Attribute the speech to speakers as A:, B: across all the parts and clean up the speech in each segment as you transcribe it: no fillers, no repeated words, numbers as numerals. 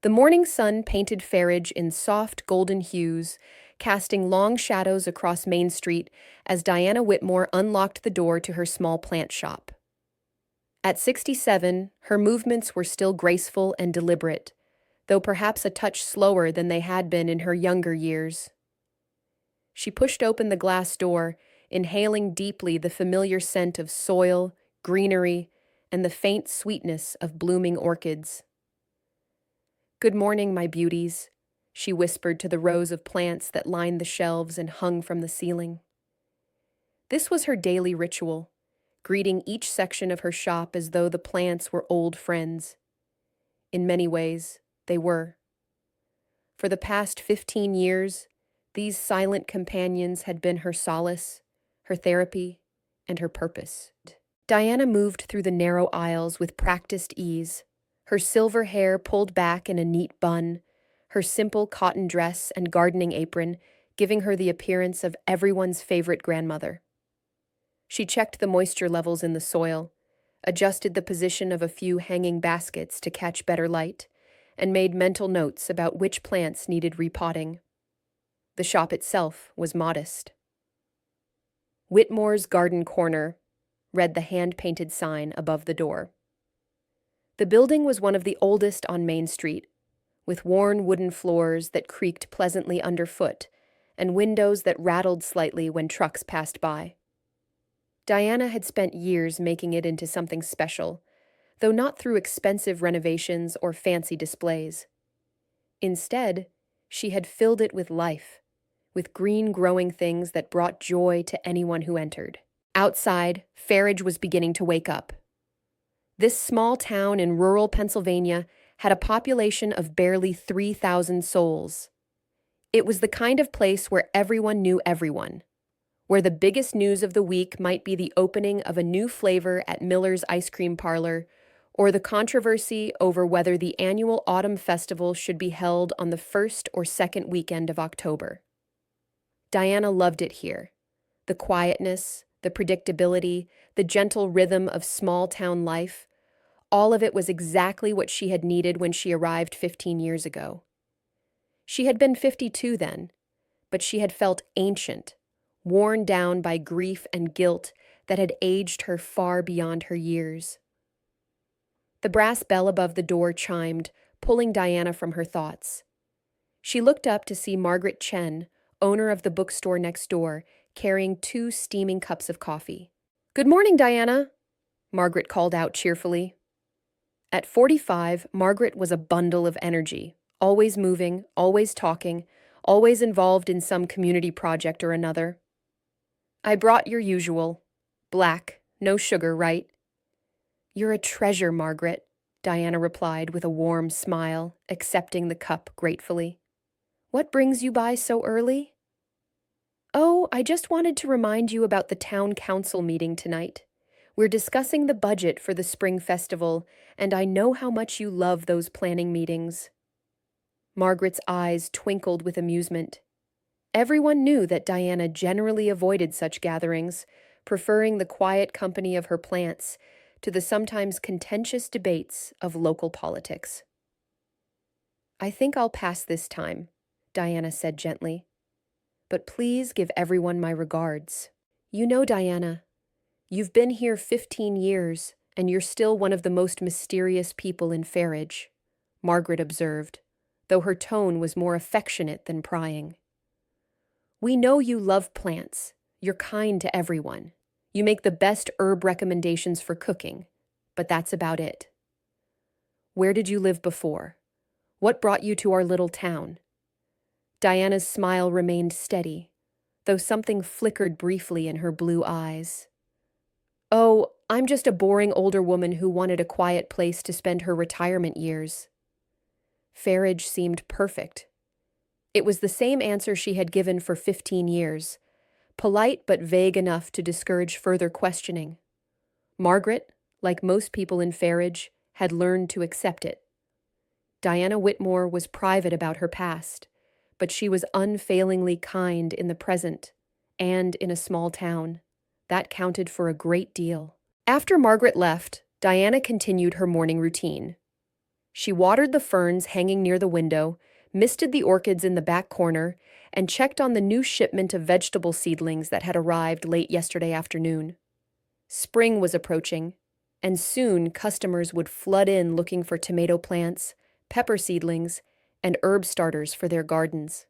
A: The morning sun painted Farridge in soft golden hues, casting long shadows across Main Street as Diana Whitmore unlocked the door to her small plant shop. At 67, her movements were still graceful and deliberate, though perhaps a touch slower than they had been in her younger years. She pushed open the glass door, inhaling deeply the familiar scent of soil, greenery, and the faint sweetness of blooming orchids. "Good morning, my beauties," she whispered to the rows of plants that lined the shelves and hung from the ceiling. This was her daily ritual, greeting each section of her shop as though the plants were old friends. In many ways, they were. For the past 15 years, these silent companions had been her solace, her therapy, and her purpose. Diana moved through the narrow aisles with practiced ease, her silver hair pulled back in a neat bun, her simple cotton dress and gardening apron giving her the appearance of everyone's favorite grandmother. She checked the moisture levels in the soil, adjusted the position of a few hanging baskets to catch better light, and made mental notes about which plants needed repotting. The shop itself was modest. "Whitmore's Garden Corner," read the hand-painted sign above the door. The building was one of the oldest on Main Street, with worn wooden floors that creaked pleasantly underfoot and windows that rattled slightly when trucks passed by. Diana had spent years making it into something special, though not through expensive renovations or fancy displays. Instead, she had filled it with life, with green growing things that brought joy to anyone who entered. Outside, Farridge was beginning to wake up. This small town in rural Pennsylvania had a population of barely 3,000 souls. It was the kind of place where everyone knew everyone, where the biggest news of the week might be the opening of a new flavor at Miller's Ice Cream Parlor, or the controversy over whether the annual Autumn Festival should be held on the first or second weekend of October. Diana loved it here. The quietness, the predictability, the gentle rhythm of small-town life, all of it was exactly what she had needed when she arrived 15 years ago. She had been 52 then, but she had felt ancient, worn down by grief and guilt that had aged her far beyond her years. The brass bell above the door chimed, pulling Diana from her thoughts. She looked up to see Margaret Chen, owner of the bookstore next door, carrying 2 steaming cups of coffee. "Good morning, Diana," Margaret called out cheerfully. At 45, Margaret was a bundle of energy, always moving, always talking, always involved in some community project or another. "I brought your usual. Black, no sugar, right?" "You're a treasure, Margaret," Diana replied with a warm smile, accepting the cup gratefully. "What brings you by so early?" "Oh, I just wanted to remind you about the town council meeting tonight. We're discussing the budget for the spring festival, and I know how much you love those planning meetings." Margaret's eyes twinkled with amusement. Everyone knew that Diana generally avoided such gatherings, preferring the quiet company of her plants to the sometimes contentious debates of local politics. "I think I'll pass this time," Diana said gently. "But please give everyone my regards." "You know, Diana, you've been here 15 years, and you're still one of the most mysterious people in Farridge," Margaret observed, though her tone was more affectionate than prying. "We know you love plants. You're kind to everyone. You make the best herb recommendations for cooking, but that's about it. Where did you live before? What brought you to our little town?" Diana's smile remained steady, though something flickered briefly in her blue eyes. "Oh, I'm just a boring older woman who wanted a quiet place to spend her retirement years." Farridge seemed perfect. It was the same answer she had given for 15 years, polite but vague enough to discourage further questioning. Margaret, like most people in Farridge, had learned to accept it. Diana Whitmore was private about her past, but she was unfailingly kind in the present, and in a small town. That counted for a great deal. After Margaret left, Diana continued her morning routine. She watered the ferns hanging near the window, misted the orchids in the back corner, and checked on the new shipment of vegetable seedlings that had arrived late yesterday afternoon. Spring was approaching, and soon customers would flood in looking for tomato plants, pepper seedlings, and herb starters for their gardens.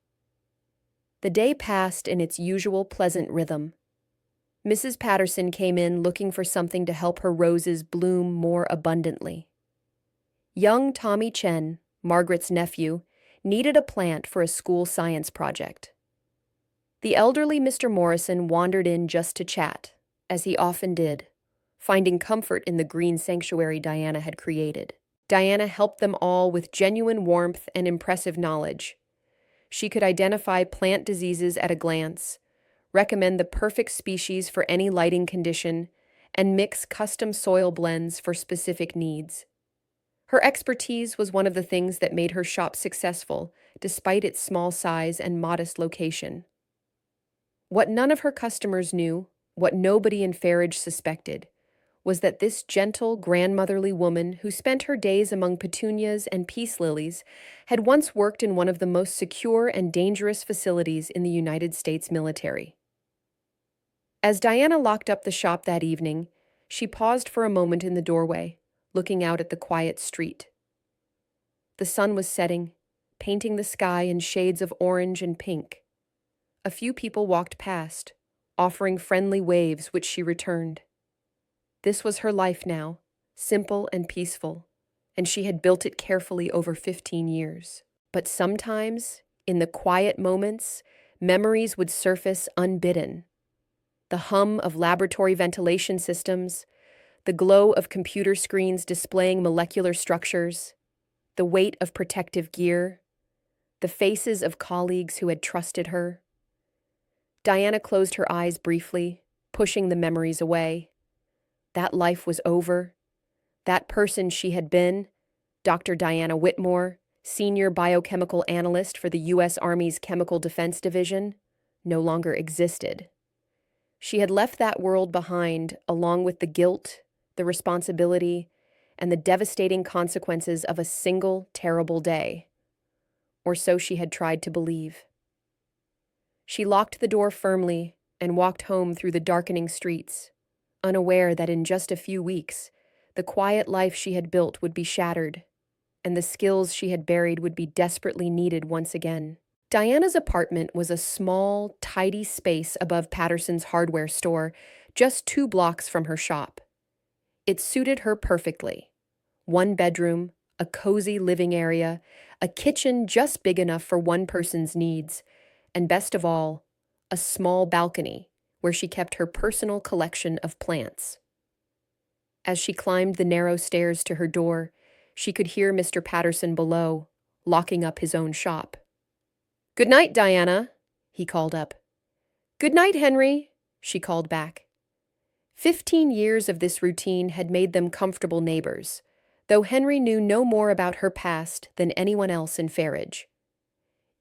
A: The day passed in its usual pleasant rhythm. Mrs. Patterson came in looking for something to help her roses bloom more abundantly. Young Tommy Chen, Margaret's nephew, needed a plant for a school science project. The elderly Mr. Morrison wandered in just to chat, as he often did, finding comfort in the green sanctuary Diana had created. Diana helped them all with genuine warmth and impressive knowledge. She could identify plant diseases at a glance, recommend the perfect species for any lighting condition, and mix custom soil blends for specific needs. Her expertise was one of the things that made her shop successful, despite its small size and modest location. What none of her customers knew, what nobody in Farage suspected, was that this gentle, grandmotherly woman who spent her days among petunias and peace lilies had once worked in one of the most secure and dangerous facilities in the United States military. As Diana locked up the shop that evening, she paused for a moment in the doorway, looking out at the quiet street. The sun was setting, painting the sky in shades of orange and pink. A few people walked past, offering friendly waves which she returned. This was her life now, simple and peaceful, and she had built it carefully over 15 years. But sometimes, in the quiet moments, memories would surface unbidden. The hum of laboratory ventilation systems, the glow of computer screens displaying molecular structures, the weight of protective gear, the faces of colleagues who had trusted her. Diana closed her eyes briefly, pushing the memories away. That life was over. That person she had been, Dr. Diana Whitmore, senior biochemical analyst for the U.S. Army's Chemical Defense Division, no longer existed. She had left that world behind, along with the guilt, the responsibility, and the devastating consequences of a single terrible day. Or so she had tried to believe. She locked the door firmly and walked home through the darkening streets, unaware that in just a few weeks, the quiet life she had built would be shattered, and the skills she had buried would be desperately needed once again. Diana's apartment was a small, tidy space above Patterson's hardware store, just 2 blocks from her shop. It suited her perfectly. 1 bedroom, a cozy living area, a kitchen just big enough for one person's needs, and best of all, a small balcony where she kept her personal collection of plants. As she climbed the narrow stairs to her door, she could hear Mr. Patterson below, locking up his own shop. "Good night, Diana," he called up. "Good night, Henry," she called back. 15 years of this routine had made them comfortable neighbors, though Henry knew no more about her past than anyone else in Farage.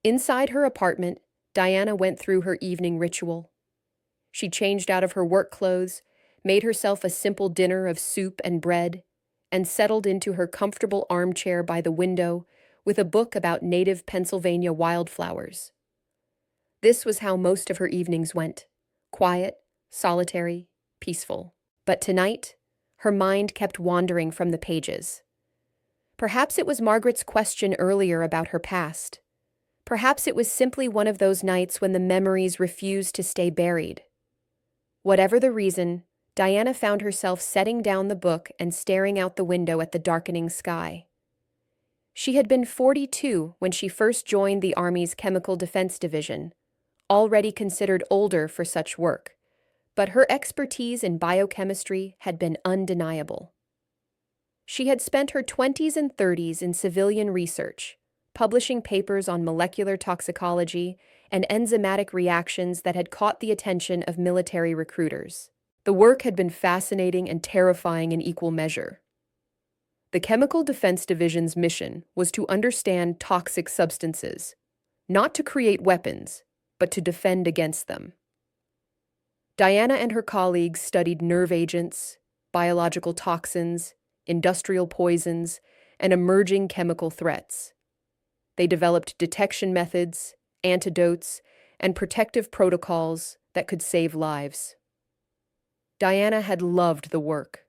A: Inside her apartment, Diana went through her evening ritual. She changed out of her work clothes, made herself a simple dinner of soup and bread, and settled into her comfortable armchair by the window with a book about native Pennsylvania wildflowers. This was how most of her evenings went, quiet, solitary, peaceful. But tonight, her mind kept wandering from the pages. Perhaps it was Margaret's question earlier about her past. Perhaps it was simply one of those nights when the memories refused to stay buried. Whatever the reason, Diana found herself setting down the book and staring out the window at the darkening sky. She had been 42 when she first joined the Army's Chemical Defense Division, already considered older for such work, but her expertise in biochemistry had been undeniable. She had spent her 20s and 30s in civilian research, publishing papers on molecular toxicology and enzymatic reactions that had caught the attention of military recruiters. The work had been fascinating and terrifying in equal measure. The Chemical Defense Division's mission was to understand toxic substances, not to create weapons, but to defend against them. Diana and her colleagues studied nerve agents, biological toxins, industrial poisons, and emerging chemical threats. They developed detection methods, antidotes, and protective protocols that could save lives. Diana had loved the work.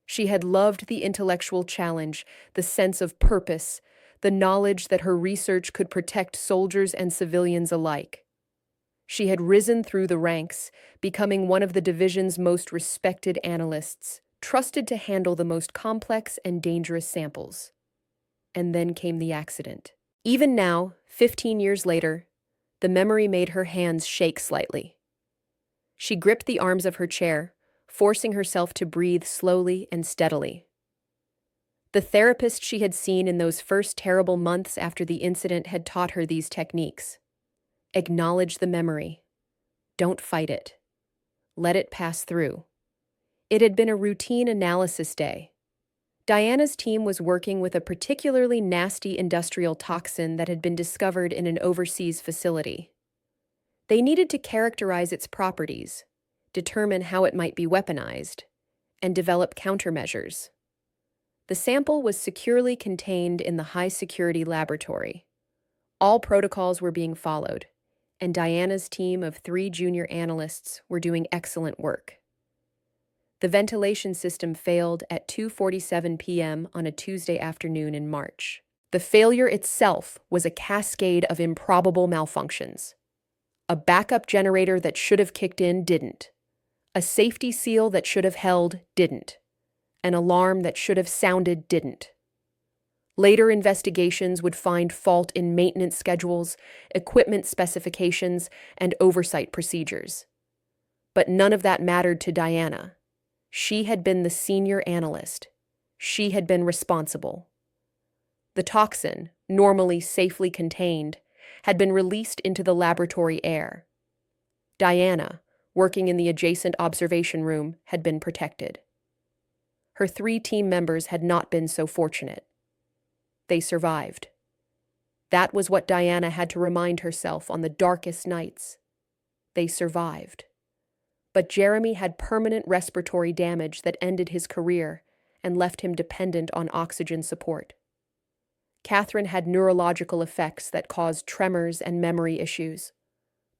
A: She had loved the intellectual challenge, the sense of purpose, the knowledge that her research could protect soldiers and civilians alike. She had risen through the ranks, becoming one of the division's most respected analysts, trusted to handle the most complex and dangerous samples. And then came the accident. Even now, 15 years later, the memory made her hands shake slightly. She gripped the arms of her chair, forcing herself to breathe slowly and steadily. The therapist she had seen in those first terrible months after the incident had taught her these techniques. Acknowledge the memory. Don't fight it. Let it pass through. It had been a routine analysis day. Diana's team was working with a particularly nasty industrial toxin that had been discovered in an overseas facility. They needed to characterize its properties, determine how it might be weaponized, and develop countermeasures. The sample was securely contained in the high-security laboratory. All protocols were being followed, and Diana's team of 3 junior analysts were doing excellent work. The ventilation system failed at 2:47 p.m. on a Tuesday afternoon in March. The failure itself was a cascade of improbable malfunctions. A backup generator that should have kicked in didn't. A safety seal that should have held didn't. An alarm that should have sounded didn't. Later investigations would find fault in maintenance schedules, equipment specifications, and oversight procedures. But none of that mattered to Diana. She had been the senior analyst. She had been responsible. The toxin, normally safely contained, had been released into the laboratory air. Diana, working in the adjacent observation room, had been protected. Her 3 team members had not been so fortunate. They survived. That was what Diana had to remind herself on the darkest nights. They survived. But Jeremy had permanent respiratory damage that ended his career and left him dependent on oxygen support. Catherine had neurological effects that caused tremors and memory issues.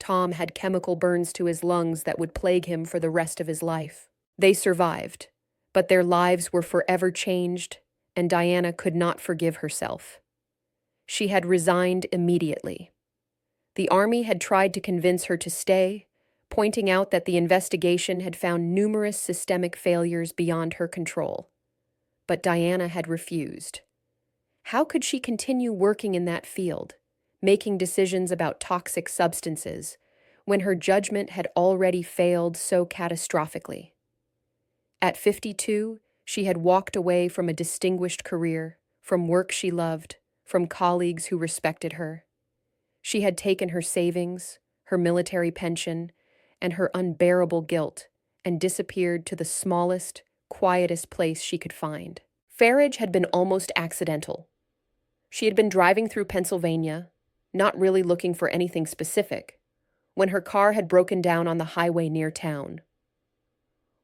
A: Tom had chemical burns to his lungs that would plague him for the rest of his life. They survived, but their lives were forever changed, and Diana could not forgive herself. She had resigned immediately. The army had tried to convince her to stay, pointing out that the investigation had found numerous systemic failures beyond her control. But Diana had refused. How could she continue working in that field, making decisions about toxic substances, when her judgment had already failed so catastrophically? At 52, she had walked away from a distinguished career, from work she loved, from colleagues who respected her. She had taken her savings, her military pension, and her unbearable guilt, and disappeared to the smallest, quietest place she could find. Farage had been almost accidental. She had been driving through Pennsylvania, not really looking for anything specific, when her car had broken down on the highway near town.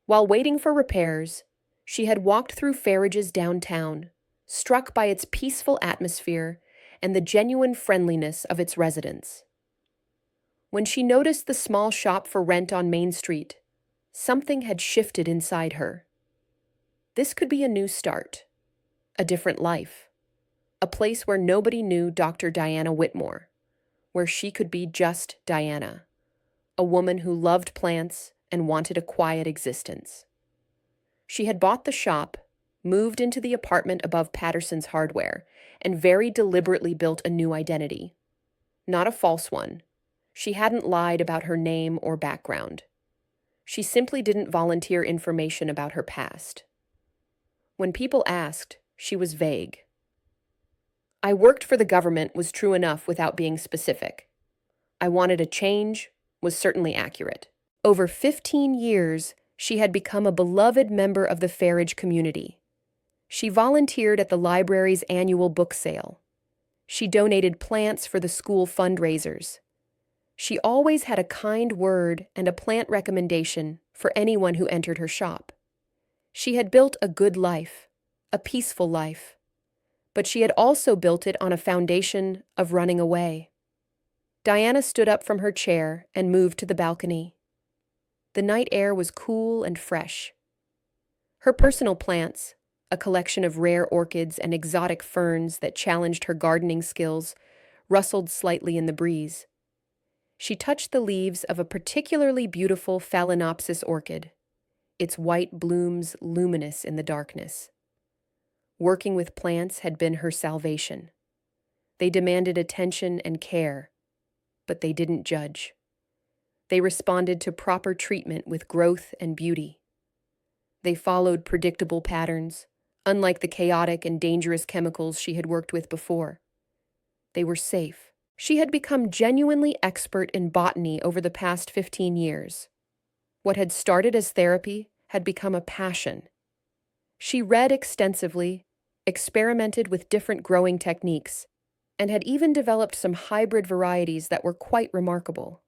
A: While waiting for repairs, she had walked through Farage's downtown, struck by its peaceful atmosphere and the genuine friendliness of its residents. When she noticed the small shop for rent on Main Street, something had shifted inside her. This could be a new start, a different life, a place where nobody knew Dr. Diana Whitmore, where she could be just Diana, a woman who loved plants and wanted a quiet existence. She had bought the shop, moved into the apartment above Patterson's Hardware, and very deliberately built a new identity. Not a false one. She hadn't lied about her name or background. She simply didn't volunteer information about her past. When people asked, she was vague. "I worked for the government" was true enough without being specific. "I wanted a change" was certainly accurate. Over 15 years, she had become a beloved member of the Farage community. She volunteered at the library's annual book sale. She donated plants for the school fundraisers. She always had a kind word and a plant recommendation for anyone who entered her shop. She had built a good life, a peaceful life. but she had also built it on a foundation of running away. Diana stood up from her chair and moved to the balcony. The night air was cool and fresh. Her personal plants, a collection of rare orchids and exotic ferns that challenged her gardening skills, rustled slightly in the breeze. She touched the leaves of a particularly beautiful Phalaenopsis orchid, its white blooms luminous in the darkness. Working with plants had been her salvation. They demanded attention and care, but they didn't judge. They responded to proper treatment with growth and beauty. They followed predictable patterns, unlike the chaotic and dangerous chemicals she had worked with before. They were safe. She had become genuinely expert in botany over the past 15 years. What had started as therapy had become a passion. She read extensively, experimented with different growing techniques, and had even developed some hybrid varieties that were quite remarkable.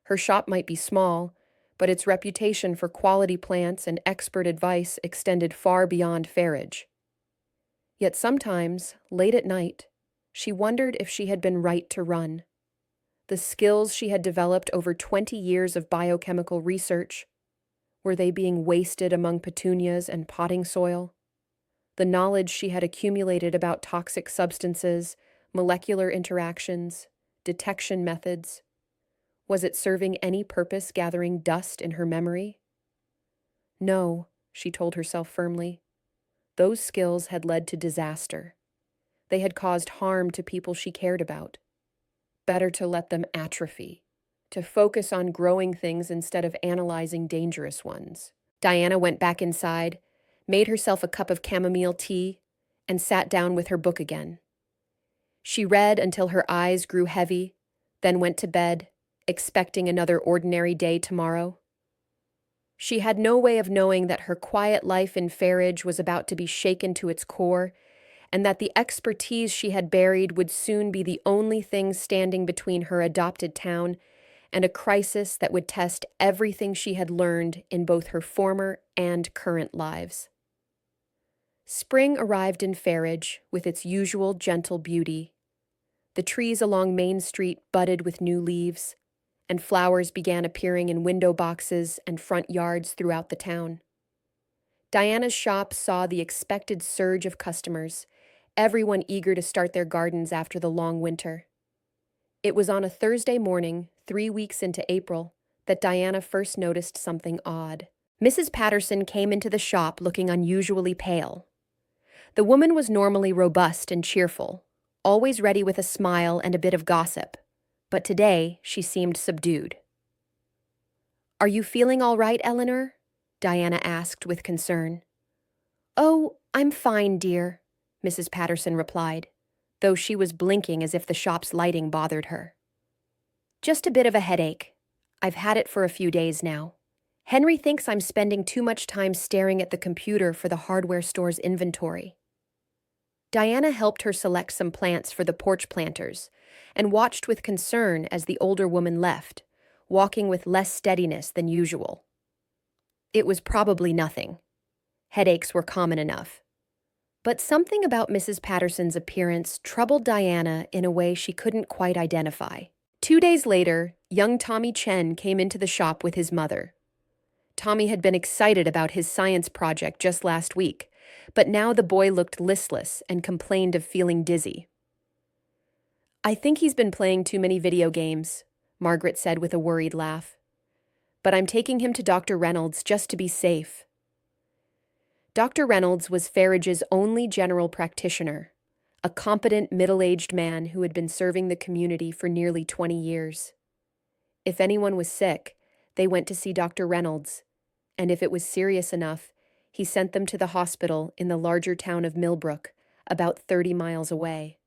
A: Her shop might be small, but its reputation for quality plants and expert advice extended far beyond Farage. Yet sometimes, late at night, she wondered if she had been right to run. The skills she had developed over 20 years of biochemical research, were they being wasted among petunias and potting soil? The knowledge she had accumulated about toxic substances, molecular interactions, detection methods, was it serving any purpose gathering dust in her memory? No, she told herself firmly. Those skills had led to disaster. They had caused harm to people she cared about. Better to let them atrophy, to focus on growing things instead of analyzing dangerous ones. Diana went back inside, made herself a cup of chamomile tea, and sat down with her book again. She read until her eyes grew heavy, then went to bed, expecting another ordinary day tomorrow. She had no way of knowing that her quiet life in Farage was about to be shaken to its core, and that the expertise she had buried would soon be the only thing standing between her adopted town and a crisis that would test everything she had learned in both her former and current lives. Spring arrived in Farage with its usual gentle beauty. The trees along Main Street budded with new leaves, and flowers began appearing in window boxes and front yards throughout the town. Diana's shop saw the expected surge of customers, everyone eager to start their gardens after the long winter. It was on a Thursday morning, 3 weeks into April, that Diana first noticed something odd. Mrs. Patterson came into the shop looking unusually pale. The woman was normally robust and cheerful, always ready with a smile and a bit of gossip, but today she seemed subdued. "Are you feeling all right, Eleanor?" Diana asked with concern. "Oh, I'm fine, dear," Mrs. Patterson replied, though she was blinking as if the shop's lighting bothered her. "Just a bit of a headache. I've had it for a few days now. Henry thinks I'm spending too much time staring at the computer for the hardware store's inventory." Diana helped her select some plants for the porch planters and watched with concern as the older woman left, walking with less steadiness than usual. It was probably nothing. Headaches were common enough. But something about Mrs. Patterson's appearance troubled Diana in a way she couldn't quite identify. 2 days later, young Tommy Chen came into the shop with his mother. Tommy had been excited about his science project just last week, but now the boy looked listless and complained of feeling dizzy. "I think he's been playing too many video games," Margaret said with a worried laugh. "But I'm taking him to Dr. Reynolds just to be safe." Dr. Reynolds was Farage's only general practitioner, a competent middle-aged man who had been serving the community for nearly 20 years. If anyone was sick, they went to see Dr. Reynolds, and if it was serious enough, he sent them to the hospital in the larger town of Millbrook, about 30 miles away.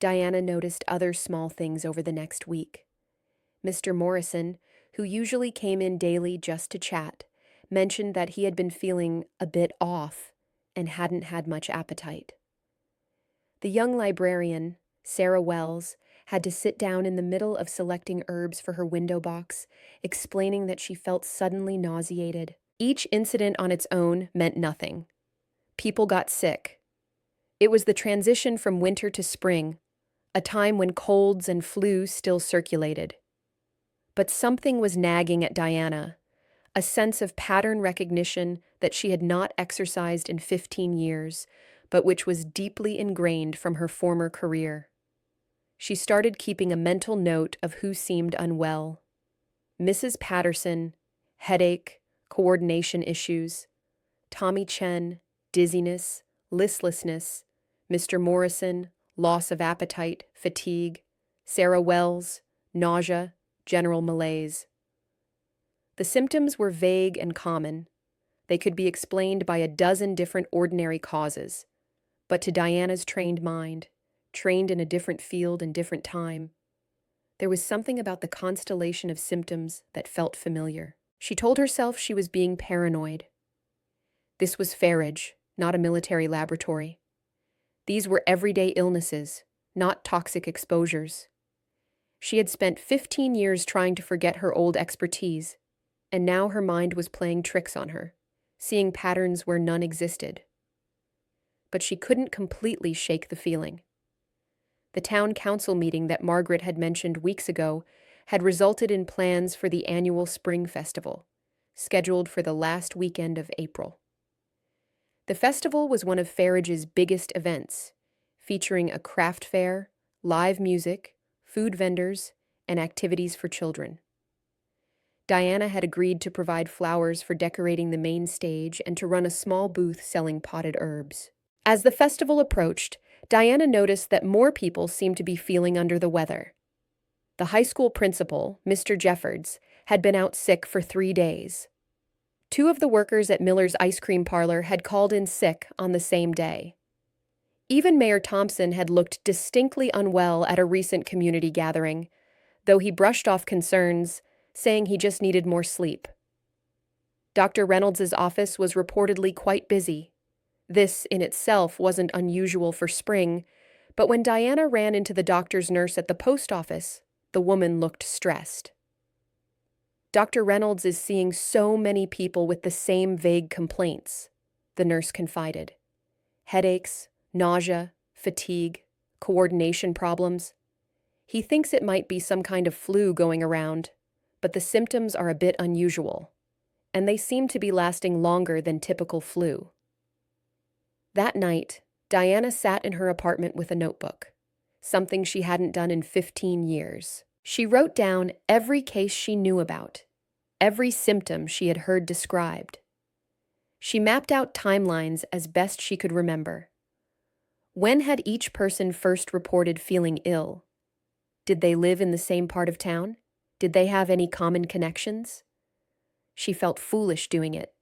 A: Diana noticed other small things over the next week. Mr. Morrison, who usually came in daily just to chat, mentioned that he had been feeling a bit off and hadn't had much appetite. The young librarian, Sarah Wells, had to sit down in the middle of selecting herbs for her window box, explaining that she felt suddenly nauseated. Each incident on its own meant nothing. People got sick. It was the transition from winter to spring, a time when colds and flu still circulated. But something was nagging at Diana, a sense of pattern recognition that she had not exercised in 15 years, but which was deeply ingrained from her former career. She started keeping a mental note of who seemed unwell. Mrs. Patterson, headache, coordination issues; Tommy Chen, dizziness, listlessness; Mr. Morrison, loss of appetite, fatigue; Sarah Wells, nausea, general malaise. The symptoms were vague and common. They could be explained by a dozen different ordinary causes. But to Diana's trained mind, trained in a different field and different time, there was something about the constellation of symptoms that felt familiar. She told herself she was being paranoid. This was Farage, not a military laboratory. These were everyday illnesses, not toxic exposures. She had spent 15 years trying to forget her old expertise, and now her mind was playing tricks on her, seeing patterns where none existed. But she couldn't completely shake the feeling. The town council meeting that Margaret had mentioned weeks ago had resulted in plans for the annual spring festival, scheduled for the last weekend of April. The festival was one of Farage's biggest events, featuring a craft fair, live music, food vendors, and activities for children. Diana had agreed to provide flowers for decorating the main stage and to run a small booth selling potted herbs. As the festival approached, Diana noticed that more people seemed to be feeling under the weather. The high school principal, Mr. Jeffords, had been out sick for 3 days. 2 of the workers at Miller's ice cream parlor had called in sick on the same day. Even Mayor Thompson had looked distinctly unwell at a recent community gathering, though he brushed off concerns, saying he just needed more sleep. Dr. Reynolds's office was reportedly quite busy. This, in itself, wasn't unusual for spring, but when Diana ran into the doctor's nurse at the post office, the woman looked stressed. Dr. Reynolds is seeing so many people with the same vague complaints, the nurse confided. Headaches, nausea, fatigue, coordination problems. He thinks it might be some kind of flu going around, but the symptoms are a bit unusual, and they seem to be lasting longer than typical flu. That night, Diana sat in her apartment with a notebook, something she hadn't done in 15 years. She wrote down every case she knew about, every symptom she had heard described. She mapped out timelines as best she could remember. When had each person first reported feeling ill? Did they live in the same part of town? Did they have any common connections? She felt foolish doing it.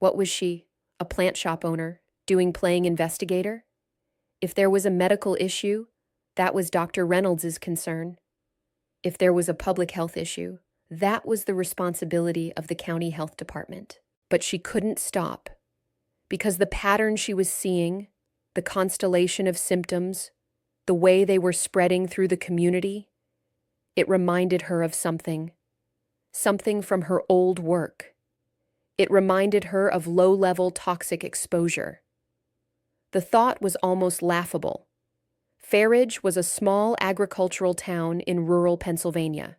A: What was she, a plant shop owner, doing playing investigator? If there was a medical issue, that was Dr. Reynolds's concern. If there was a public health issue, that was the responsibility of the county health department. But she couldn't stop, because the pattern she was seeing, the constellation of symptoms, the way they were spreading through the community, it reminded her of something from her old work. It reminded her of low-level toxic exposure. The thought was almost laughable. Farage was a small agricultural town in rural Pennsylvania.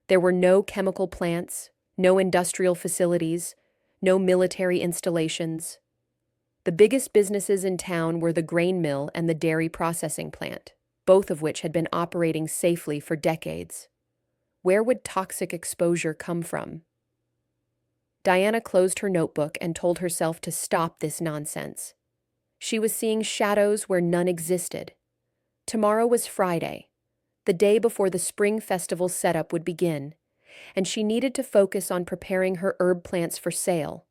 A: There were no chemical plants, no industrial facilities, no military installations. The biggest businesses in town were the grain mill and the dairy processing plant, both of which had been operating safely for decades. Where would toxic exposure come from? Diana closed her notebook and told herself to stop this nonsense. She was seeing shadows where none existed. Tomorrow was Friday, the day before the spring festival setup would begin, and she needed to focus on preparing her herb plants for sale,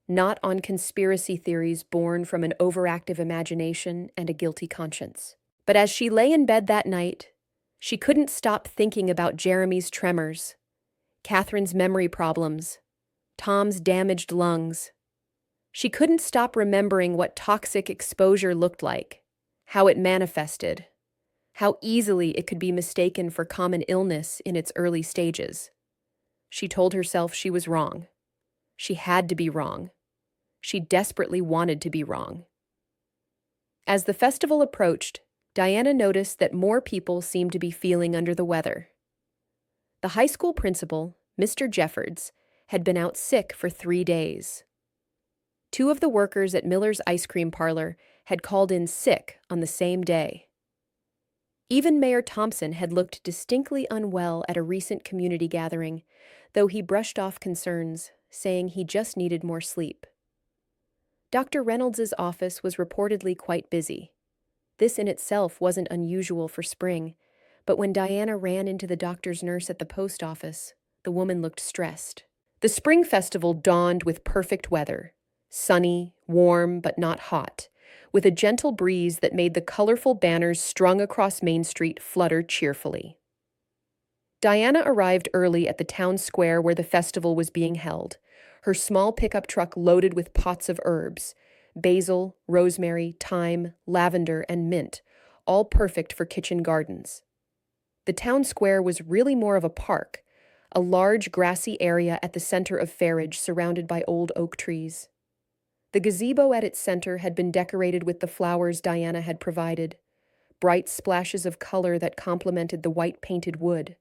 A: not on conspiracy theories born from an overactive imagination and a guilty conscience. But as she lay in bed that night, she couldn't stop thinking about Jeremy's tremors, Catherine's memory problems, Tom's damaged lungs. She couldn't stop remembering what toxic exposure looked like, how it manifested, how easily it could be mistaken for common illness in its early stages. She told herself she was wrong. She had to be wrong. She desperately wanted to be wrong. As the festival approached, Diana noticed that more people seemed to be feeling under the weather. The high school principal, Mr. Jeffords, had been out sick for 3 days. Two of the workers at Miller's ice cream parlor had called in sick on the same day. Even Mayor Thompson had looked distinctly unwell at a recent community gathering, though he brushed off concerns, saying he just needed more sleep. Dr. Reynolds's office was reportedly quite busy. This in itself wasn't unusual for spring, but when Diana ran into the doctor's nurse at the post office, the woman looked stressed. The spring festival dawned with perfect weather, sunny, warm, but not hot, with a gentle breeze that made the colorful banners strung across Main Street flutter cheerfully. Diana arrived early at the town square where the festival was being held, her small pickup truck loaded with pots of herbs, basil, rosemary, thyme, lavender, and mint, all perfect for kitchen gardens. The town square was really more of a park, a large grassy area at the center of Farage surrounded by old oak trees. The gazebo at its center had been decorated with the flowers Diana had provided, bright splashes of color that complemented the white painted wood.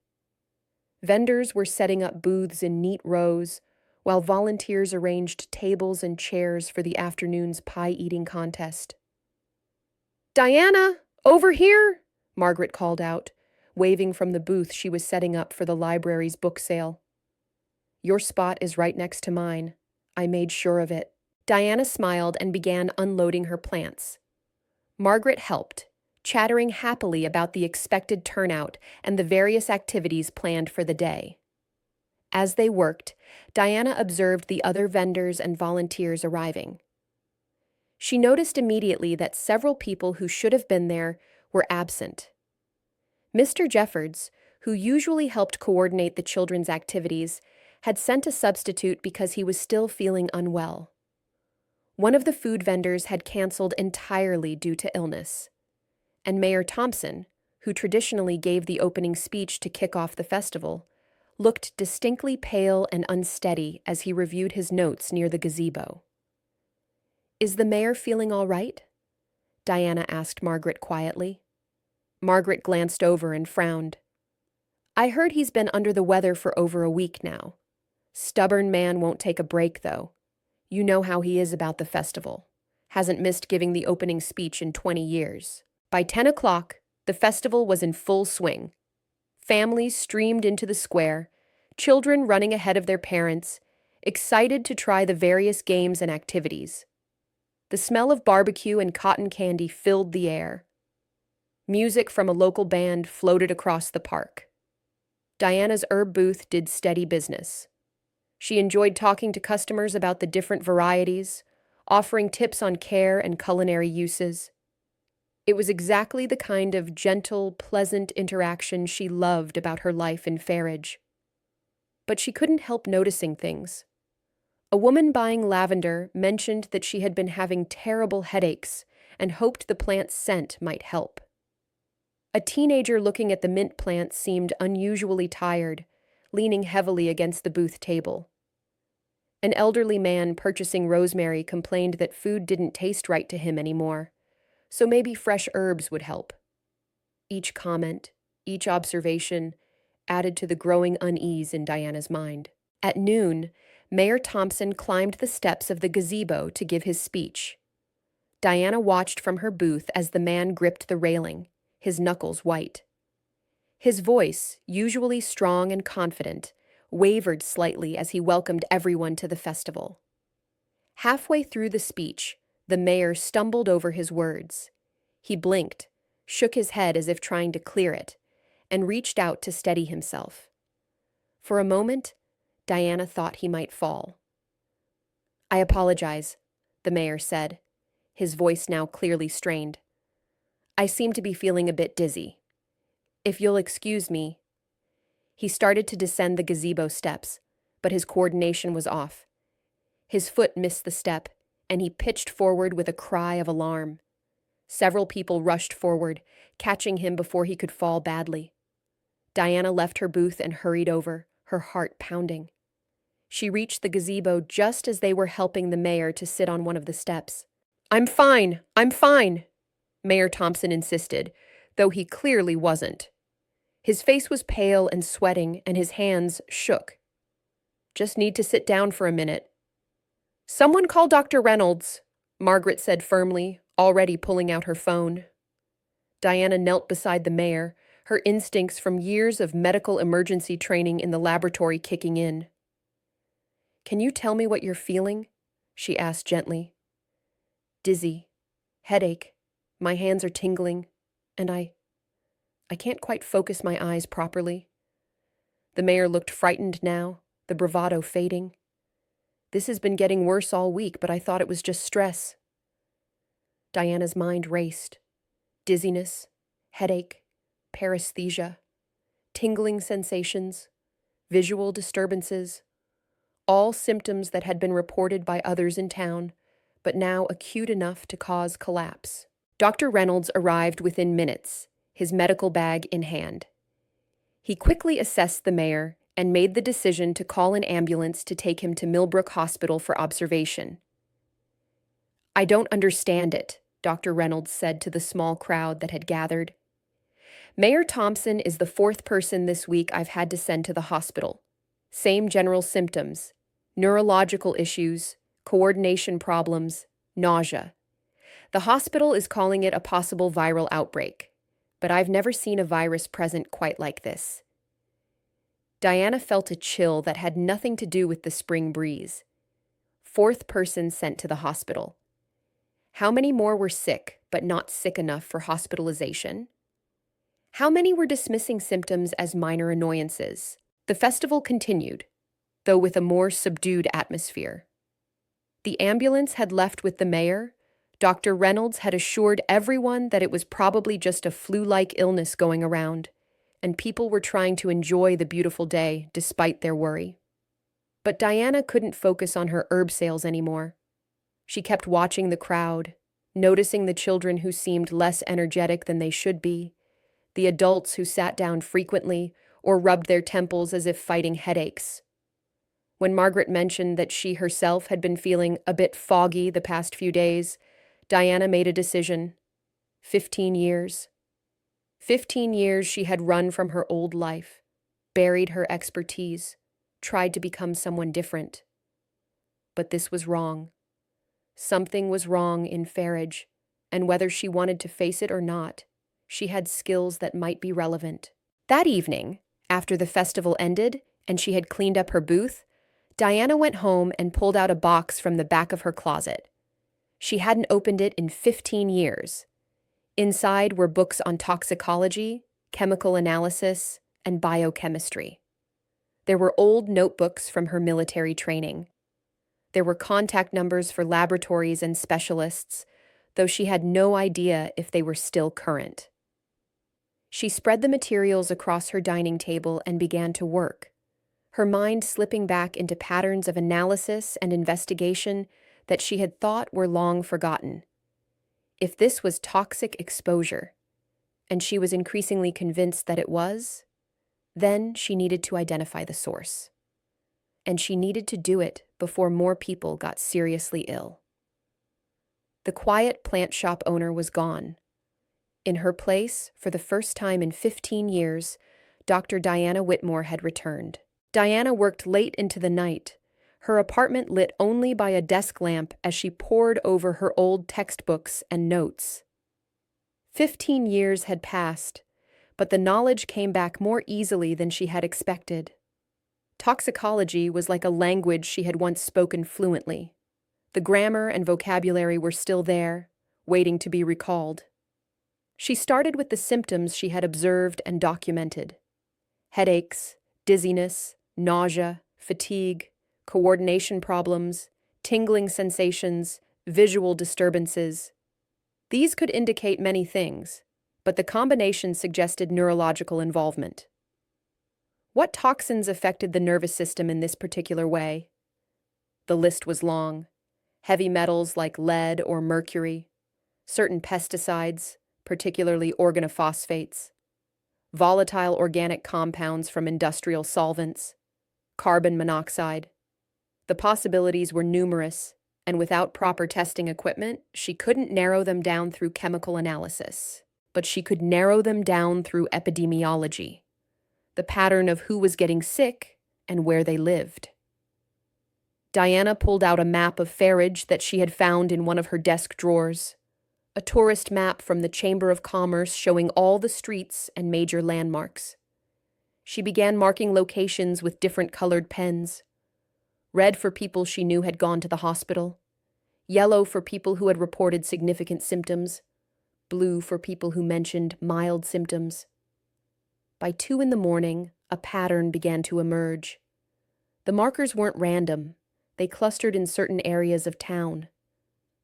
A: Vendors were setting up booths in neat rows, while volunteers arranged tables and chairs for the afternoon's pie-eating contest. "Diana, over here!" Margaret called out, waving from the booth she was setting up for the library's book sale. "Your spot is right next to mine. I made sure of it." Diana smiled and began unloading her plants. Margaret helped, chattering happily about the expected turnout and the various activities planned for the day. As they worked, Diana observed the other vendors and volunteers arriving. She noticed immediately that several people who should have been there were absent. Mr. Jeffords, who usually helped coordinate the children's activities, had sent a substitute because he was still feeling unwell. One of the food vendors had canceled entirely due to illness, and Mayor Thompson, who traditionally gave the opening speech to kick off the festival, looked distinctly pale and unsteady as he reviewed his notes near the gazebo. "Is the mayor feeling all right?" Diana asked Margaret quietly. Margaret glanced over and frowned. "I heard he's been under the weather for over a week now. Stubborn man won't take a break, though. You know how he is about the festival. Hasn't missed giving the opening speech in 20 years. By 10 o'clock, the festival was in full swing. Families streamed into the square, children running ahead of their parents, excited to try the various games and activities. The smell of barbecue and cotton candy filled the air. Music from a local band floated across the park. Diana's herb booth did steady business. She enjoyed talking to customers about the different varieties, offering tips on care and culinary uses. It was exactly the kind of gentle, pleasant interaction she loved about her life in Farage. But she couldn't help noticing things. A woman buying lavender mentioned that she had been having terrible headaches and hoped the plant's scent might help. A teenager looking at the mint plant seemed unusually tired, leaning heavily against the booth table. An elderly man purchasing rosemary complained that food didn't taste right to him anymore, so maybe fresh herbs would help. Each comment, each observation, added to the growing unease in Diana's mind. At noon, Mayor Thompson climbed the steps of the gazebo to give his speech. Diana watched from her booth as the man gripped the railing, his knuckles white. His voice, usually strong and confident, wavered slightly as he welcomed everyone to the festival. Halfway through the speech, the mayor stumbled over his words. He blinked, shook his head as if trying to clear it, and reached out to steady himself. For a moment, Diana thought he might fall. "I apologize," the mayor said, his voice now clearly strained. "I seem to be feeling a bit dizzy. If you'll excuse me." He started to descend the gazebo steps, but his coordination was off. His foot missed the step, and he pitched forward with a cry of alarm. Several people rushed forward, catching him before he could fall badly. Diana left her booth and hurried over, her heart pounding. She reached the gazebo just as they were helping the mayor to sit on one of the steps. I'm fine," Mayor Thompson insisted, though he clearly wasn't. His face was pale and sweating, and his hands shook. Just need to sit down for a minute. Someone call Dr. Reynolds, Margaret said firmly, already pulling out her phone. Diana knelt beside the mayor, her instincts from years of medical emergency training in the laboratory kicking in. Can you tell me what you're feeling? She asked gently. Dizzy. Headache. My hands are tingling. And I can't quite focus my eyes properly. The mayor looked frightened now, the bravado fading. This has been getting worse all week, but I thought it was just stress. Diana's mind raced. Dizziness, headache, paresthesia, tingling sensations, visual disturbances, all symptoms that had been reported by others in town, but now acute enough to cause collapse. Dr. Reynolds arrived within minutes, his medical bag in hand. He quickly assessed the mayor and made the decision to call an ambulance to take him to Millbrook Hospital for observation. I don't understand it, Dr. Reynolds said to the small crowd that had gathered. Mayor Thompson is the fourth person this week I've had to send to the hospital. Same general symptoms, neurological issues, coordination problems, nausea. The hospital is calling it a possible viral outbreak, but I've never seen a virus present quite like this. Diana felt a chill that had nothing to do with the spring breeze. Fourth person sent to the hospital. How many more were sick, but not sick enough for hospitalization? How many were dismissing symptoms as minor annoyances? The festival continued, though with a more subdued atmosphere. The ambulance had left with the mayor. Dr. Reynolds had assured everyone that it was probably just a flu-like illness going around, and people were trying to enjoy the beautiful day despite their worry. But Diana couldn't focus on her herb sales anymore. She kept watching the crowd, noticing the children who seemed less energetic than they should be, the adults who sat down frequently or rubbed their temples as if fighting headaches. When Margaret mentioned that she herself had been feeling a bit foggy the past few days, Diana made a decision. 15 years. 15 years she had run from her old life, buried her expertise, tried to become someone different. But this was wrong. Something was wrong in Farage, and whether she wanted to face it or not, she had skills that might be relevant. That evening, after the festival ended and she had cleaned up her booth, Diana went home and pulled out a box from the back of her closet. She hadn't opened it in 15 years. Inside were books on toxicology, chemical analysis, and biochemistry. There were old notebooks from her military training. There were contact numbers for laboratories and specialists, though she had no idea if they were still current. She spread the materials across her dining table and began to work, her mind slipping back into patterns of analysis and investigation that she had thought were long forgotten. If this was toxic exposure, and she was increasingly convinced that it was, then she needed to identify the source. And she needed to do it before more people got seriously ill. The quiet plant shop owner was gone. In her place, for the first time in 15 years, Dr. Diana Whitmore had returned. Diana worked late into the night, her apartment lit only by a desk lamp as she pored over her old textbooks and notes. 15 years had passed, but the knowledge came back more easily than she had expected. Toxicology was like a language she had once spoken fluently. The grammar and vocabulary were still there, waiting to be recalled. She started with the symptoms she had observed and documented: headaches, dizziness, nausea, fatigue, coordination problems, tingling sensations, visual disturbances. These could indicate many things, but the combination suggested neurological involvement. What toxins affected the nervous system in this particular way? The list was long. Heavy metals like lead or mercury, certain pesticides, particularly organophosphates, volatile organic compounds from industrial solvents, carbon monoxide. The possibilities were numerous, and without proper testing equipment, she couldn't narrow them down through chemical analysis. But she could narrow them down through epidemiology, the pattern of who was getting sick and where they lived. Diana pulled out a map of Farage that she had found in one of her desk drawers, a tourist map from the Chamber of Commerce showing all the streets and major landmarks. She began marking locations with different colored pens: red for people she knew had gone to the hospital, yellow for people who had reported significant symptoms, blue for people who mentioned mild symptoms. By 2 in the morning, a pattern began to emerge. The markers weren't random. They clustered in certain areas of town.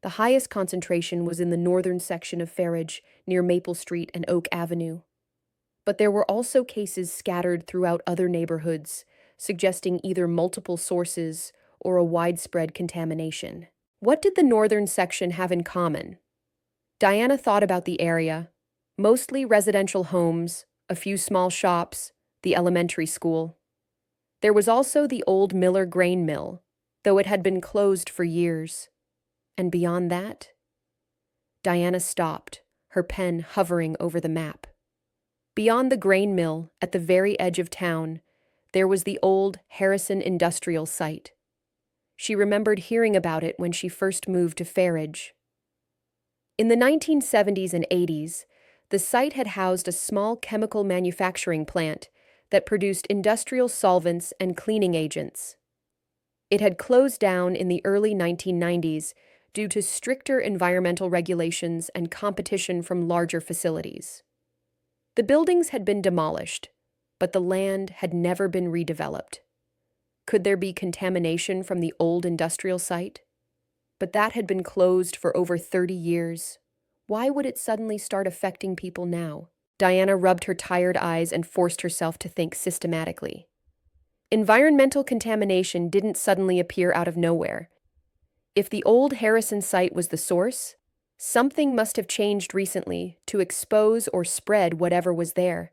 A: The highest concentration was in the northern section of Farage, near Maple Street and Oak Avenue. But there were also cases scattered throughout other neighborhoods, suggesting either multiple sources or a widespread contamination. What did the northern section have in common? Diana thought about the area: mostly residential homes, a few small shops, the elementary school. There was also the old Miller grain mill, though it had been closed for years. And beyond that? Diana stopped, her pen hovering over the map. Beyond the grain mill, at the very edge of town, there was the old Harrison industrial site. She remembered hearing about it when she first moved to Farage. In the 1970s and 80s, the site had housed a small chemical manufacturing plant that produced industrial solvents and cleaning agents. It had closed down in the early 1990s due to stricter environmental regulations and competition from larger facilities. The buildings had been demolished, but the land had never been redeveloped. Could there be contamination from the old industrial site? But that had been closed for over 30 years. Why would it suddenly start affecting people now? Diana rubbed her tired eyes and forced herself to think systematically. Environmental contamination didn't suddenly appear out of nowhere. If the old Harrison site was the source, something must have changed recently to expose or spread whatever was there.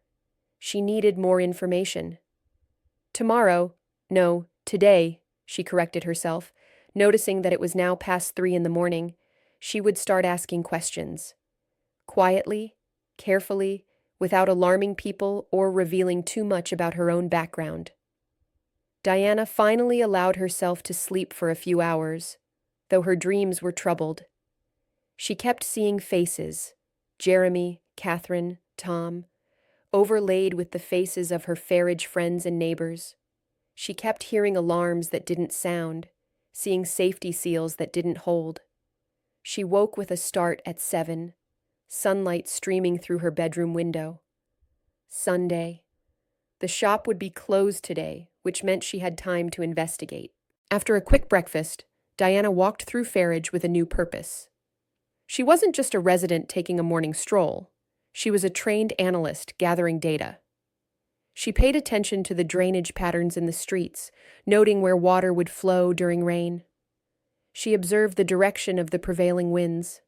A: She needed more information. Today, she corrected herself, noticing that it was now past 3 in the morning. She would start asking questions. Quietly, carefully, without alarming people or revealing too much about her own background. Diana finally allowed herself to sleep for a few hours, though her dreams were troubled. She kept seeing faces: Jeremy, Catherine, Tom, overlaid with the faces of her Farage friends and neighbors. She kept hearing alarms that didn't sound, seeing safety seals that didn't hold. She woke with a start at 7, sunlight streaming through her bedroom window. Sunday. The shop would be closed today, which meant she had time to investigate. After a quick breakfast, Diana walked through Farage with a new purpose. She wasn't just a resident taking a morning stroll. She was a trained analyst gathering data. She paid attention to the drainage patterns in the streets, noting where water would flow during rain. She observed the direction of the prevailing winds.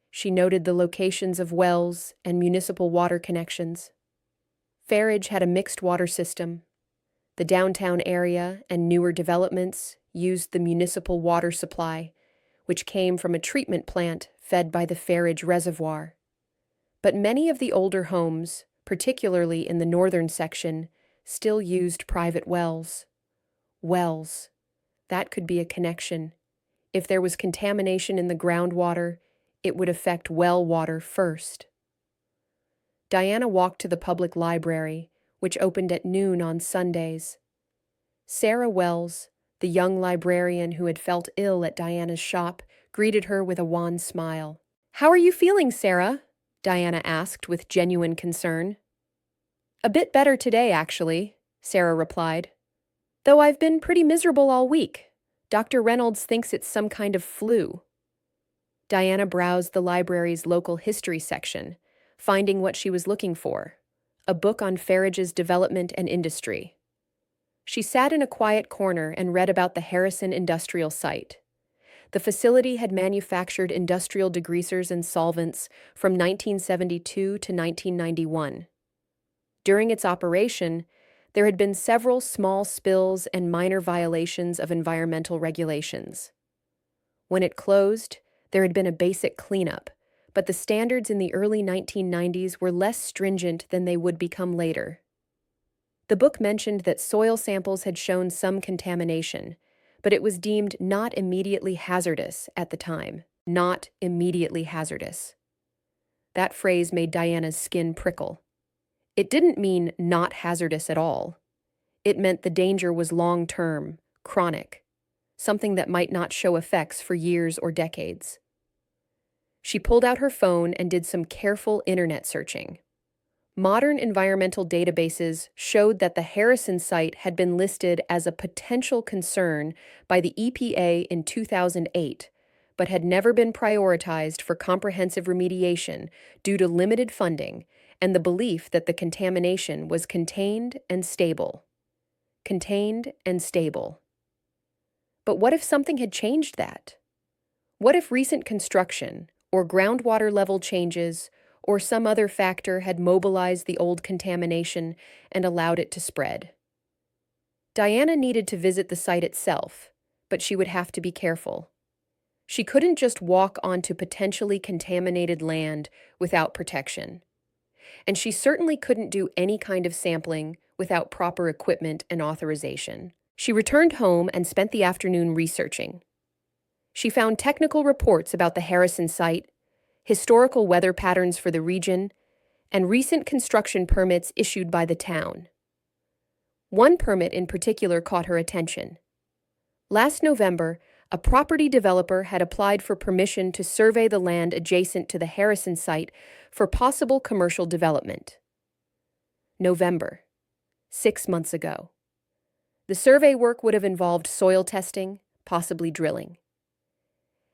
A: She noted the locations of wells and municipal water connections. Farage had a mixed water system. The downtown area and newer developments used the municipal water supply, which came from a treatment plant fed by the Farage Reservoir. But many of the older homes, particularly in the northern section, still used private wells. Wells. That could be a connection. If there was contamination in the groundwater, it would affect well water first. Diana walked to the public library, which opened at noon on Sundays. Sarah Wells, the young librarian who had felt ill at Diana's shop, greeted her with a wan smile. "How are you feeling, Sarah?" Diana asked with genuine concern. "A bit better today, actually," Sarah replied. "Though I've been pretty miserable all week. Dr. Reynolds thinks it's some kind of flu." Diana browsed the library's local history section, finding what she was looking for: a book on Farage's development and industry. She sat in a quiet corner and read about the Harrison industrial site. The facility had manufactured industrial degreasers and solvents from 1972 to 1991. During its operation, there had been several small spills and minor violations of environmental regulations. When it closed, there had been a basic cleanup, but the standards in the early 1990s were less stringent than they would become later. The book mentioned that soil samples had shown some contamination, but it was deemed not immediately hazardous at the time. Not immediately hazardous. That phrase made Diana's skin prickle. It didn't mean not hazardous at all. It meant the danger was long-term, chronic, something that might not show effects for years or decades. She pulled out her phone and did some careful internet searching. Modern environmental databases showed that the Harrison site had been listed as a potential concern by the EPA in 2008, but had never been prioritized for comprehensive remediation due to limited funding and the belief that the contamination was contained and stable. Contained and stable. But what if something had changed that? What if recent construction, or groundwater level changes, or some other factor had mobilized the old contamination and allowed it to spread? Diana needed to visit the site itself, but she would have to be careful. She couldn't just walk onto potentially contaminated land without protection. And she certainly couldn't do any kind of sampling without proper equipment and authorization. She returned home and spent the afternoon researching. She found technical reports about the Harrison site, historical weather patterns for the region, and recent construction permits issued by the town. One permit in particular caught her attention. Last November, a property developer had applied for permission to survey the land adjacent to the Harrison site for possible commercial development. November, 6 months ago. The survey work would have involved soil testing, possibly drilling.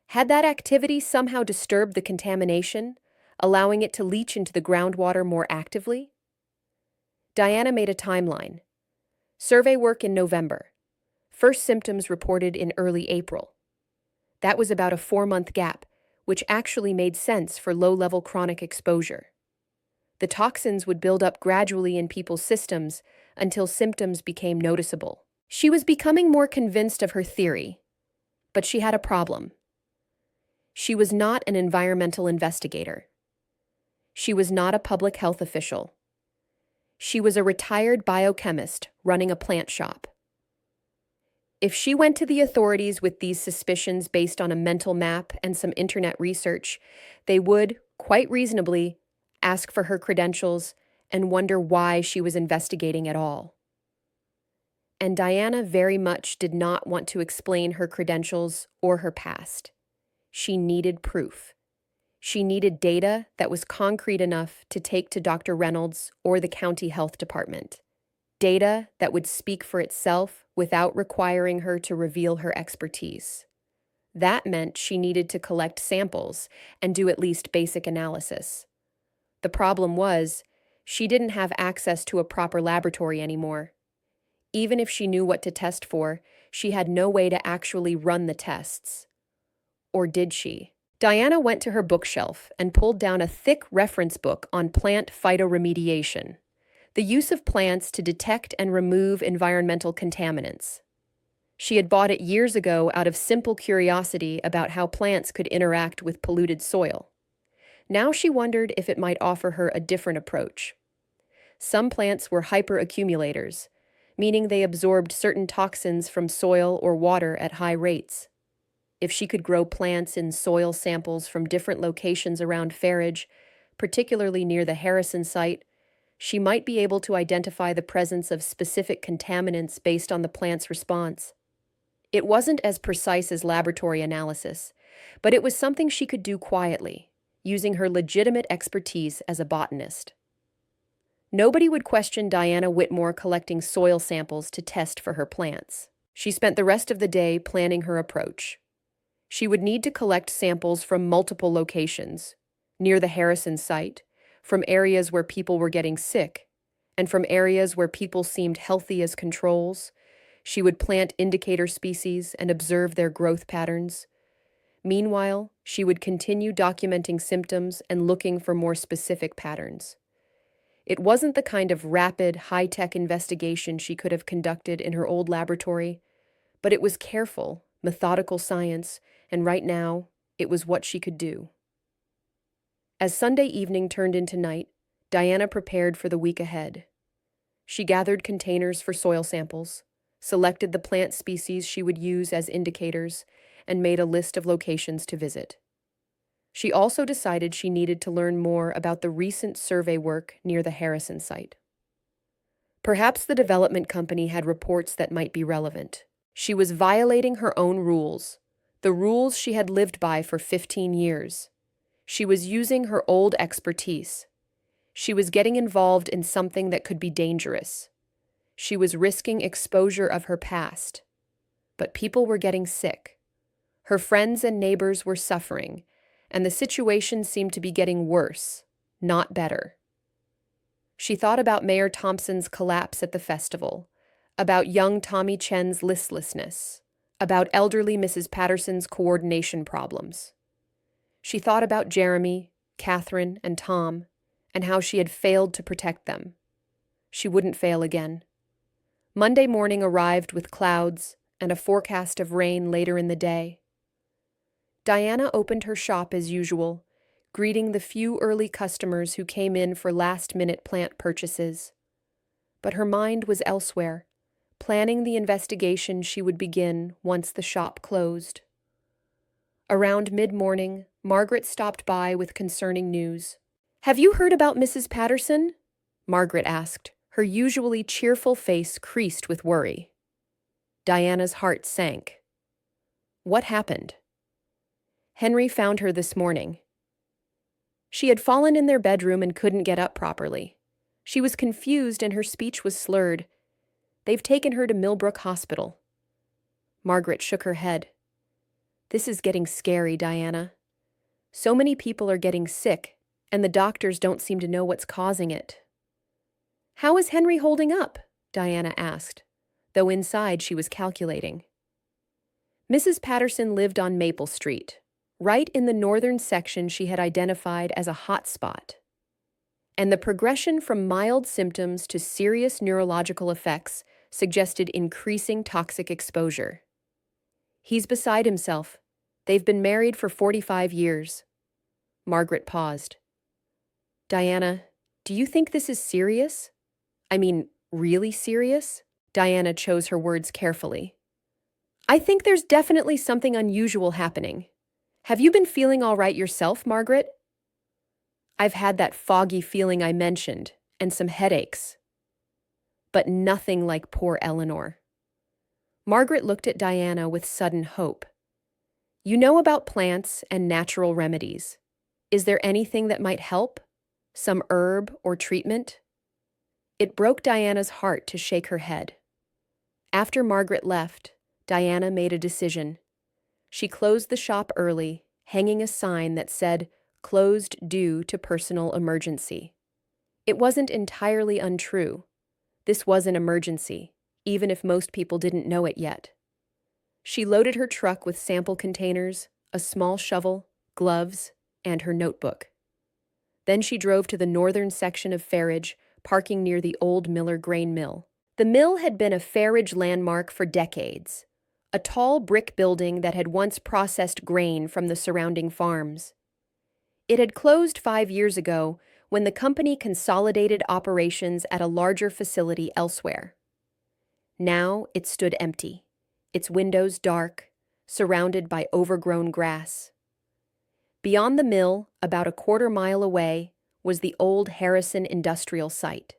A: Had that activity somehow disturbed the contamination, allowing it to leach into the groundwater more actively? Diana made a timeline. Survey work in November. First symptoms reported in early April. That was about a 4-month gap, which actually made sense for low-level chronic exposure. The toxins would build up gradually in people's systems until symptoms became noticeable. She was becoming more convinced of her theory, but she had a problem. She was not an environmental investigator. She was not a public health official. She was a retired biochemist running a plant shop. If she went to the authorities with these suspicions based on a mental map and some internet research, they would, quite reasonably, ask for her credentials and wonder why she was investigating at all. And Diana very much did not want to explain her credentials or her past. She needed proof. She needed data that was concrete enough to take to Dr. Reynolds or the county health department. Data that would speak for itself without requiring her to reveal her expertise. That meant she needed to collect samples and do at least basic analysis. The problem was, she didn't have access to a proper laboratory anymore. Even if she knew what to test for, she had no way to actually run the tests. Or did she? Diana went to her bookshelf and pulled down a thick reference book on plant phytoremediation, the use of plants to detect and remove environmental contaminants. She had bought it years ago out of simple curiosity about how plants could interact with polluted soil. Now she wondered if it might offer her a different approach. Some plants were hyperaccumulators, meaning they absorbed certain toxins from soil or water at high rates. If she could grow plants in soil samples from different locations around Farage, particularly near the Harrison site, she might be able to identify the presence of specific contaminants based on the plant's response. It wasn't as precise as laboratory analysis, but it was something she could do quietly, using her legitimate expertise as a botanist. Nobody would question Diana Whitmore collecting soil samples to test for her plants. She spent the rest of the day planning her approach. She would need to collect samples from multiple locations, near the Harrison site, from areas where people were getting sick, and from areas where people seemed healthy as controls. She would plant indicator species and observe their growth patterns. Meanwhile, she would continue documenting symptoms and looking for more specific patterns. It wasn't the kind of rapid, high-tech investigation she could have conducted in her old laboratory, but it was careful, methodical science, and right now, it was what she could do. As Sunday evening turned into night, Diana prepared for the week ahead. She gathered containers for soil samples, selected the plant species she would use as indicators, and made a list of locations to visit. She also decided she needed to learn more about the recent survey work near the Harrison site. Perhaps the development company had reports that might be relevant. She was violating her own rules, the rules she had lived by for 15 years. She was using her old expertise. She was getting involved in something that could be dangerous. She was risking exposure of her past. But people were getting sick. Her friends and neighbors were suffering, and the situation seemed to be getting worse, not better. She thought about Mayor Thompson's collapse at the festival, about young Tommy Chen's listlessness, about elderly Mrs. Patterson's coordination problems. She thought about Jeremy, Catherine, and Tom, and how she had failed to protect them. She wouldn't fail again. Monday morning arrived with clouds and a forecast of rain later in the day. Diana opened her shop as usual, greeting the few early customers who came in for last-minute plant purchases. But her mind was elsewhere, planning the investigation she would begin once the shop closed. Around mid-morning, Margaret stopped by with concerning news. "Have you heard about Mrs. Patterson?" Margaret asked, her usually cheerful face creased with worry. Diana's heart sank. What happened? Henry found her this morning. She had fallen in their bedroom and couldn't get up properly. She was confused and her speech was slurred. They've taken her to Millbrook Hospital. Margaret shook her head. This is getting scary, Diana. So many people are getting sick, and the doctors don't seem to know what's causing it. How is Henry holding up? Diana asked, though inside she was calculating. Mrs. Patterson lived on Maple Street, right in the northern section she had identified as a hot spot. And the progression from mild symptoms to serious neurological effects suggested increasing toxic exposure. He's beside himself. They've been married for 45 years. Margaret paused. Diana, do you think this is serious? I mean, really serious? Diana chose her words carefully. I think there's definitely something unusual happening. Have you been feeling all right yourself, Margaret? I've had that foggy feeling I mentioned, and some headaches. But nothing like poor Eleanor. Margaret looked at Diana with sudden hope. You know about plants and natural remedies. Is there anything that might help? Some herb or treatment? It broke Diana's heart to shake her head. After Margaret left, Diana made a decision. She closed the shop early, hanging a sign that said, "Closed due to personal emergency." It wasn't entirely untrue. This was an emergency, even if most people didn't know it yet. She loaded her truck with sample containers, a small shovel, gloves, and her notebook. Then she drove to the northern section of Farridge, parking near the old Miller grain mill. The mill had been a Farridge landmark for decades, a tall brick building that had once processed grain from the surrounding farms. It had closed 5 years ago when the company consolidated operations at a larger facility elsewhere. Now it stood empty, its windows dark, surrounded by overgrown grass. Beyond the mill, about a quarter-mile away, was the old Harrison industrial site.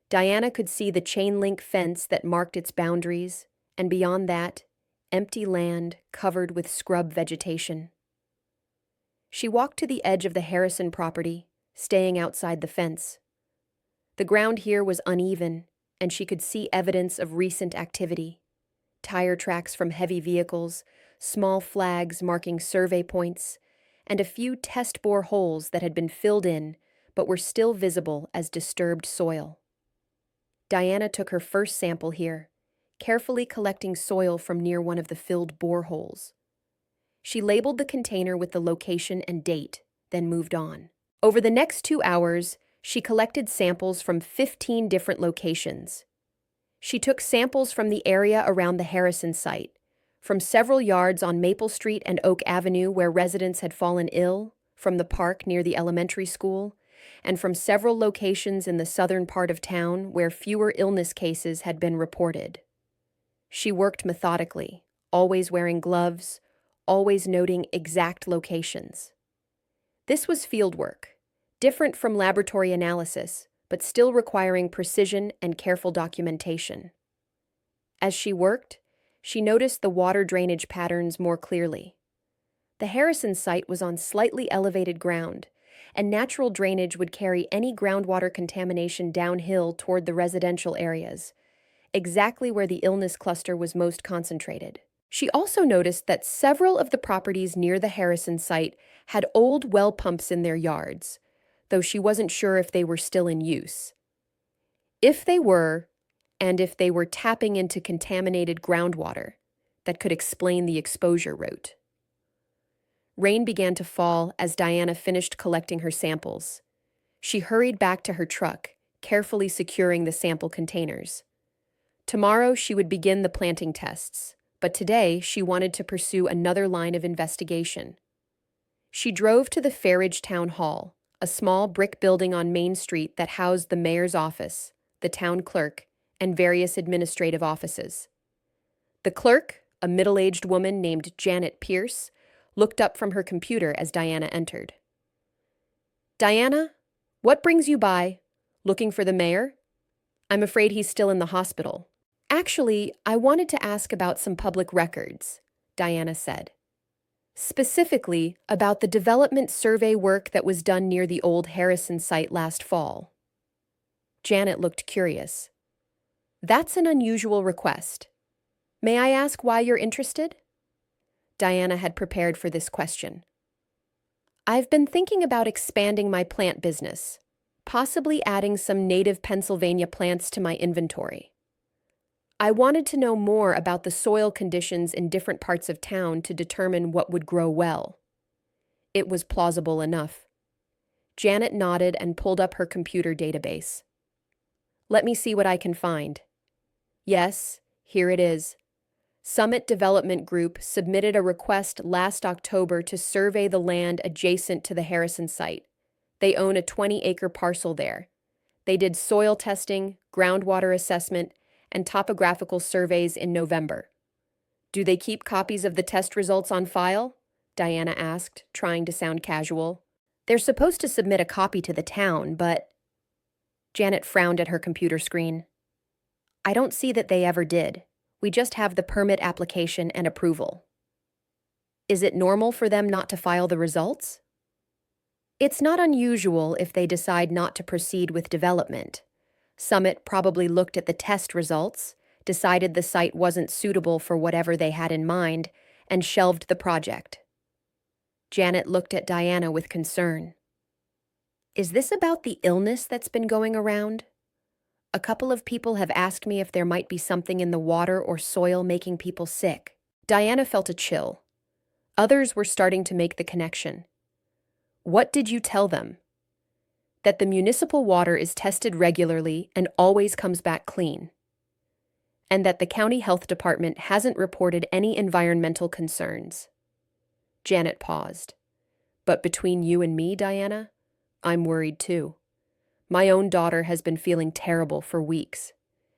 A: Diana could see the chain-link fence that marked its boundaries, and beyond that, empty land covered with scrub vegetation. She walked to the edge of the Harrison property, staying outside the fence. The ground here was uneven, and she could see evidence of recent activity. Tire tracks from heavy vehicles, small flags marking survey points, and a few test bore holes that had been filled in but were still visible as disturbed soil. Diana took her first sample here, carefully collecting soil from near one of the filled boreholes. She labeled the container with the location and date, then moved on. Over the next 2 hours, she collected samples from 15 different locations. She took samples from the area around the Harrison site, from several yards on Maple Street and Oak Avenue where residents had fallen ill, from the park near the elementary school, and from several locations in the southern part of town where fewer illness cases had been reported. She worked methodically, always wearing gloves, always noting exact locations. This was fieldwork, different from laboratory analysis, but still requiring precision and careful documentation. As she worked, she noticed the water drainage patterns more clearly. The Harrison site was on slightly elevated ground, and natural drainage would carry any groundwater contamination downhill toward the residential areas, exactly where the illness cluster was most concentrated. She also noticed that several of the properties near the Harrison site had old well pumps in their yards, though she wasn't sure if they were still in use. If they were, and if they were tapping into contaminated groundwater, that could explain the exposure route. Rain began to fall as Diana finished collecting her samples. She hurried back to her truck, carefully securing the sample containers. Tomorrow she would begin the planting tests, but today she wanted to pursue another line of investigation. She drove to the Fairridge Town Hall, a small brick building on Main Street that housed the mayor's office, the town clerk, and various administrative offices. The clerk, a middle-aged woman named Janet Pierce, looked up from her computer as Diana entered. "Diana, what brings you by? Looking for the mayor? I'm afraid he's still in the hospital." "Actually, I wanted to ask about some public records," Diana said. "Specifically about the development survey work that was done near the old Harrison site last fall." Janet looked curious. "That's an unusual request. May I ask why you're interested?" Diana had prepared for this question. "I've been thinking about expanding my plant business, possibly adding some native Pennsylvania plants to my inventory. I wanted to know more about the soil conditions in different parts of town to determine what would grow well." It was plausible enough. Janet nodded and pulled up her computer database. "Let me see what I can find. Yes, here it is. Summit Development Group submitted a request last October to survey the land adjacent to the Harrison site. They own a 20-acre parcel there. They did soil testing, groundwater assessment, and topographical surveys in November. Do they keep copies of the test results on file?" Diana asked, trying to sound casual. "They're supposed to submit a copy to the town, but—" Janet frowned at her computer screen. "I don't see that they ever did. We just have the permit application and approval." "Is it normal for them not to file the results?" "It's not unusual if they decide not to proceed with development. Summit probably looked at the test results, decided the site wasn't suitable for whatever they had in mind, and shelved the project." Janet looked at Diana with concern. "Is this about the illness that's been going around? A couple of people have asked me if there might be something in the water or soil making people sick." Diana felt a chill. Others were starting to make the connection. "What did you tell them?" "That the municipal water is tested regularly and always comes back clean. And that the county health department hasn't reported any environmental concerns." Janet paused. "But between you and me, Diana, I'm worried too. My own daughter has been feeling terrible for weeks.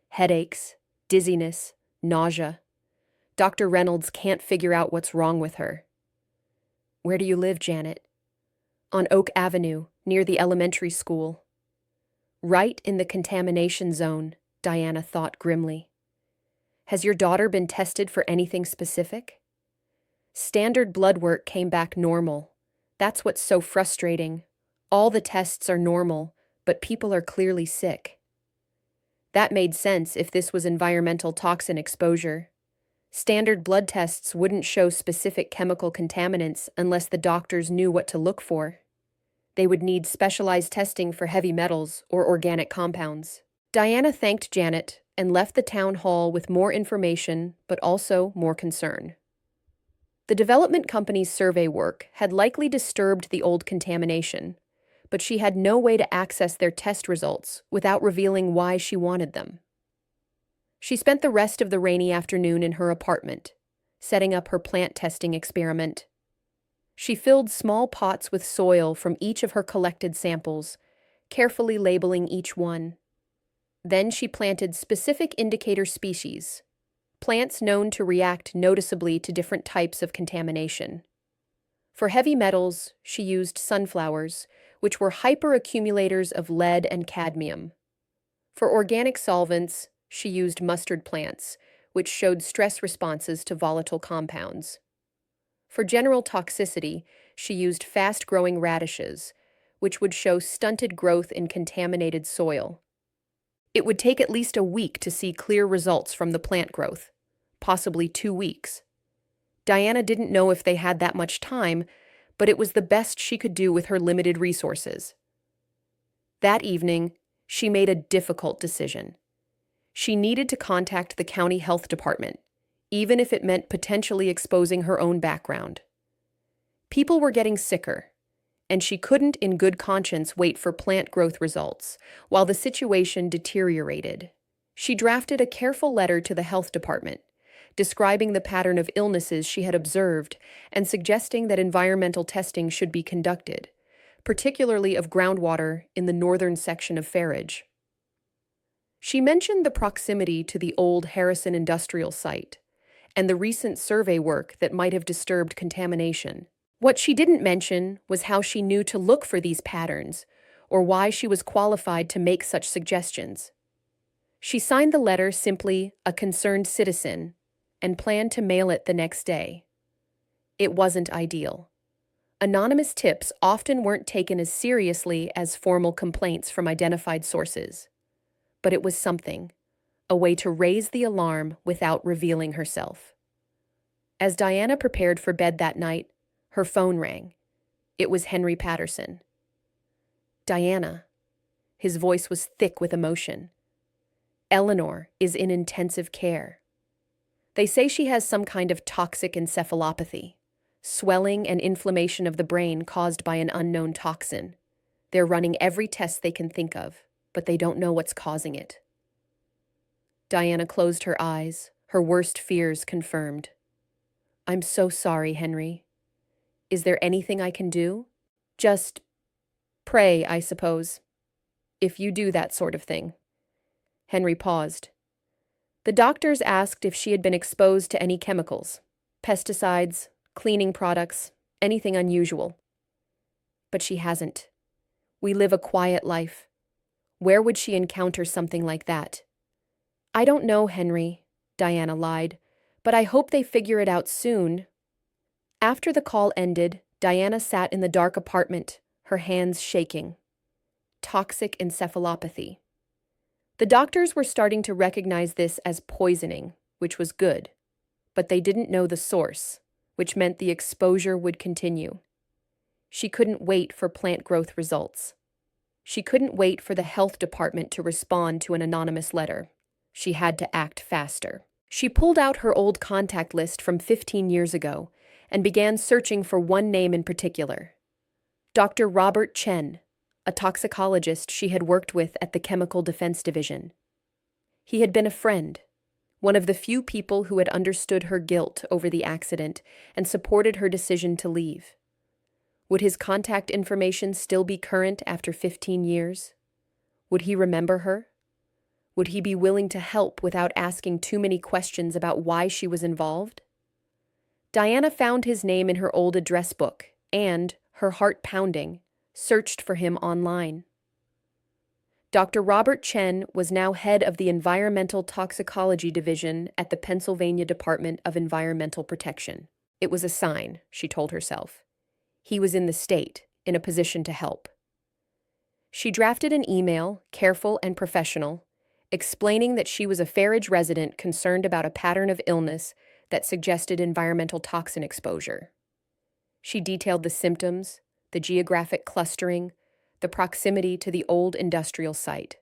A: Headaches, dizziness, nausea. Dr. Reynolds can't figure out what's wrong with her." "Where do you live, Janet?" "On Oak Avenue, near the elementary school." "Right in the contamination zone," Diana thought grimly. "Has your daughter been tested for anything specific?" "Standard blood work came back normal. That's what's so frustrating. All the tests are normal, but people are clearly sick." That made sense if this was environmental toxin exposure. Standard blood tests wouldn't show specific chemical contaminants unless the doctors knew what to look for. They would need specialized testing for heavy metals or organic compounds. Diana thanked Janet and left the town hall with more information, but also more concern. The development company's survey work had likely disturbed the old contamination, but she had no way to access their test results without revealing why she wanted them. She spent the rest of the rainy afternoon in her apartment, setting up her plant testing experiment. She filled small pots with soil from each of her collected samples, carefully labeling each one. Then she planted specific indicator species, plants known to react noticeably to different types of contamination. For heavy metals, she used sunflowers, which were hyperaccumulators of lead and cadmium. For organic solvents, she used mustard plants, which showed stress responses to volatile compounds. For general toxicity, she used fast-growing radishes, which would show stunted growth in contaminated soil. It would take at least a week to see clear results from the plant growth, possibly 2 weeks. Diana didn't know if they had that much time, but it was the best she could do with her limited resources. That evening, she made a difficult decision. She needed to contact the county health department, even if it meant potentially exposing her own background. People were getting sicker, and she couldn't in good conscience wait for plant growth results while the situation deteriorated. She drafted a careful letter to the health department, describing the pattern of illnesses she had observed and suggesting that environmental testing should be conducted, particularly of groundwater in the northern section of Farage. She mentioned the proximity to the old Harrison industrial site and the recent survey work that might have disturbed contamination. What she didn't mention was how she knew to look for these patterns or why she was qualified to make such suggestions. She signed the letter simply "A Concerned Citizen" and planned to mail it the next day. It wasn't ideal. Anonymous tips often weren't taken as seriously as formal complaints from identified sources. But it was something, a way to raise the alarm without revealing herself. As Diana prepared for bed that night, her phone rang. It was Henry Patterson. "Diana." His voice was thick with emotion. "Eleanor is in intensive care. They say she has some kind of toxic encephalopathy, swelling and inflammation of the brain caused by an unknown toxin. They're running every test they can think of, but they don't know what's causing it." Diana closed her eyes, her worst fears confirmed. "I'm so sorry, Henry. Is there anything I can do?" "Just pray, I suppose, if you do that sort of thing." Henry paused. The doctors asked if she had been exposed to any chemicals, pesticides, cleaning products, anything unusual. But she hasn't. We live a quiet life. Where would she encounter something like that? "I don't know, Henry," Diana lied, "but I hope they figure it out soon." After the call ended, Diana sat in the dark apartment, her hands shaking. Toxic encephalopathy. The doctors were starting to recognize this as poisoning, which was good, but they didn't know the source, which meant the exposure would continue. She couldn't wait for plant growth results. She couldn't wait for the health department to respond to an anonymous letter. She had to act faster. She pulled out her old contact list from 15 years ago and began searching for one name in particular. Dr. Robert Chen, a toxicologist she had worked with at the Chemical Defense Division. He had been a friend, one of the few people who had understood her guilt over the accident and supported her decision to leave. Would his contact information still be current after 15 years? Would he remember her? Would he be willing to help without asking too many questions about why she was involved? Diana found his name in her old address book and, her heart pounding, searched for him online. Dr. Robert Chen was now head of the Environmental Toxicology Division at the Pennsylvania Department of Environmental Protection. It was a sign, she told herself. He was in the state, in a position to help. She drafted an email, careful and professional, explaining that she was a Farage resident concerned about a pattern of illness that suggested environmental toxin exposure. She detailed the symptoms, the geographic clustering, the proximity to the old industrial site.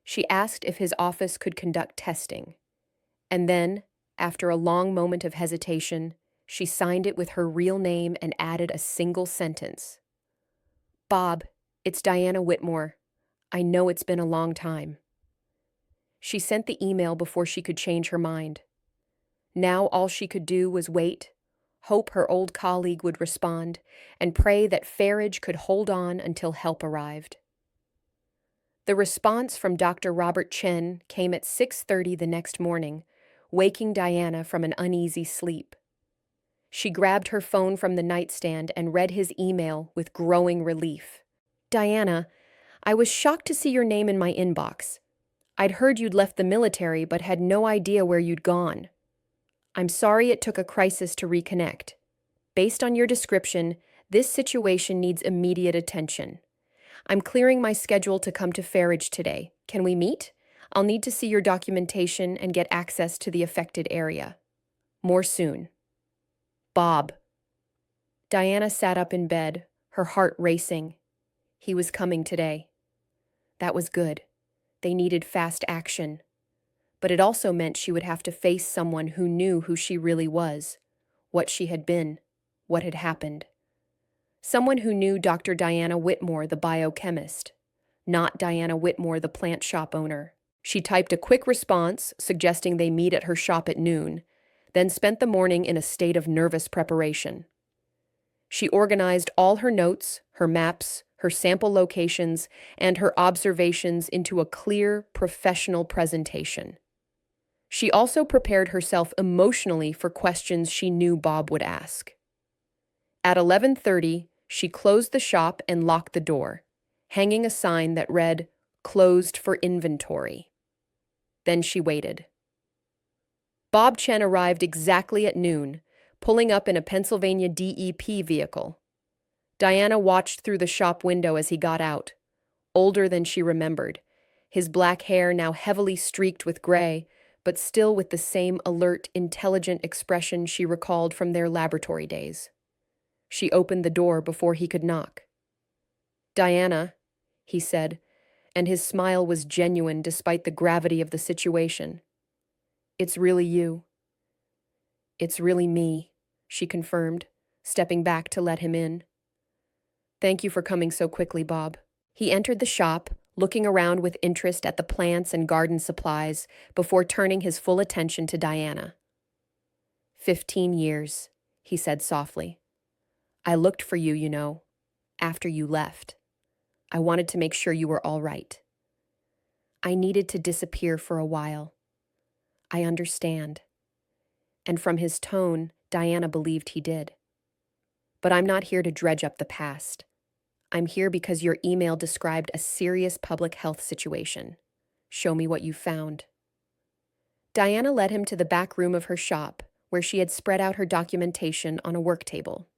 A: She asked if his office could conduct testing. And then, after a long moment of hesitation, she signed it with her real name and added a single sentence. "Bob, it's Diana Whitmore. I know it's been a long time." She sent the email before she could change her mind. Now all she could do was wait, hope her old colleague would respond, and pray that Farage could hold on until help arrived. The response from Dr. Robert Chen came at 6:30 the next morning, waking Diana from an uneasy sleep. She grabbed her phone from the nightstand and read his email with growing relief. Diana, I was shocked to see your name in my inbox. I'd heard you'd left the military but had no idea where you'd gone. I'm sorry it took a crisis to reconnect. Based on your description, this situation needs immediate attention. I'm clearing my schedule to come to Farage today. Can we meet? I'll need to see your documentation and get access to the affected area. More soon. Bob. Diana sat up in bed, her heart racing. He was coming today. That was good. They needed fast action. But it also meant she would have to face someone who knew who she really was, what she had been, what had happened. Someone who knew Dr. Diana Whitmore, the biochemist, not Diana Whitmore, the plant shop owner. She typed a quick response suggesting they meet at her shop at noon, then spent the morning in a state of nervous preparation. She organized all her notes, her maps, her sample locations, and her observations into a clear, professional presentation. She also prepared herself emotionally for questions she knew Bob would ask. At 11:30, she closed the shop and locked the door, hanging a sign that read, "Closed for inventory." Then she waited. Bob Chen arrived exactly at noon, pulling up in a Pennsylvania DEP vehicle. Diana watched through the shop window as he got out, older than she remembered, his black hair now heavily streaked with gray, but still with the same alert, intelligent expression she recalled from their laboratory days. She opened the door before he could knock. "Diana," he said, and his smile was genuine despite the gravity of the situation. "It's really you." "It's really me," she confirmed, stepping back to let him in. "Thank you for coming so quickly, Bob." He entered the shop, looking around with interest at the plants and garden supplies before turning his full attention to Diana. 15 years, he said softly. "I looked for you, after you left. I wanted to make sure you were all right. I needed to disappear for a while. I understand." And from his tone, Diana believed he did. "But I'm not here to dredge up the past. I'm here because your email described a serious public health situation. Show me what you found." Diana led him to the back room of her shop, where she had spread out her documentation on a work table.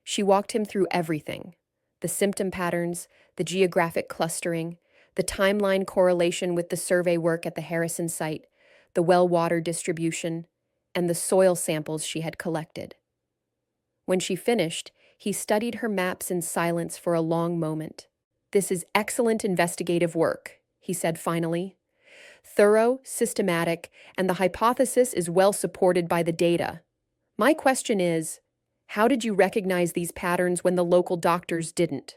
A: She walked him through everything: the symptom patterns, the geographic clustering, the timeline correlation with the survey work at the Harrison site, the well water distribution, and the soil samples she had collected. When she finished, he studied her maps in silence for a long moment. "This is excellent investigative work," he said finally. "Thorough, systematic, and the hypothesis is well supported by the data. My question is, how did you recognize these patterns when the local doctors didn't?"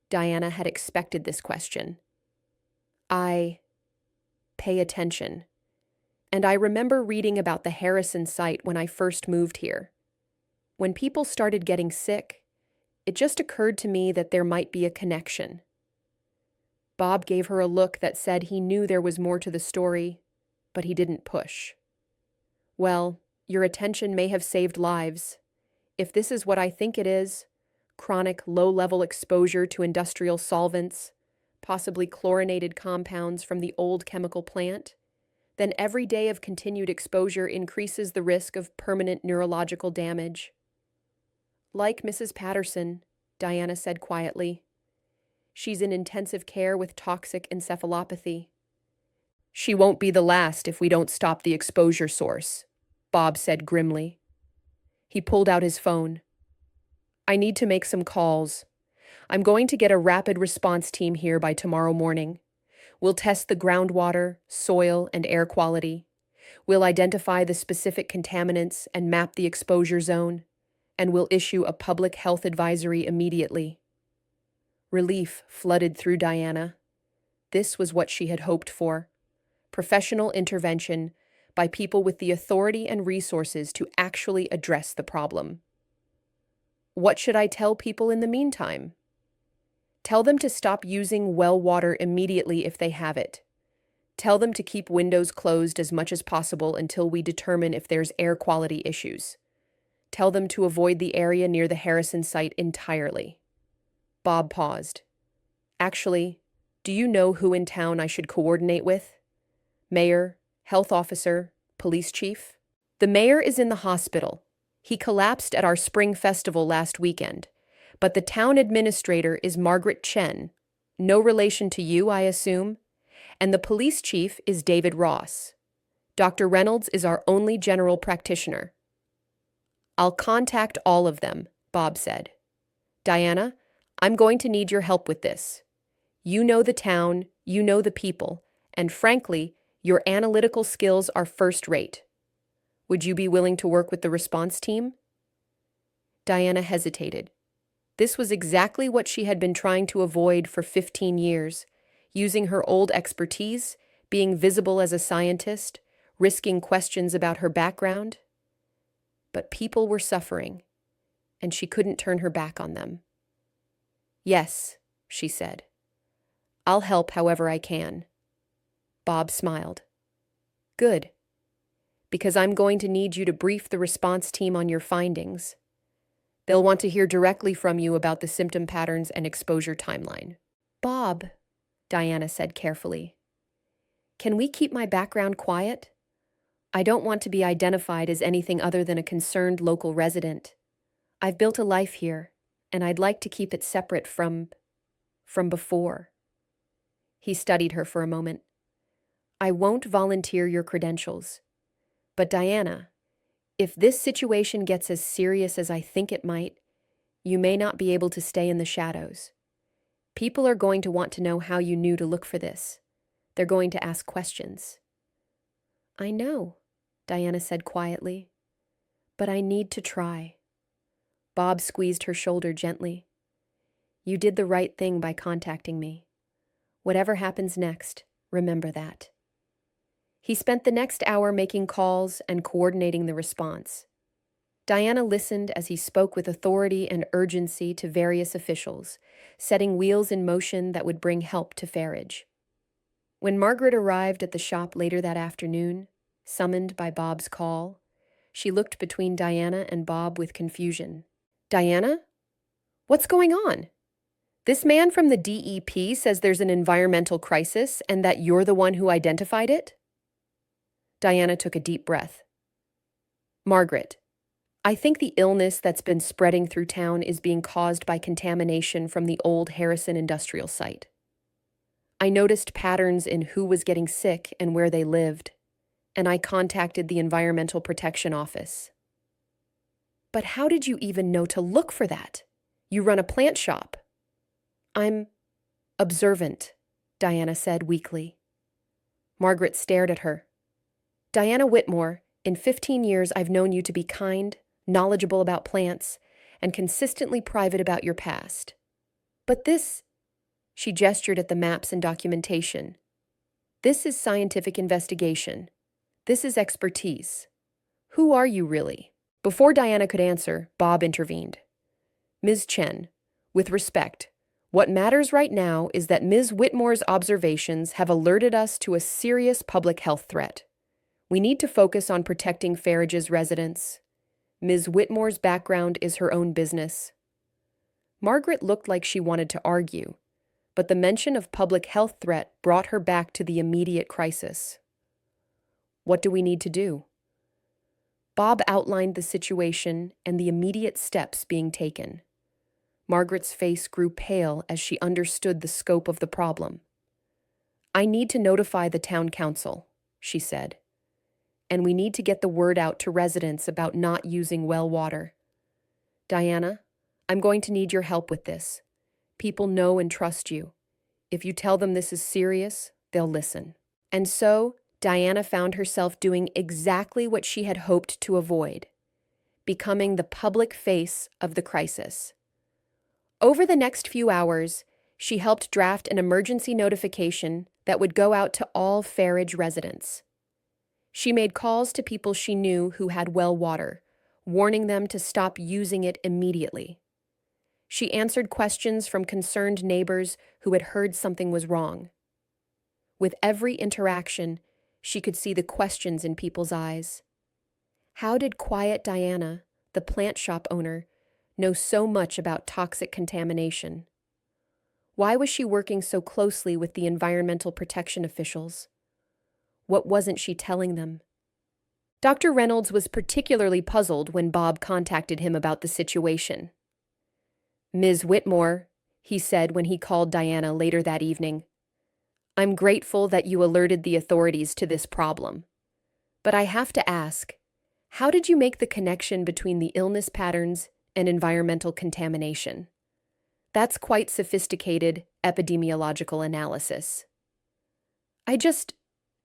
A: Diana had expected this question. "I pay attention. And I remember reading about the Harrison site when I first moved here. When people started getting sick, it just occurred to me that there might be a connection." Bob gave her a look that said he knew there was more to the story, but he didn't push. "Well, your attention may have saved lives. If this is what I think it is, chronic low-level exposure to industrial solvents, possibly chlorinated compounds from the old chemical plant, then every day of continued exposure increases the risk of permanent neurological damage." "Like Mrs. Patterson," Diana said quietly. "She's in intensive care with toxic encephalopathy." "She won't be the last if we don't stop the exposure source," Bob said grimly. He pulled out his phone. "I need to make some calls. I'm going to get a rapid response team here by tomorrow morning. We'll test the groundwater, soil, and air quality. We'll identify the specific contaminants and map the exposure zone, and we'll issue a public health advisory immediately." Relief flooded through Diana. This was what she had hoped for: professional intervention by people with the authority and resources to actually address the problem. What should I tell people in the meantime? Tell them to stop using well water immediately if they have it. Tell them to keep windows closed as much as possible until we determine if there's air quality issues. Tell them to avoid the area near the Harrison site entirely. Bob paused. Actually, do you know who in town I should coordinate with? Mayor, health officer, police chief? The mayor is in the hospital. He collapsed at our spring festival last weekend. But the town administrator is Margaret Chen. No relation to you, I assume? And the police chief is David Ross. Dr. Reynolds is our only general practitioner. I'll contact all of them, Bob said. Diana, I'm going to need your help with this. You know the town, you know the people, and frankly, your analytical skills are first rate. Would you be willing to work with the response team? Diana hesitated. This was exactly what she had been trying to avoid for 15 years, using her old expertise, being visible as a scientist, risking questions about her background. But people were suffering, and she couldn't turn her back on them. Yes, she said. I'll help however I can. Bob smiled. Good. Because I'm going to need you to brief the response team on your findings. They'll want to hear directly from you about the symptom patterns and exposure timeline. Bob, Diana said carefully, can we keep my background quiet? I don't want to be identified as anything other than a concerned local resident. I've built a life here, and I'd like to keep it separate from before. He studied her for a moment. I won't volunteer your credentials. But Diana, if this situation gets as serious as I think it might, you may not be able to stay in the shadows. People are going to want to know how you knew to look for this. They're going to ask questions. I know, Diana said quietly, but I need to try. Bob squeezed her shoulder gently. You did the right thing by contacting me. Whatever happens next, remember that. He spent the next hour making calls and coordinating the response. Diana listened as he spoke with authority and urgency to various officials, setting wheels in motion that would bring help to Farage. When Margaret arrived at the shop later that afternoon, summoned by Bob's call, she looked between Diana and Bob with confusion. Diana? What's going on? This man from the DEP says there's an environmental crisis and that you're the one who identified it? Diana took a deep breath. Margaret, I think the illness that's been spreading through town is being caused by contamination from the old Harrison industrial site. I noticed patterns in who was getting sick and where they lived, and I contacted the Environmental Protection Office. But how did you even know to look for that? You run a plant shop. I'm observant, Diana said weakly. Margaret stared at her. Diana Whitmore, in 15 years I've known you to be kind, knowledgeable about plants, and consistently private about your past. But this, she gestured at the maps and documentation. This is scientific investigation. This is expertise. Who are you really? Before Diana could answer, Bob intervened. Ms. Chen, with respect, what matters right now is that Ms. Whitmore's observations have alerted us to a serious public health threat. We need to focus on protecting Farage's residents. Ms. Whitmore's background is her own business. Margaret looked like she wanted to argue, but the mention of public health threat brought her back to the immediate crisis. What do we need to do? Bob outlined the situation and the immediate steps being taken. Margaret's face grew pale as she understood the scope of the problem. I need to notify the town council, she said. And we need to get the word out to residents about not using well water. Diana, I'm going to need your help with this. People know and trust you. If you tell them this is serious, they'll listen. And so, Diana found herself doing exactly what she had hoped to avoid, becoming the public face of the crisis. Over the next few hours, she helped draft an emergency notification that would go out to all Farage residents. She made calls to people she knew who had well water, warning them to stop using it immediately. She answered questions from concerned neighbors who had heard something was wrong. With every interaction, she could see the questions in people's eyes. How did Quiet Diana, the plant shop owner, know so much about toxic contamination? Why was she working so closely with the environmental protection officials? What wasn't she telling them? Dr. Reynolds was particularly puzzled when Bob contacted him about the situation. "Ms. Whitmore," he said when he called Diana later that evening, "I'm grateful that you alerted the authorities to this problem. But I have to ask, how did you make the connection between the illness patterns and environmental contamination? That's quite sophisticated epidemiological analysis." "I just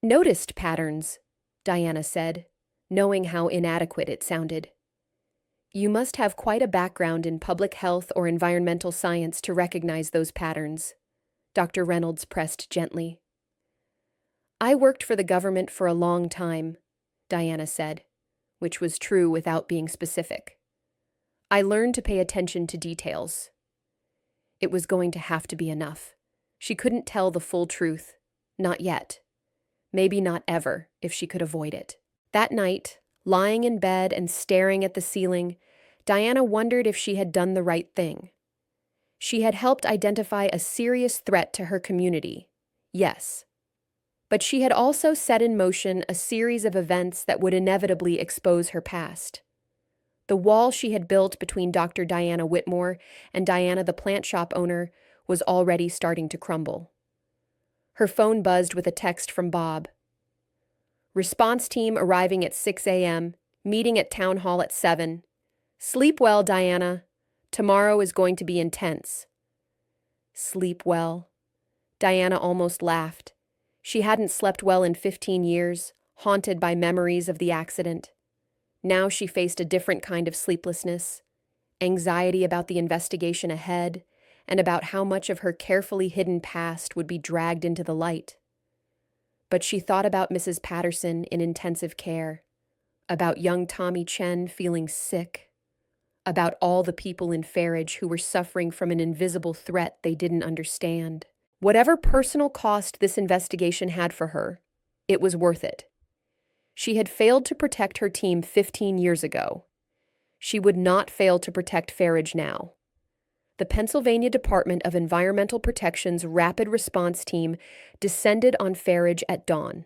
A: noticed patterns," Diana said, knowing how inadequate it sounded. "You must have quite a background in public health or environmental science to recognize those patterns," Dr. Reynolds pressed gently. "I worked for the government for a long time," Diana said, which was true without being specific. "I learned to pay attention to details." It was going to have to be enough. She couldn't tell the full truth. Not yet. Maybe not ever, if she could avoid it. That night, lying in bed and staring at the ceiling, Diana wondered if she had done the right thing. She had helped identify a serious threat to her community, yes. But she had also set in motion a series of events that would inevitably expose her past. The wall she had built between Dr. Diana Whitmore and Diana the plant shop owner was already starting to crumble. Her phone buzzed with a text from Bob. "Response team arriving at 6 a.m., meeting at town hall at 7. Sleep well, Diana. Tomorrow is going to be intense." Sleep well. Diana almost laughed. She hadn't slept well in 15 years, haunted by memories of the accident. Now she faced a different kind of sleeplessness, anxiety about the investigation ahead, and about how much of her carefully hidden past would be dragged into the light. But she thought about Mrs. Patterson in intensive care, about young Tommy Chen feeling sick, about all the people in Farridge who were suffering from an invisible threat they didn't understand. Whatever personal cost this investigation had for her, it was worth it. She had failed to protect her team 15 years ago. She would not fail to protect Farridge now. The Pennsylvania Department of Environmental Protection's Rapid Response Team descended on Farridge at dawn.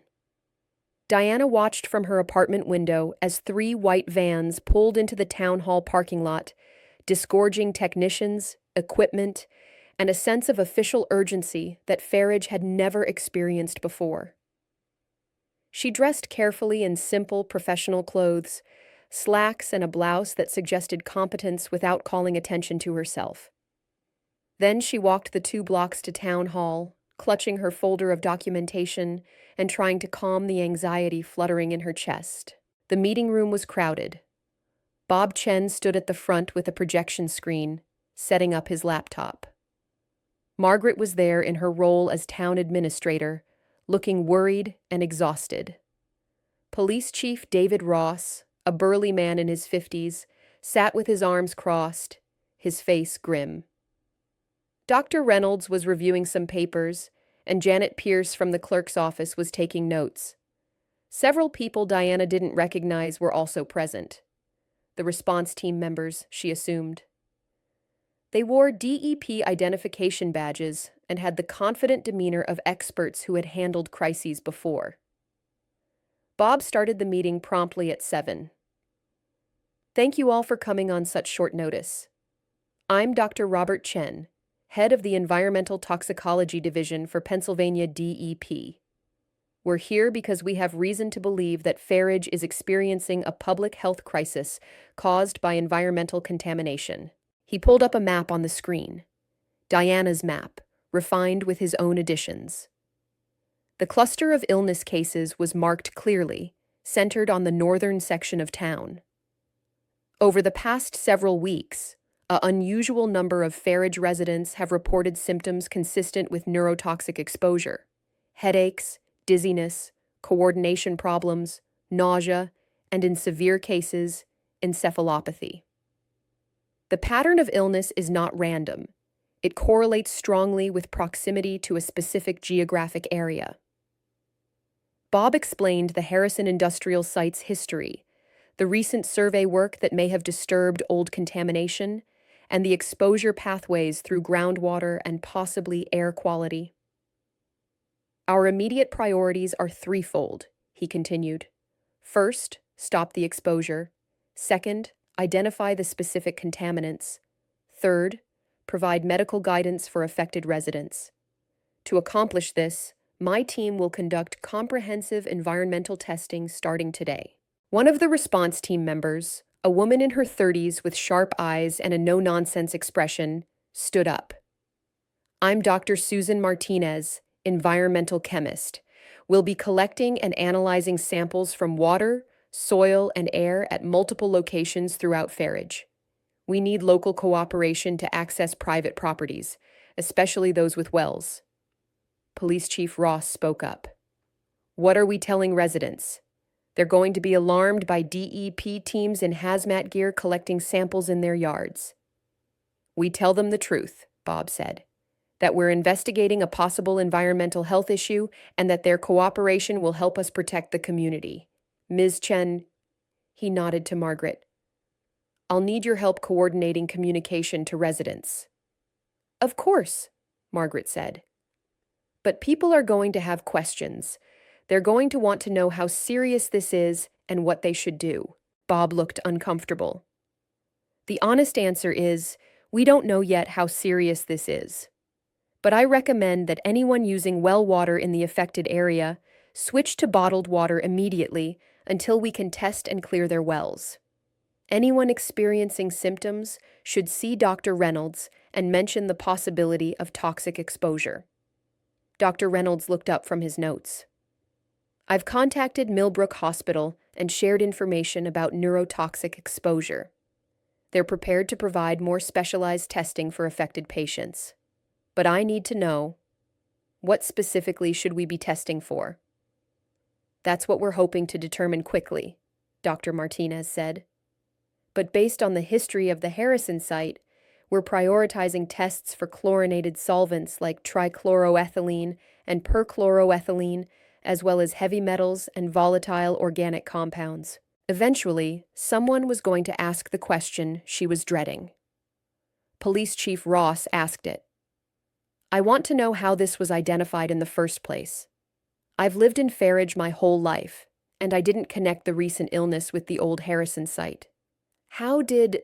A: Diana watched from her apartment window as 3 white vans pulled into the town hall parking lot, disgorging technicians, equipment, and a sense of official urgency that Farridge had never experienced before. She dressed carefully in simple professional clothes, slacks and a blouse that suggested competence without calling attention to herself. Then she walked the 2 blocks to town hall, clutching her folder of documentation and trying to calm the anxiety fluttering in her chest. The meeting room was crowded. Bob Chen stood at the front with a projection screen, setting up his laptop. Margaret was there in her role as town administrator, looking worried and exhausted. Police Chief David Ross, a burly man in his 50s, sat with his arms crossed, his face grim. Dr. Reynolds was reviewing some papers, and Janet Pierce from the clerk's office was taking notes. Several people Diana didn't recognize were also present. The response team members, she assumed. They wore DEP identification badges and had the confident demeanor of experts who had handled crises before. Bob started the meeting promptly at 7. "Thank you all for coming on such short notice. I'm Dr. Robert Chen, head of the Environmental Toxicology Division for Pennsylvania DEP. We're here because we have reason to believe that Farridge is experiencing a public health crisis caused by environmental contamination." He pulled up a map on the screen. Diana's map, refined with his own additions. The cluster of illness cases was marked clearly, centered on the northern section of town. Over the past several weeks, an unusual number of Farridge residents have reported symptoms consistent with neurotoxic exposure: headaches, dizziness, coordination problems, nausea, and in severe cases, encephalopathy. The pattern of illness is not random. It correlates strongly with proximity to a specific geographic area. Bob explained the Harrison industrial site's history, the recent survey work that may have disturbed old contamination, and the exposure pathways through groundwater and possibly air quality. Our immediate priorities are threefold, he continued. First, stop the exposure. Second, identify the specific contaminants. Third, provide medical guidance for affected residents. To accomplish this, my team will conduct comprehensive environmental testing starting today. One of the response team members, a woman in her 30s with sharp eyes and a no-nonsense expression, stood up. I'm Dr. Susan Martinez, environmental chemist. We'll be collecting and analyzing samples from water, soil, and air at multiple locations throughout Farage. We need local cooperation to access private properties, especially those with wells. Police Chief Ross spoke up. What are we telling residents? They're going to be alarmed by DEP teams in hazmat gear collecting samples in their yards. We tell them the truth, Bob said, that we're investigating a possible environmental health issue and that their cooperation will help us protect the community. Ms. Chen, he nodded to Margaret. I'll need your help coordinating communication to residents. Of course, Margaret said. But people are going to have questions. They're going to want to know how serious this is and what they should do. Bob looked uncomfortable. The honest answer is, we don't know yet how serious this is. But I recommend that anyone using well water in the affected area switch to bottled water immediately until we can test and clear their wells. Anyone experiencing symptoms should see Dr. Reynolds and mention the possibility of toxic exposure. Dr. Reynolds looked up from his notes. I've contacted Millbrook Hospital and shared information about neurotoxic exposure. They're prepared to provide more specialized testing for affected patients. But I need to know, what specifically should we be testing for? That's what we're hoping to determine quickly, Dr. Martinez said. But based on the history of the Harrison site, we're prioritizing tests for chlorinated solvents like trichloroethylene and perchloroethylene, as well as heavy metals and volatile organic compounds. Eventually, someone was going to ask the question she was dreading. Police Chief Ross asked it. I want to know how this was identified in the first place. I've lived in Farage my whole life, and I didn't connect the recent illness with the old Harrison site. How did,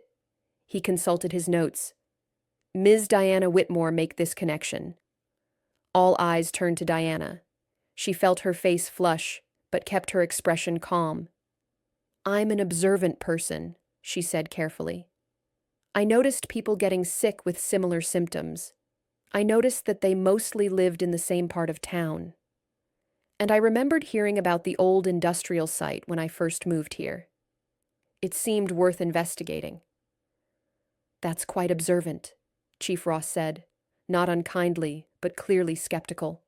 A: he consulted his notes, Ms. Diana Whitmore make this connection? All eyes turned to Diana. She felt her face flush, but kept her expression calm. I'm an observant person, she said carefully. I noticed people getting sick with similar symptoms. I noticed that they mostly lived in the same part of town. And I remembered hearing about the old industrial site when I first moved here. It seemed worth investigating. That's quite observant, Chief Ross said, not unkindly, but clearly skeptical.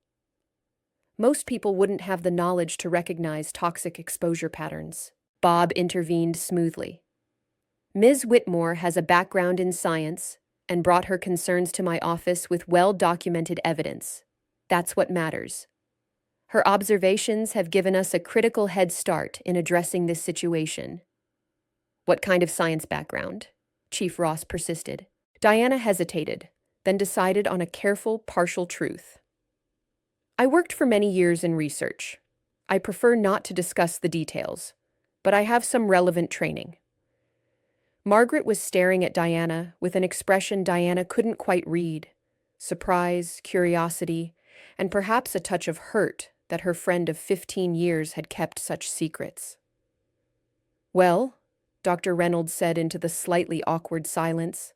A: Most people wouldn't have the knowledge to recognize toxic exposure patterns. Bob intervened smoothly. Ms. Whitmore has a background in science and brought her concerns to my office with well-documented evidence. That's what matters. Her observations have given us a critical head start in addressing this situation. What kind of science background? Chief Ross persisted. Diana hesitated, then decided on a careful, partial truth. I worked for many years in research. I prefer not to discuss the details, but I have some relevant training. Margaret was staring at Diana with an expression Diana couldn't quite read. Surprise, curiosity, and perhaps a touch of hurt that her friend of 15 years had kept such secrets. Well, Dr. Reynolds said into the slightly awkward silence,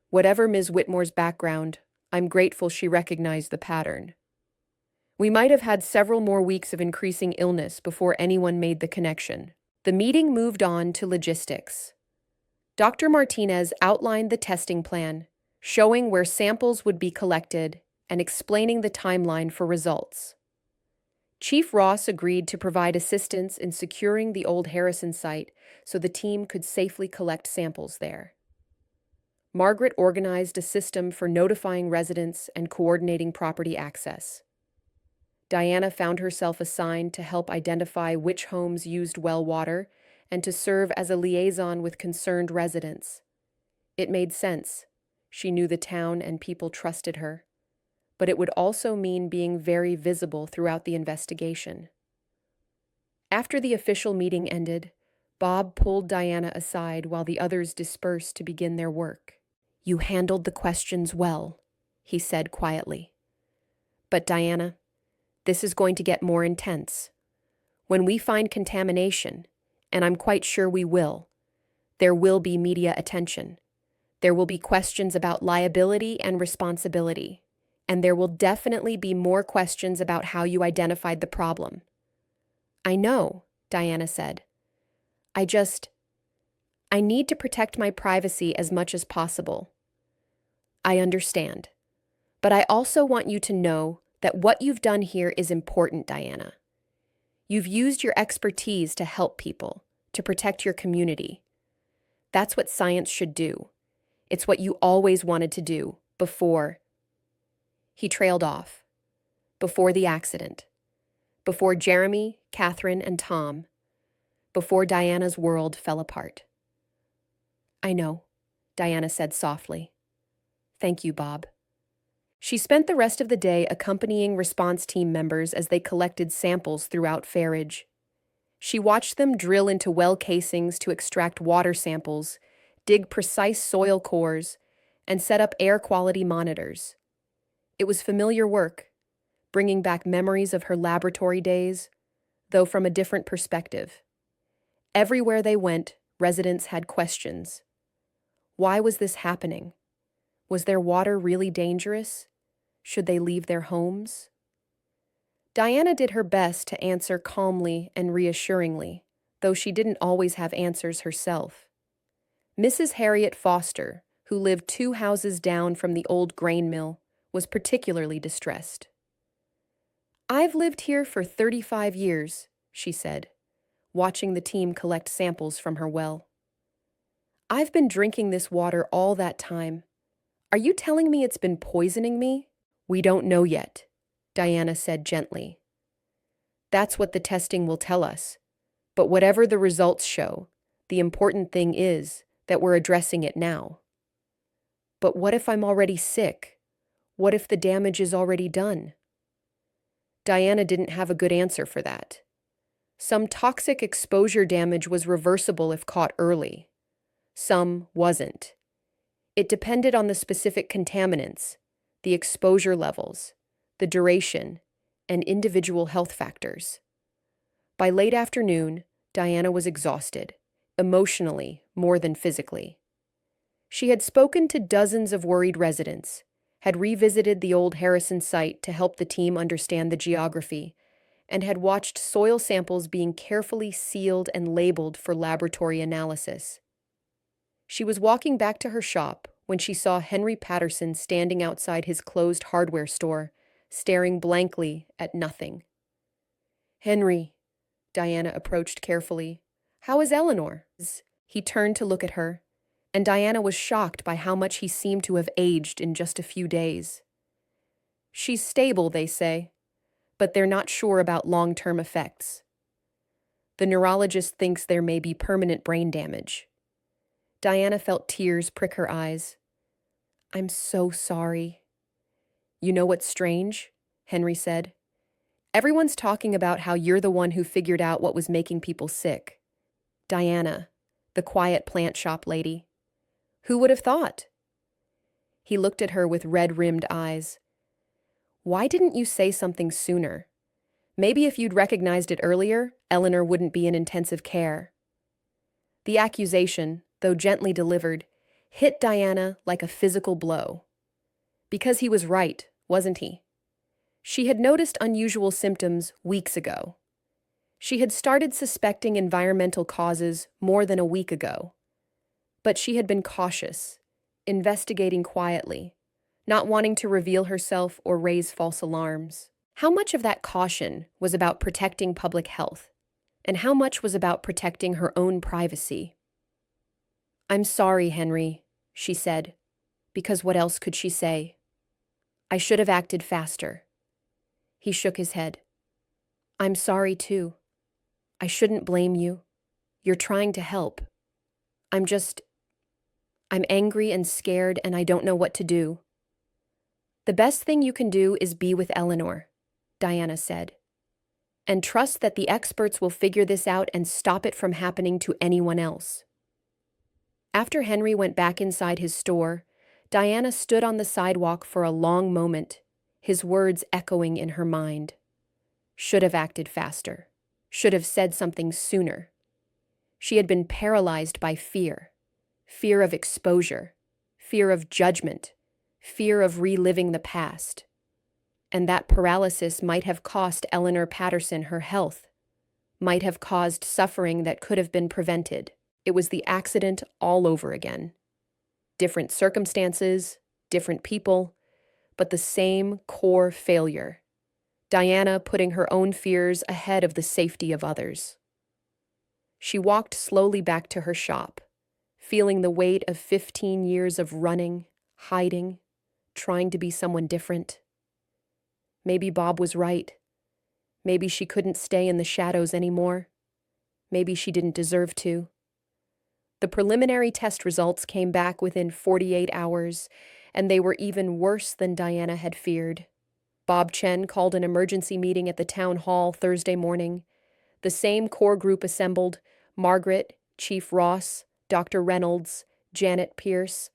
A: whatever Ms. Whitmore's background, I'm grateful she recognized the pattern. We might have had several more weeks of increasing illness before anyone made the connection. The meeting moved on to logistics. Dr. Martinez outlined the testing plan, showing where samples would be collected and explaining the timeline for results. Chief Ross agreed to provide assistance in securing the old Harrison site so the team could safely collect samples there. Margaret organized a system for notifying residents and coordinating property access. Diana found herself assigned to help identify which homes used well water and to serve as a liaison with concerned residents. It made sense. She knew the town and people trusted her. But it would also mean being very visible throughout the investigation. After the official meeting ended, Bob pulled Diana aside while the others dispersed to begin their work. "You handled the questions well," he said quietly. "But Diana, this is going to get more intense. When we find contamination, and I'm quite sure we will, there will be media attention. There will be questions about liability and responsibility. And there will definitely be more questions about how you identified the problem." "I know," Diana said. I need to protect my privacy as much as possible." "I understand. But I also want you to know that what you've done here is important, Diana. You've used your expertise to help people, to protect your community. That's what science should do. It's what you always wanted to do, before." He trailed off. Before the accident. Before Jeremy, Catherine, and Tom. Before Diana's world fell apart. "I know," Diana said softly. "Thank you, Bob." She spent the rest of the day accompanying response team members as they collected samples throughout Fairage. She watched them drill into well casings to extract water samples, dig precise soil cores, and set up air quality monitors. It was familiar work, bringing back memories of her laboratory days, though from a different perspective. Everywhere they went, residents had questions. Why was this happening? Was their water really dangerous? Should they leave their homes? Diana did her best to answer calmly and reassuringly, though she didn't always have answers herself. Mrs. Harriet Foster, who lived 2 houses down from the old grain mill, was particularly distressed. "I've lived here for 35 years," she said, watching the team collect samples from her well. "I've been drinking this water all that time. Are you telling me it's been poisoning me?" "We don't know yet," Diana said gently. "That's what the testing will tell us. But whatever the results show, the important thing is that we're addressing it now." "But what if I'm already sick? What if the damage is already done?" Diana didn't have a good answer for that. Some toxic exposure damage was reversible if caught early. Some wasn't. It depended on the specific contaminants, the exposure levels, the duration, and individual health factors. By late afternoon, Diana was exhausted, emotionally more than physically. She had spoken to dozens of worried residents, had revisited the old Harrison site to help the team understand the geography, and had watched soil samples being carefully sealed and labeled for laboratory analysis. She was walking back to her shop when she saw Henry Patterson standing outside his closed hardware store, staring blankly at nothing. "Henry," Diana approached carefully. "How is Eleanor?" He turned to look at her, and Diana was shocked by how much he seemed to have aged in just a few days. "She's stable, they say, but they're not sure about long-term effects. The neurologist thinks there may be permanent brain damage." Diana felt tears prick her eyes. "I'm so sorry." "You know what's strange?" Henry said. "Everyone's talking about how you're the one who figured out what was making people sick. Diana, the quiet plant shop lady. Who would have thought?" He looked at her with red-rimmed eyes. "Why didn't you say something sooner? Maybe if you'd recognized it earlier, Eleanor wouldn't be in intensive care." The accusation, though gently delivered, hit Diana like a physical blow. Because he was right, wasn't he? She had noticed unusual symptoms weeks ago. She had started suspecting environmental causes more than a week ago. But she had been cautious, investigating quietly, not wanting to reveal herself or raise false alarms. How much of that caution was about protecting public health, and how much was about protecting her own privacy? "I'm sorry, Henry," she said, because what else could she say? "I should have acted faster." He shook his head. "I'm sorry, too. I shouldn't blame you. You're trying to help. I'm just... I'm angry and scared, and I don't know what to do." "The best thing you can do is be with Eleanor," Diana said, "and trust that the experts will figure this out and stop it from happening to anyone else." After Henry went back inside his store, Diana stood on the sidewalk for a long moment, his words echoing in her mind. Should have acted faster. Should have said something sooner. She had been paralyzed by fear. Fear of exposure. Fear of judgment. Fear of reliving the past. And that paralysis might have cost Eleanor Patterson her health, might have caused suffering that could have been prevented. It was the accident all over again. Different circumstances, different people, but the same core failure. Diana putting her own fears ahead of the safety of others. She walked slowly back to her shop, feeling the weight of 15 years of running, hiding, trying to be someone different. Maybe Bob was right. Maybe she couldn't stay in the shadows anymore. Maybe she didn't deserve to. The preliminary test results came back within 48 hours, and they were even worse than Diana had feared. Bob Chen called an emergency meeting at the town hall Thursday morning. The same core group assembled: Margaret, Chief Ross, Dr. Reynolds, Janet Pierce,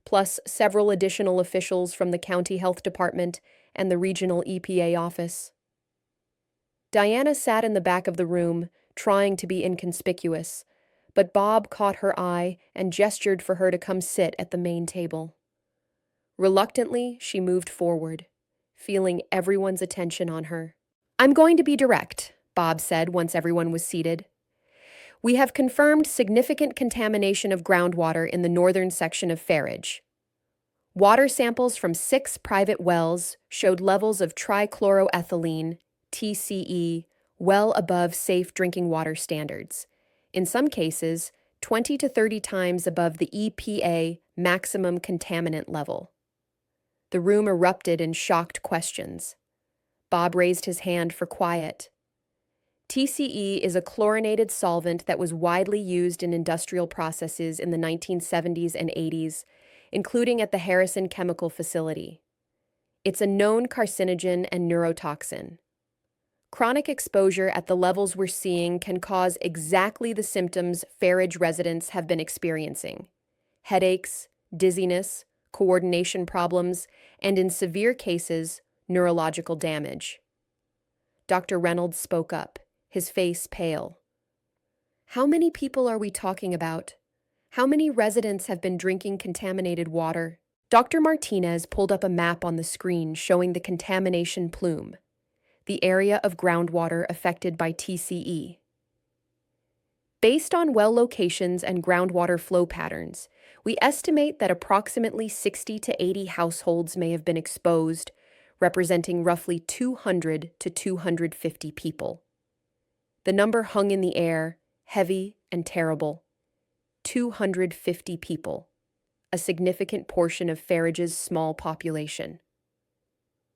A: plus several additional officials from the county health department and the regional EPA office. Diana sat in the back of the room, trying to be inconspicuous, but Bob caught her eye and gestured for her to come sit at the main table. Reluctantly, she moved forward, feeling everyone's attention on her. "I'm going to be direct," Bob said once everyone was seated. "We have confirmed significant contamination of groundwater in the northern section of Farage. Water samples from 6 private wells showed levels of trichloroethylene, TCE, well above safe drinking water standards. In some cases, 20 to 30 times above the EPA maximum contaminant level." The room erupted in shocked questions. Bob raised his hand for quiet. TCE is a chlorinated solvent that was widely used in industrial processes in the 1970s and 80s, including at the Harrison Chemical Facility. It's a known carcinogen and neurotoxin. Chronic exposure at the levels we're seeing can cause exactly the symptoms Farage residents have been experiencing: headaches, dizziness, coordination problems, and in severe cases, neurological damage. Dr. Reynolds spoke up, his face pale. "How many people are we talking about? How many residents have been drinking contaminated water?" Dr. Martinez pulled up a map on the screen showing the contamination plume, the area of groundwater affected by TCE. "Based on well locations and groundwater flow patterns, we estimate that approximately 60 to 80 households may have been exposed, representing roughly 200 to 250 people." The number hung in the air, heavy and terrible. 250 people, a significant portion of Farage's small population.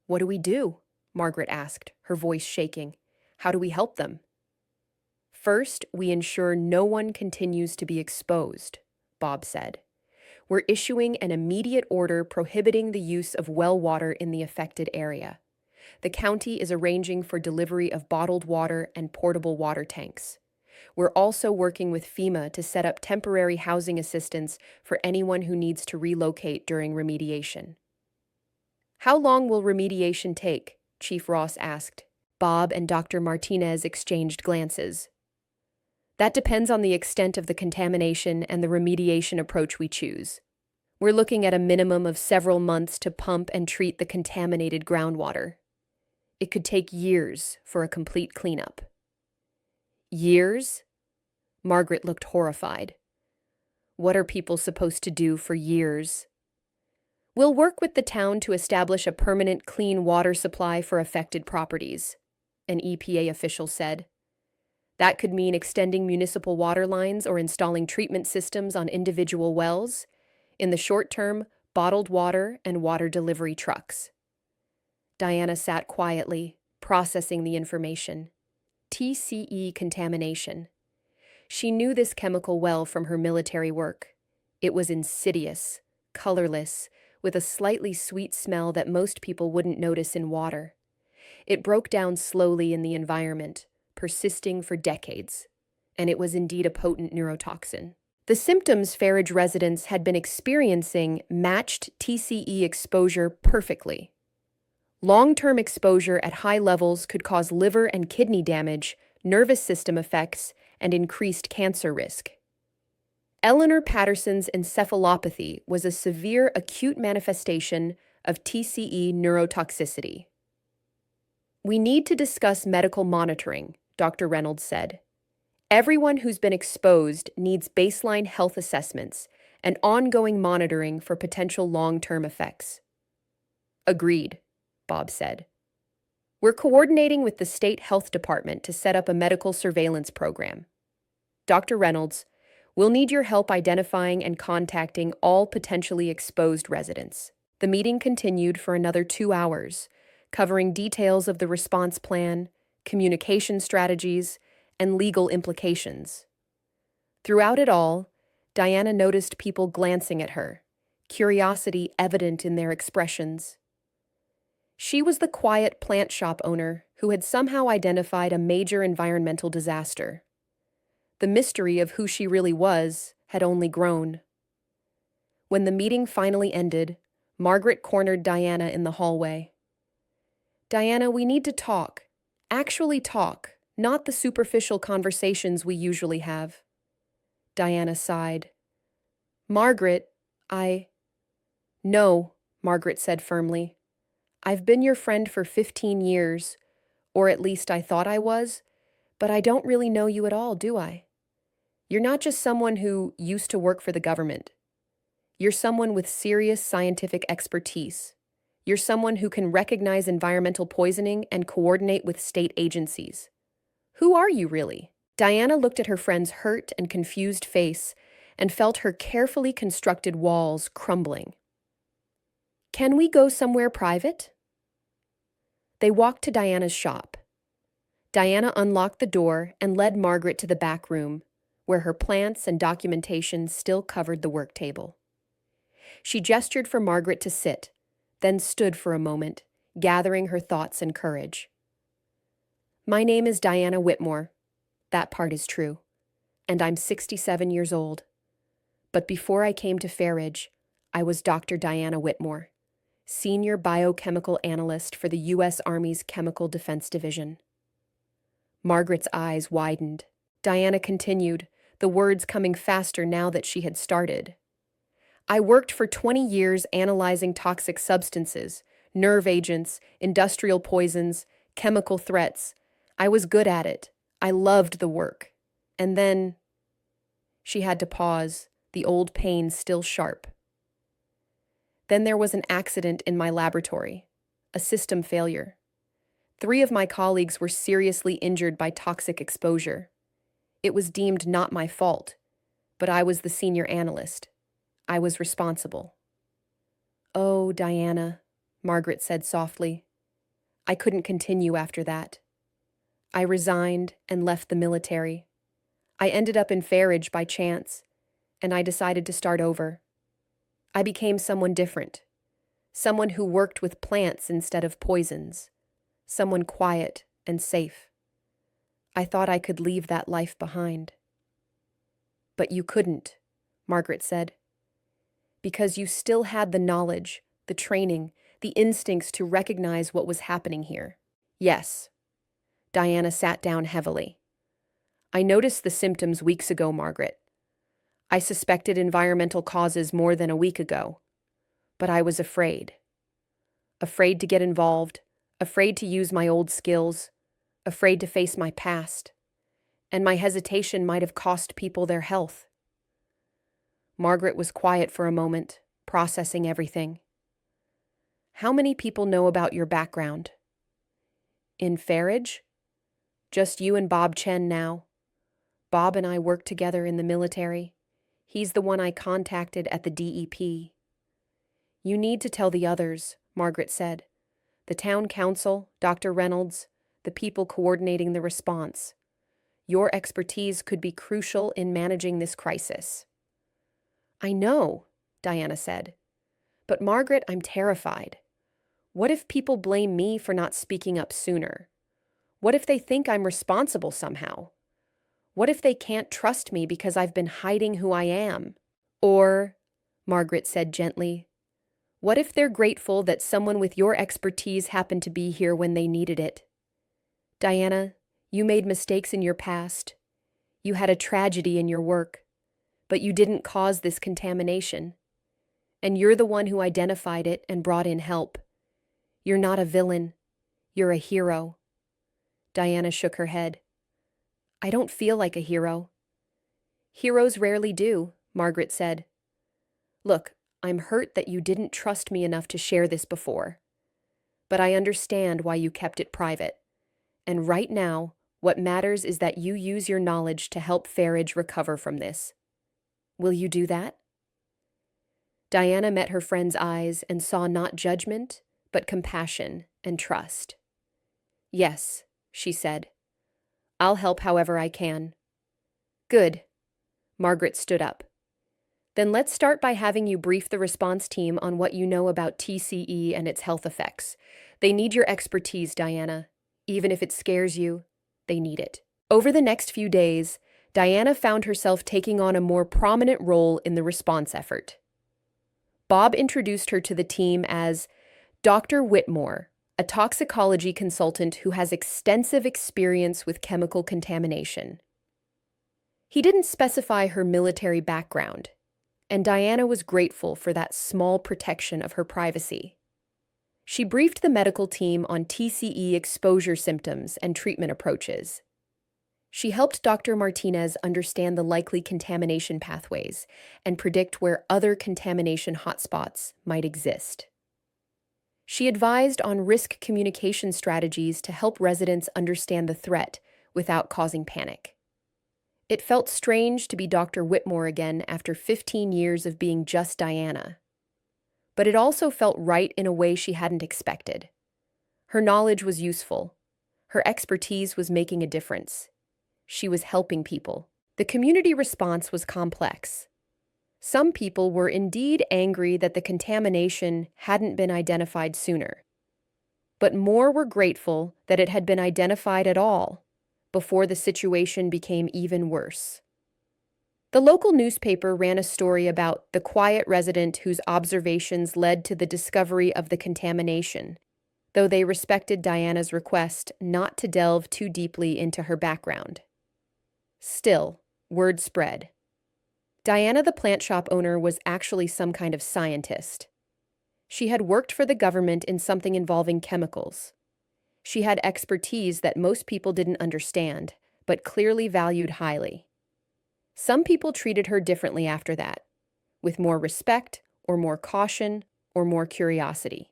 A: "What do we do?" Margaret asked, her voice shaking. "How do we help them?" "First, we ensure no one continues to be exposed," Bob said. "We're issuing an immediate order prohibiting the use of well water in the affected area. The county is arranging for delivery of bottled water and portable water tanks. We're also working with FEMA to set up temporary housing assistance for anyone who needs to relocate during remediation." "How long will remediation take?" Chief Ross asked. Bob and Dr. Martinez exchanged glances. "That depends on the extent of the contamination and the remediation approach we choose. We're looking at a minimum of several months to pump and treat the contaminated groundwater. It could take years for a complete cleanup." "Years?" Margaret looked horrified. "What are people supposed to do for years?" We'll work with the town to establish a permanent clean water supply for affected properties, an EPA official said. That could mean extending municipal water lines or installing treatment systems on individual wells. In the short term, bottled water and water delivery trucks. Diana sat quietly, processing the information. TCE contamination. She knew this chemical well from her military work. It was insidious, colorless, with a slightly sweet smell that most people wouldn't notice in water. It broke down slowly in the environment, persisting for decades, and it was indeed a potent neurotoxin. The symptoms Farage residents had been experiencing matched TCE exposure perfectly. Long-term exposure at high levels could cause liver and kidney damage, nervous system effects, and increased cancer risk. Eleanor Patterson's encephalopathy was a severe acute manifestation of TCE neurotoxicity. We need to discuss medical monitoring, Dr. Reynolds said. Everyone who's been exposed needs baseline health assessments and ongoing monitoring for potential long-term effects. Agreed, Bob said. We're coordinating with the state health department to set up a medical surveillance program. Dr. Reynolds, we'll need your help identifying and contacting all potentially exposed residents. The meeting continued for another 2 hours, covering details of the response plan, communication strategies, and legal implications. Throughout it all, Diana noticed people glancing at her, curiosity evident in their expressions. She was the quiet plant shop owner who had somehow identified a major environmental disaster. The mystery of who she really was had only grown. When the meeting finally ended, Margaret cornered Diana in the hallway. Diana, we need to talk. Actually talk, not the superficial conversations we usually have. Diana sighed. Margaret, No, Margaret said firmly. I've been your friend for 15 years, or at least I thought I was, but I don't really know you at all, do I? You're not just someone who used to work for the government. You're someone with serious scientific expertise. You're someone who can recognize environmental poisoning and coordinate with state agencies. Who are you really? Diana looked at her friend's hurt and confused face and felt her carefully constructed walls crumbling. Can we go somewhere private? They walked to Diana's shop. Diana unlocked the door and led Margaret to the back room, where her plants and documentation still covered the work table. She gestured for Margaret to sit, then stood for a moment, gathering her thoughts and courage. My name is Diana Whitmore. That part is true. And I'm 67 years old. But before I came to Farage, I was Dr. Diana Whitmore, Senior Biochemical Analyst for the U.S. Army's Chemical Defense Division. Margaret's eyes widened. Diana continued, the words coming faster now that she had started. I worked for 20 years analyzing toxic substances, nerve agents, industrial poisons, chemical threats. I was good at it. I loved the work. And then... She had to pause, the old pain still sharp. Then there was an accident in my laboratory, a system failure. 3 of my colleagues were seriously injured by toxic exposure. It was deemed not my fault, but I was the senior analyst. I was responsible. Oh, Diana, Margaret said softly. I couldn't continue after that. I resigned and left the military. I ended up in Farage by chance, and I decided to start over. I became someone different, someone who worked with plants instead of poisons, someone quiet and safe. I thought I could leave that life behind. But you couldn't, Margaret said, because you still had the knowledge, the training, the instincts to recognize what was happening here. Yes. Diana sat down heavily. I noticed the symptoms weeks ago, Margaret. I suspected environmental causes more than a week ago, but I was afraid. Afraid to get involved, afraid to use my old skills, afraid to face my past, and my hesitation might have cost people their health. Margaret was quiet for a moment, processing everything. How many people know about your background? In Farage? Just you and Bob Chen now. Bob and I work together in the military. He's the one I contacted at the DEP. You need to tell the others, Margaret said. The town council, Dr. Reynolds, the people coordinating the response. Your expertise could be crucial in managing this crisis. I know, Diana said. But Margaret, I'm terrified. What if people blame me for not speaking up sooner? What if they think I'm responsible somehow? What if they can't trust me because I've been hiding who I am? Or, Margaret said gently, what if they're grateful that someone with your expertise happened to be here when they needed it? Diana, you made mistakes in your past. You had a tragedy in your work, but you didn't cause this contamination. And you're the one who identified it and brought in help. You're not a villain. You're a hero. Diana shook her head. I don't feel like a hero. Heroes rarely do, Margaret said. Look, I'm hurt that you didn't trust me enough to share this before. But I understand why you kept it private. And right now, what matters is that you use your knowledge to help Farage recover from this. Will you do that? Diana met her friend's eyes and saw not judgment, but compassion and trust. Yes, she said. I'll help however I can. Good. Margaret stood up. Then let's start by having you brief the response team on what you know about TCE and its health effects. They need your expertise, Diana. Even if it scares you, they need it. Over the next few days, Diana found herself taking on a more prominent role in the response effort. Bob introduced her to the team as Dr. Whitmore, a toxicology consultant who has extensive experience with chemical contamination. He didn't specify her military background, and Diana was grateful for that small protection of her privacy. She briefed the medical team on TCE exposure symptoms and treatment approaches. She helped Dr. Martinez understand the likely contamination pathways and predict where other contamination hotspots might exist. She advised on risk communication strategies to help residents understand the threat without causing panic. It felt strange to be Dr. Whitmore again after 15 years of being just Diana. But it also felt right in a way she hadn't expected. Her knowledge was useful. Her expertise was making a difference. She was helping people. The community response was complex. Some people were indeed angry that the contamination hadn't been identified sooner. But more were grateful that it had been identified at all, before the situation became even worse. The local newspaper ran a story about the quiet resident whose observations led to the discovery of the contamination, though they respected Diana's request not to delve too deeply into her background. Still, word spread. Diana, the plant shop owner, was actually some kind of scientist. She had worked for the government in something involving chemicals. She had expertise that most people didn't understand, but clearly valued highly. Some people treated her differently after that, with more respect, or more caution, or more curiosity.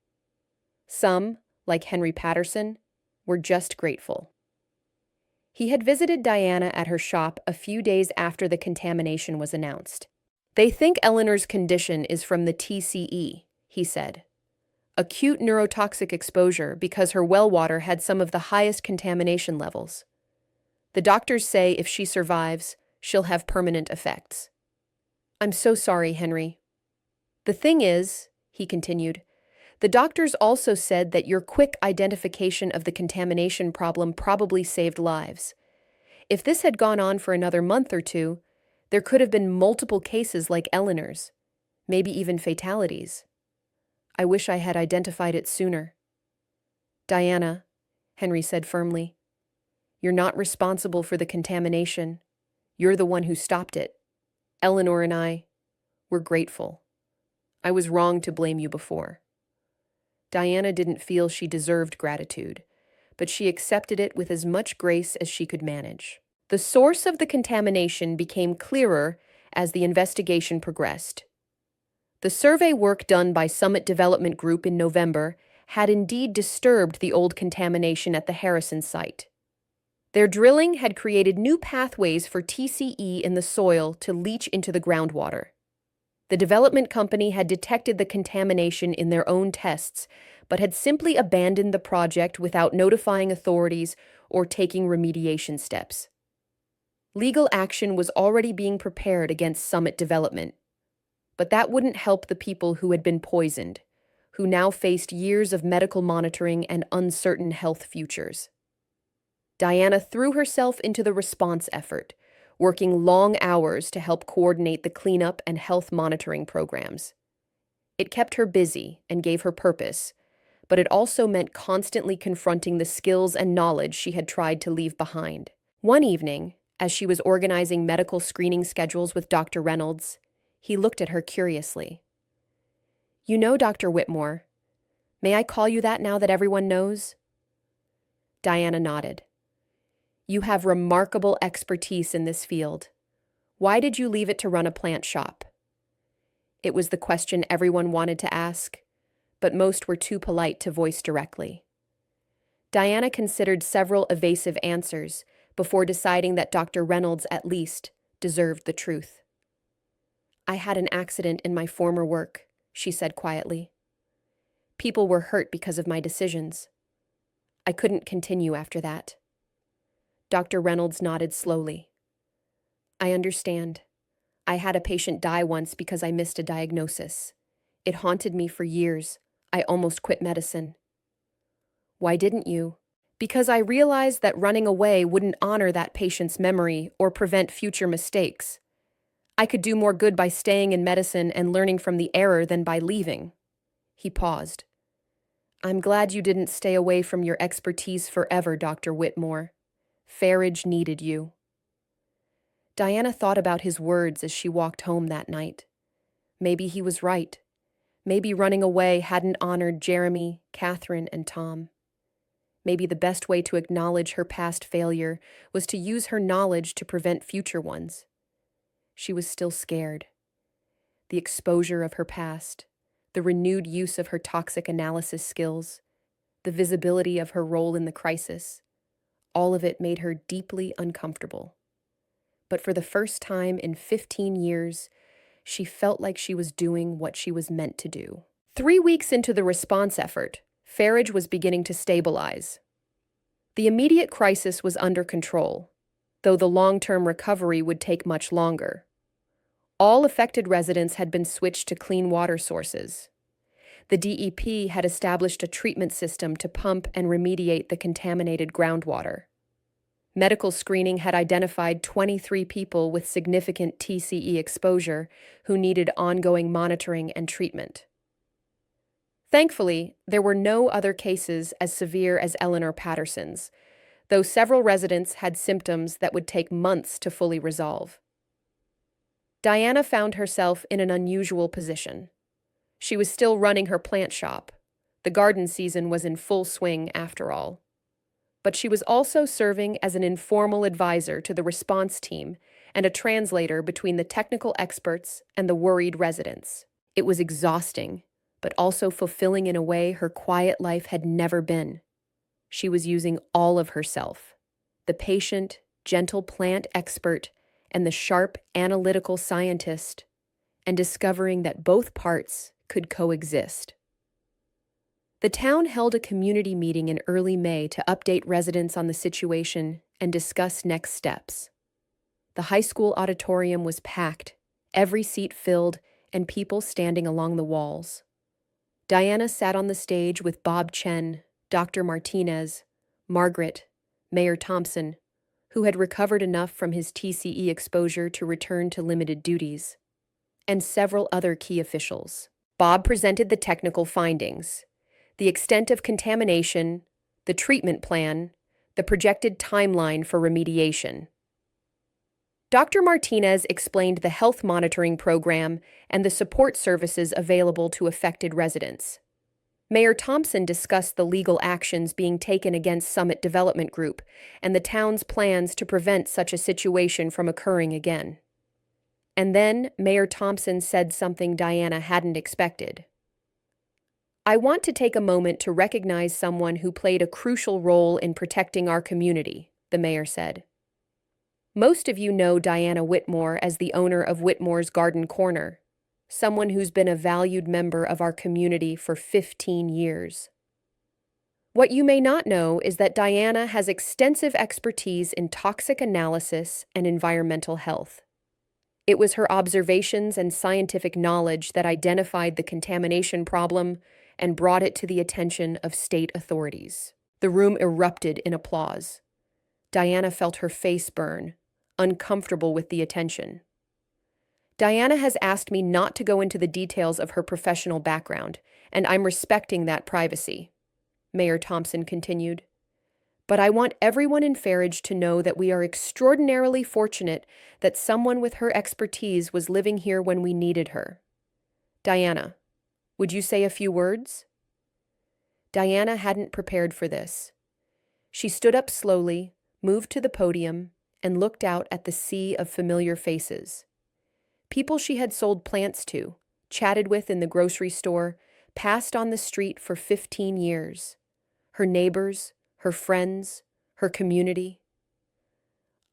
A: Some, like Henry Patterson, were just grateful. He had visited Diana at her shop a few days after the contamination was announced. They think Eleanor's condition is from the TCE, he said. Acute neurotoxic exposure because her well water had some of the highest contamination levels. The doctors say if she survives, she'll have permanent effects. I'm so sorry, Henry. The thing is, he continued, the doctors also said that your quick identification of the contamination problem probably saved lives. If this had gone on for another month or two, there could have been multiple cases like Eleanor's, maybe even fatalities. I wish I had identified it sooner. Diana, Henry said firmly, you're not responsible for the contamination. You're the one who stopped it. Eleanor and I, we're grateful. I was wrong to blame you before. Diana didn't feel she deserved gratitude, but she accepted it with as much grace as she could manage. The source of the contamination became clearer as the investigation progressed. The survey work done by Summit Development Group in November had indeed disturbed the old contamination at the Harrison site. Their drilling had created new pathways for TCE in the soil to leach into the groundwater. The development company had detected the contamination in their own tests, but had simply abandoned the project without notifying authorities or taking remediation steps. Legal action was already being prepared against Summit Development, but that wouldn't help the people who had been poisoned, who now faced years of medical monitoring and uncertain health futures. Diana threw herself into the response effort, working long hours to help coordinate the cleanup and health monitoring programs. It kept her busy and gave her purpose, but it also meant constantly confronting the skills and knowledge she had tried to leave behind. One evening, as she was organizing medical screening schedules with Dr. Reynolds, he looked at her curiously. "You know Dr. Whitmore. May I call you that now that everyone knows?" Diana nodded. "You have remarkable expertise in this field. Why did you leave it to run a plant shop?" It was the question everyone wanted to ask, but most were too polite to voice directly. Diana considered several evasive answers before deciding that Dr. Reynolds, at least, deserved the truth. "I had an accident in my former work," she said quietly. "People were hurt because of my decisions. I couldn't continue after that." Dr. Reynolds nodded slowly. "I understand. I had a patient die once because I missed a diagnosis. It haunted me for years. I almost quit medicine." "Why didn't you?" "Because I realized that running away wouldn't honor that patient's memory or prevent future mistakes. I could do more good by staying in medicine and learning from the error than by leaving." He paused. "I'm glad you didn't stay away from your expertise forever, Dr. Whitmore. Farage needed you." Diana thought about his words as she walked home that night. Maybe he was right. Maybe running away hadn't honored Jeremy, Catherine, and Tom. Maybe the best way to acknowledge her past failure was to use her knowledge to prevent future ones. She was still scared. The exposure of her past, the renewed use of her toxic analysis skills, the visibility of her role in the crisis, all of it made her deeply uncomfortable. But for the first time in 15 years, she felt like she was doing what she was meant to do. 3 weeks into the response effort, Farage was beginning to stabilize. The immediate crisis was under control, though the long-term recovery would take much longer. All affected residents had been switched to clean water sources. The DEP had established a treatment system to pump and remediate the contaminated groundwater. Medical screening had identified 23 people with significant TCE exposure who needed ongoing monitoring and treatment. Thankfully, there were no other cases as severe as Eleanor Patterson's, though several residents had symptoms that would take months to fully resolve. Diana found herself in an unusual position. She was still running her plant shop. The garden season was in full swing after all. But she was also serving as an informal advisor to the response team and a translator between the technical experts and the worried residents. It was exhausting, but also fulfilling in a way her quiet life had never been. She was using all of herself, the patient, gentle plant expert, and the sharp, analytical scientist, and discovering that both parts could coexist. The town held a community meeting in early May to update residents on the situation and discuss next steps. The high school auditorium was packed, every seat filled, and people standing along the walls. Diana sat on the stage with Bob Chen, Dr. Martinez, Margaret, Mayor Thompson, who had recovered enough from his TCE exposure to return to limited duties, and several other key officials. Bob presented the technical findings, the extent of contamination, the treatment plan, the projected timeline for remediation. Dr. Martinez explained the health monitoring program and the support services available to affected residents. Mayor Thompson discussed the legal actions being taken against Summit Development Group and the town's plans to prevent such a situation from occurring again. And then Mayor Thompson said something Diana hadn't expected. "I want to take a moment to recognize someone who played a crucial role in protecting our community," the mayor said. "Most of you know Diana Whitmore as the owner of Whitmore's Garden Corner, someone who's been a valued member of our community for 15 years. What you may not know is that Diana has extensive expertise in toxic analysis and environmental health. It was her observations and scientific knowledge that identified the contamination problem and brought it to the attention of state authorities." The room erupted in applause. Diana felt her face burn, uncomfortable with the attention. "Diana has asked me not to go into the details of her professional background, and I'm respecting that privacy," Mayor Thompson continued. "But I want everyone in Farage to know that we are extraordinarily fortunate that someone with her expertise was living here when we needed her. Diana, would you say a few words?" Diana hadn't prepared for this. She stood up slowly, moved to the podium, and looked out at the sea of familiar faces. People she had sold plants to, chatted with in the grocery store, passed on the street for 15 years. Her neighbors, her friends, her community.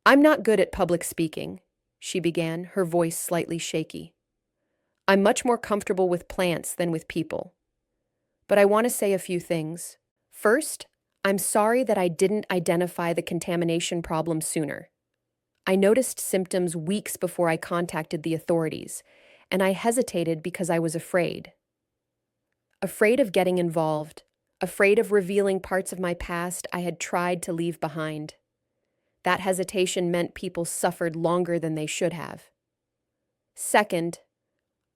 A: "I'm not good at public speaking," she began, her voice slightly shaky. "I'm much more comfortable with plants than with people. But I want to say a few things. First, I'm sorry that I didn't identify the contamination problem sooner. I noticed symptoms weeks before I contacted the authorities, and I hesitated because I was afraid. Afraid of getting involved, afraid of revealing parts of my past I had tried to leave behind. That hesitation meant people suffered longer than they should have. Second,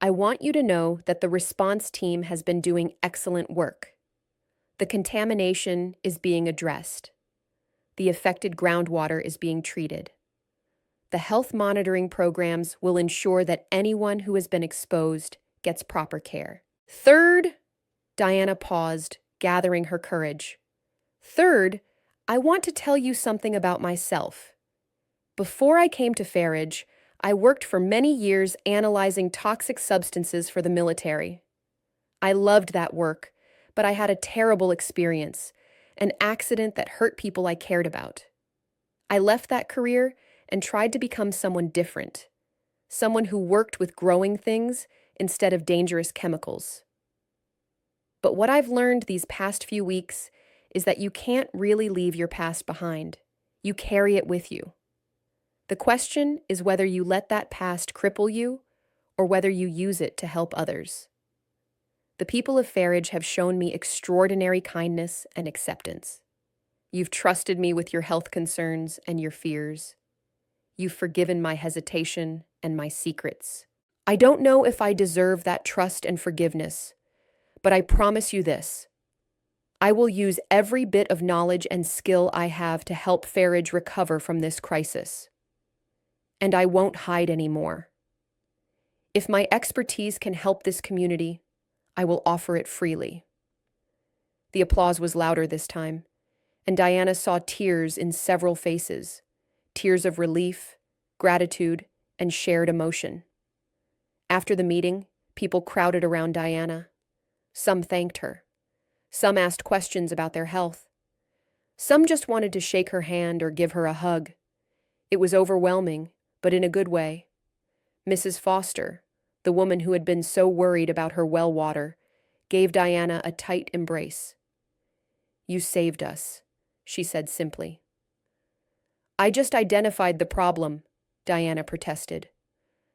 A: I want you to know that the response team has been doing excellent work. The contamination is being addressed. The affected groundwater is being treated. The health monitoring programs will ensure that anyone who has been exposed gets proper care. Third," Diana paused, gathering her courage. "Third, I want to tell you something about myself. Before I came to Farage, I worked for many years analyzing toxic substances for the military. I loved that work, but I had a terrible experience, an accident that hurt people I cared about. I left that career and tried to become someone different, someone who worked with growing things instead of dangerous chemicals. But what I've learned these past few weeks is that you can't really leave your past behind. You carry it with you. The question is whether you let that past cripple you or whether you use it to help others. The people of Farage have shown me extraordinary kindness and acceptance. You've trusted me with your health concerns and your fears. You've forgiven my hesitation and my secrets. I don't know if I deserve that trust and forgiveness, but I promise you this. I will use every bit of knowledge and skill I have to help Farage recover from this crisis. And I won't hide anymore. If my expertise can help this community, I will offer it freely." The applause was louder this time, and Diana saw tears in several faces, tears of relief, gratitude, and shared emotion. After the meeting, people crowded around Diana. Some thanked her. Some asked questions about their health. Some just wanted to shake her hand or give her a hug. It was overwhelming, but in a good way. Mrs. Foster, the woman who had been so worried about her well water, gave Diana a tight embrace. "You saved us," she said simply. "I just identified the problem," Diana protested.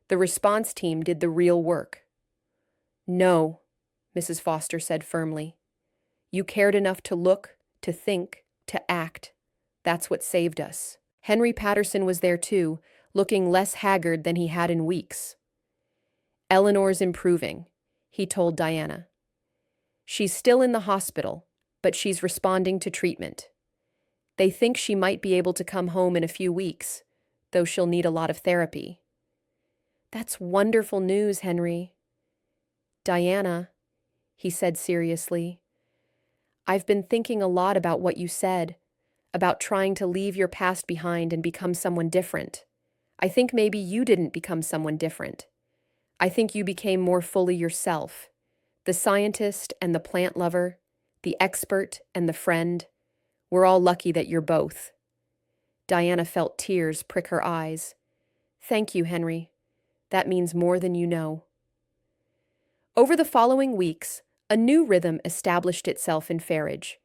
A: "The response team did the real work." "No," Mrs. Foster said firmly. "You cared enough to look, to think, to act. That's what saved us." Henry Patterson was there too, looking less haggard than he had in weeks. "Eleanor's improving," he told Diana. "She's still in the hospital, but she's responding to treatment. They think she might be able to come home in a few weeks, though she'll need a lot of therapy." "That's wonderful news, Henry." "Diana," he said seriously, "I've been thinking a lot about what you said, about trying to leave your past behind and become someone different. I think maybe you didn't become someone different. I think you became more fully yourself. The scientist and the plant lover, the expert and the friend. We're all lucky that you're both. Diana felt tears prick her eyes. Thank you, Henry. That means more than you know. Over the following weeks, a new rhythm established itself in Farridge.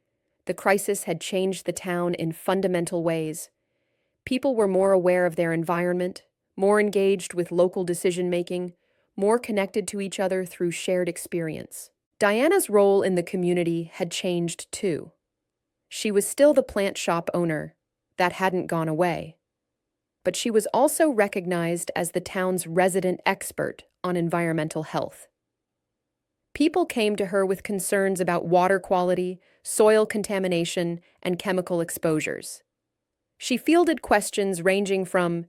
A: The crisis had changed the town in fundamental ways. People were more aware of their environment, more engaged with local decision-making, more connected to each other through shared experience. Diana's role in the community had changed too. She was still the plant shop owner. That hadn't gone away. But she was also recognized as the town's resident expert on environmental health. People came to her with concerns about water quality, soil contamination, and chemical exposures. She fielded questions ranging from,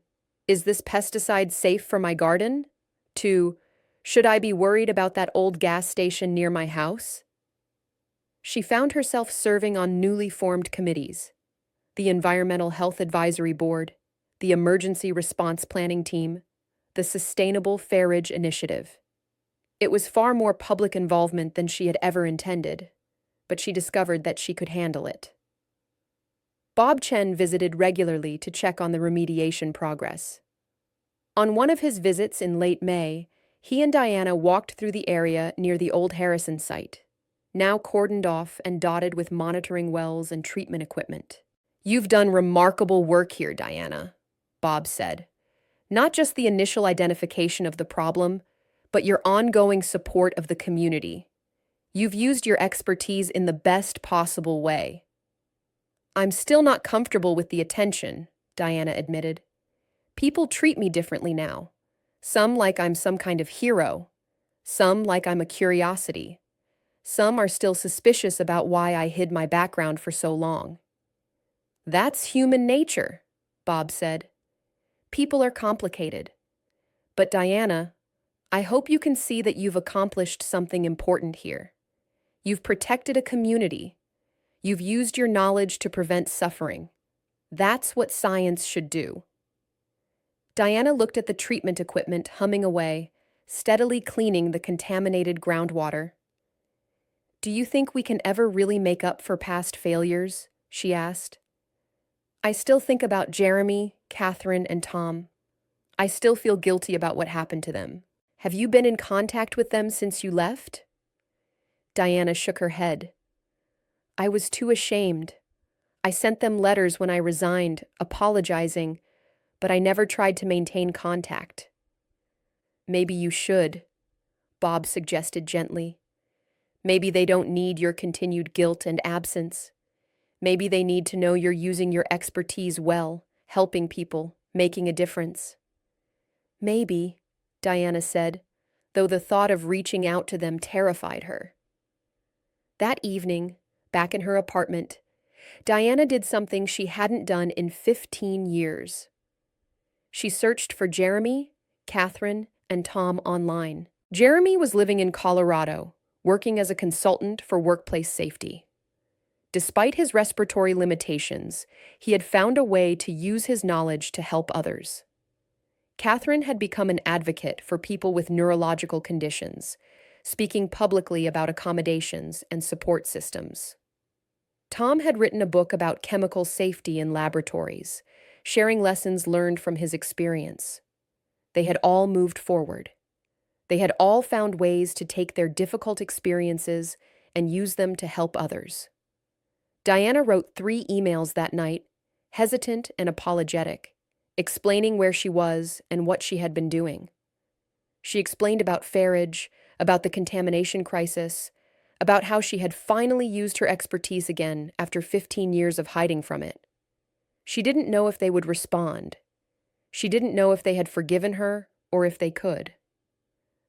A: "Is this pesticide safe for my garden?" to, "Should I be worried about that old gas station near my house?" She found herself serving on newly formed committees: the Environmental Health Advisory Board, the Emergency Response Planning Team, the Sustainable Farridge Initiative. It was far more public involvement than she had ever intended, but she discovered that she could handle it. Bob Chen visited regularly to check on the remediation progress. On one of his visits in late May, he and Diana walked through the area near the old Harrison site, now cordoned off and dotted with monitoring wells and treatment equipment. "You've done remarkable work here, Diana," Bob said. "Not just the initial identification of the problem, but your ongoing support of the community. You've used your expertise in the best possible way." "I'm still not comfortable with the attention," Diana admitted. "People treat me differently now. Some like I'm some kind of hero. Some like I'm a curiosity. Some are still suspicious about why I hid my background for so long." "That's human nature," Bob said. "People are complicated. But Diana, I hope you can see that you've accomplished something important here. You've protected a community. You've used your knowledge to prevent suffering. That's what science should do." Diana looked at the treatment equipment humming away, steadily cleaning the contaminated groundwater. "Do you think we can ever really make up for past failures?" she asked. "I still think about Jeremy, Catherine, and Tom. I still feel guilty about what happened to them. Have you been in contact with them since you left?" Diana shook her head. "I was too ashamed. I sent them letters when I resigned, apologizing, but I never tried to maintain contact." "Maybe you should," Bob suggested gently. "Maybe they don't need your continued guilt and absence. Maybe they need to know you're using your expertise well, helping people, making a difference." "Maybe," Diana said, though the thought of reaching out to them terrified her. That evening, back in her apartment, Diana did something she hadn't done in 15 years. She searched for Jeremy, Catherine, and Tom online. Jeremy was living in Colorado, working as a consultant for workplace safety. Despite his respiratory limitations, he had found a way to use his knowledge to help others. Catherine had become an advocate for people with neurological conditions, speaking publicly about accommodations and support systems. Tom had written a book about chemical safety in laboratories, sharing lessons learned from his experience. They had all moved forward. They had all found ways to take their difficult experiences and use them to help others. Diana wrote 3 emails that night, hesitant and apologetic, explaining where she was and what she had been doing. She explained about Farridge, about the contamination crisis, about how she had finally used her expertise again after 15 years of hiding from it. She didn't know if they would respond. She didn't know if they had forgiven her or if they could.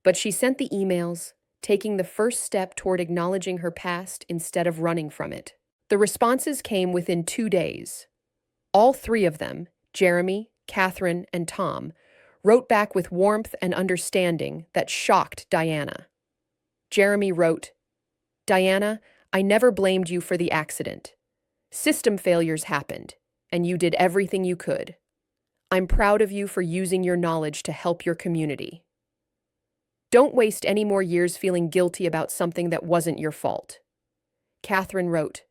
A: But she sent the emails, taking the first step toward acknowledging her past instead of running from it. The responses came within 2 days. All 3 of them, Jeremy, Catherine, and Tom, wrote back with warmth and understanding that shocked Diana. Jeremy wrote, "Diana, I never blamed you for the accident. System failures happened, and you did everything you could. I'm proud of you for using your knowledge to help your community. Don't waste any more years feeling guilty about something that wasn't your fault. Catherine wrote,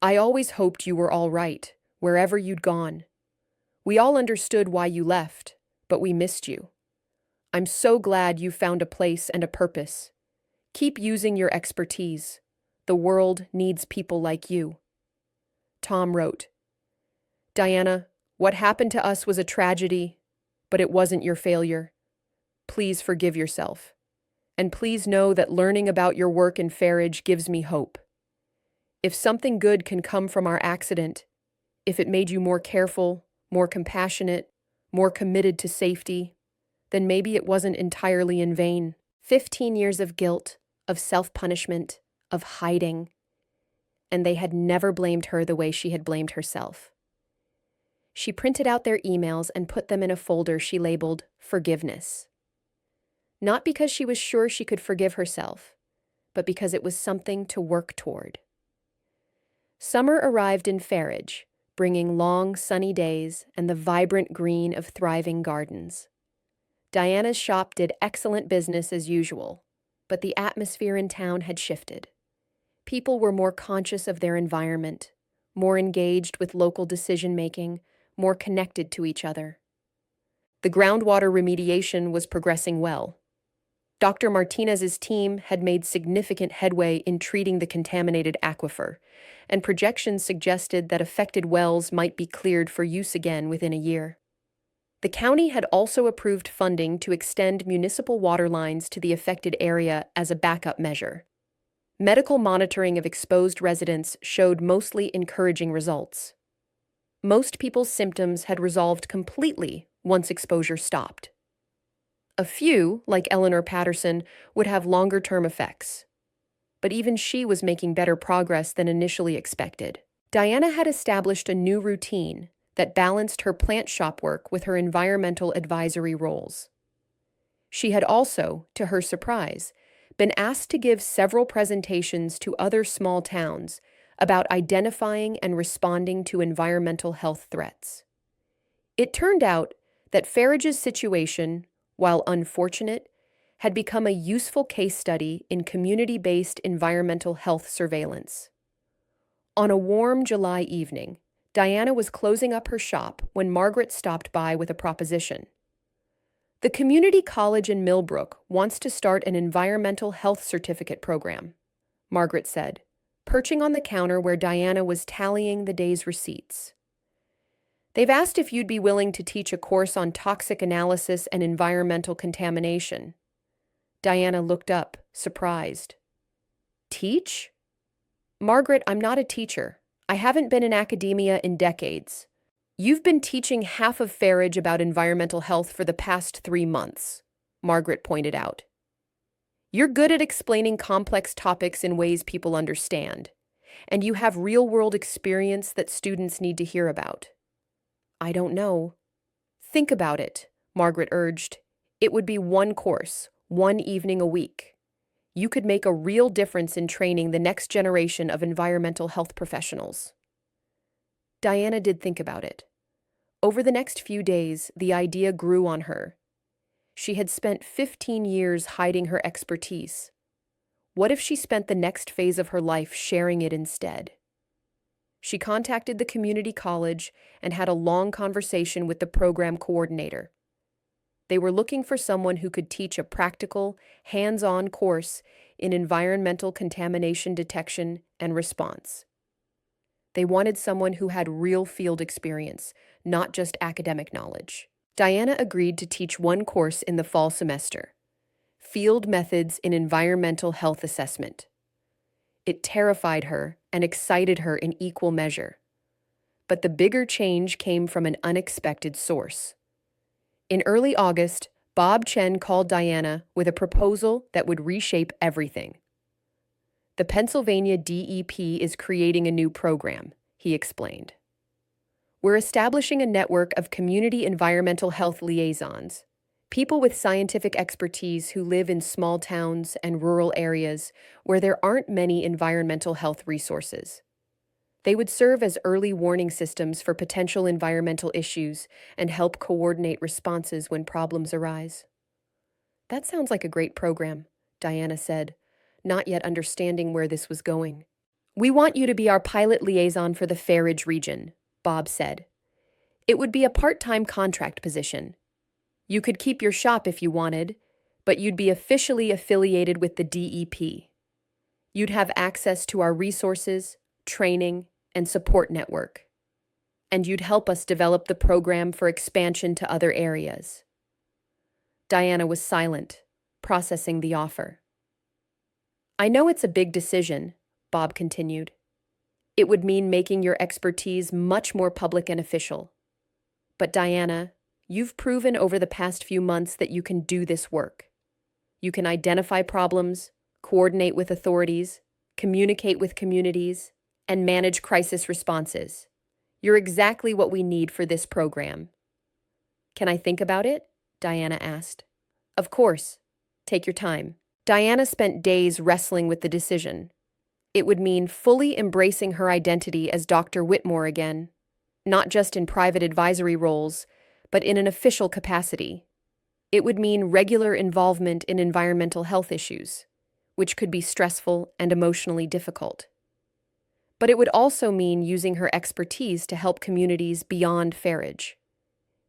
A: I always hoped you were all right, wherever you'd gone. We all understood why you left, but we missed you. I'm so glad you found a place and a purpose. Keep using your expertise. The world needs people like you. Tom wrote, Diana, what happened to us was a tragedy, but it wasn't your failure. Please forgive yourself. And please know that learning about your work in Farage gives me hope. If something good can come from our accident, if it made you more careful, more compassionate, more committed to safety, then maybe it wasn't entirely in vain. 15 years of guilt, of self-punishment, of hiding, and they had never blamed her the way she had blamed herself. She printed out their emails and put them in a folder she labeled Forgiveness. Not because she was sure she could forgive herself, but because it was something to work toward. Summer arrived in Farage, bringing long, sunny days and the vibrant green of thriving gardens. Diana's shop did excellent business as usual, but the atmosphere in town had shifted. People were more conscious of their environment, more engaged with local decision-making, more connected to each other. The groundwater remediation was progressing well. Dr. Martinez's team had made significant headway in treating the contaminated aquifer, and projections suggested that affected wells might be cleared for use again within a year. The county had also approved funding to extend municipal water lines to the affected area as a backup measure. Medical monitoring of exposed residents showed mostly encouraging results. Most people's symptoms had resolved completely once exposure stopped. A few, like Eleanor Patterson, would have longer-term effects. But even she was making better progress than initially expected. Diana had established a new routine that balanced her plant shop work with her environmental advisory roles. She had also, to her surprise, been asked to give several presentations to other small towns about identifying and responding to environmental health threats. It turned out that Farage's situation, while unfortunate, had become a useful case study in community-based environmental health surveillance. On a warm July evening, Diana was closing up her shop when Margaret stopped by with a proposition. The community college in Millbrook wants to start an environmental health certificate program, Margaret said, perching on the counter where Diana was tallying the day's receipts. They've asked if you'd be willing to teach a course on toxic analysis and environmental contamination. Diana looked up, surprised. Teach? Margaret, I'm not a teacher. I haven't been in academia in decades. You've been teaching half of Farage about environmental health for the past 3 months, Margaret pointed out. You're good at explaining complex topics in ways people understand, and you have real-world experience that students need to hear about. I don't know. Think about it, Margaret urged. It would be one course, one evening a week. You could make a real difference in training the next generation of environmental health professionals. Diana did think about it. Over the next few days, the idea grew on her. She had spent 15 years hiding her expertise. What if she spent the next phase of her life sharing it instead? She contacted the community college and had a long conversation with the program coordinator. They were looking for someone who could teach a practical, hands-on course in environmental contamination detection and response. They wanted someone who had real field experience, not just academic knowledge. Diana agreed to teach one course in the fall semester, Field Methods in Environmental Health Assessment. It terrified her and excited her in equal measure. But the bigger change came from an unexpected source. In early August, Bob Chen called Diana with a proposal that would reshape everything. The Pennsylvania DEP is creating a new program, he explained. We're establishing a network of community environmental health liaisons, people with scientific expertise who live in small towns and rural areas where there aren't many environmental health resources. They would serve as early warning systems for potential environmental issues and help coordinate responses when problems arise. That sounds like a great program, Diana said, not yet understanding where this was going. We want you to be our pilot liaison for the Farridge region, Bob said. It would be a part-time contract position. You could keep your shop if you wanted, but you'd be officially affiliated with the DEP. You'd have access to our resources, training, and support network. And you'd help us develop the program for expansion to other areas. Diana was silent, processing the offer. I know it's a big decision, Bob continued. It would mean making your expertise much more public and official. But Diana, you've proven over the past few months that you can do this work. You can identify problems, coordinate with authorities, communicate with communities, and manage crisis responses. You're exactly what we need for this program. Can I think about it? Diana asked. Of course. Take your time. Diana spent days wrestling with the decision. It would mean fully embracing her identity as Dr. Whitmore again, not just in private advisory roles, but in an official capacity. It would mean regular involvement in environmental health issues, which could be stressful and emotionally difficult. But it would also mean using her expertise to help communities beyond Farridge.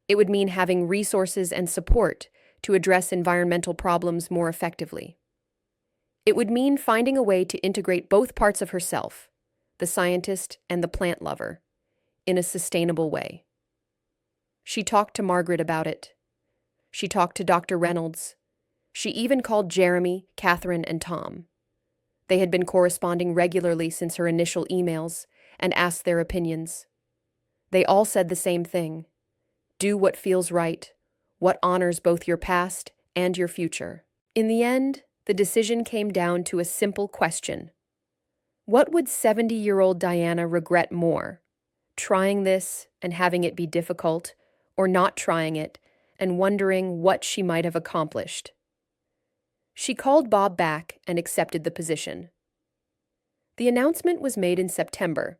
A: It would mean having resources and support to address environmental problems more effectively. It would mean finding a way to integrate both parts of herself, the scientist and the plant lover, in a sustainable way. She talked to Margaret about it. She talked to Dr. Reynolds. She even called Jeremy, Catherine, and Tom. They had been corresponding regularly since her initial emails and asked their opinions. They all said the same thing. Do what feels right, what honors both your past and your future. In the end, the decision came down to a simple question. What would 70-year-old Diana regret more? Trying this and having it be difficult, or not trying it and wondering what she might have accomplished? She called Bob back and accepted the position. The announcement was made in September,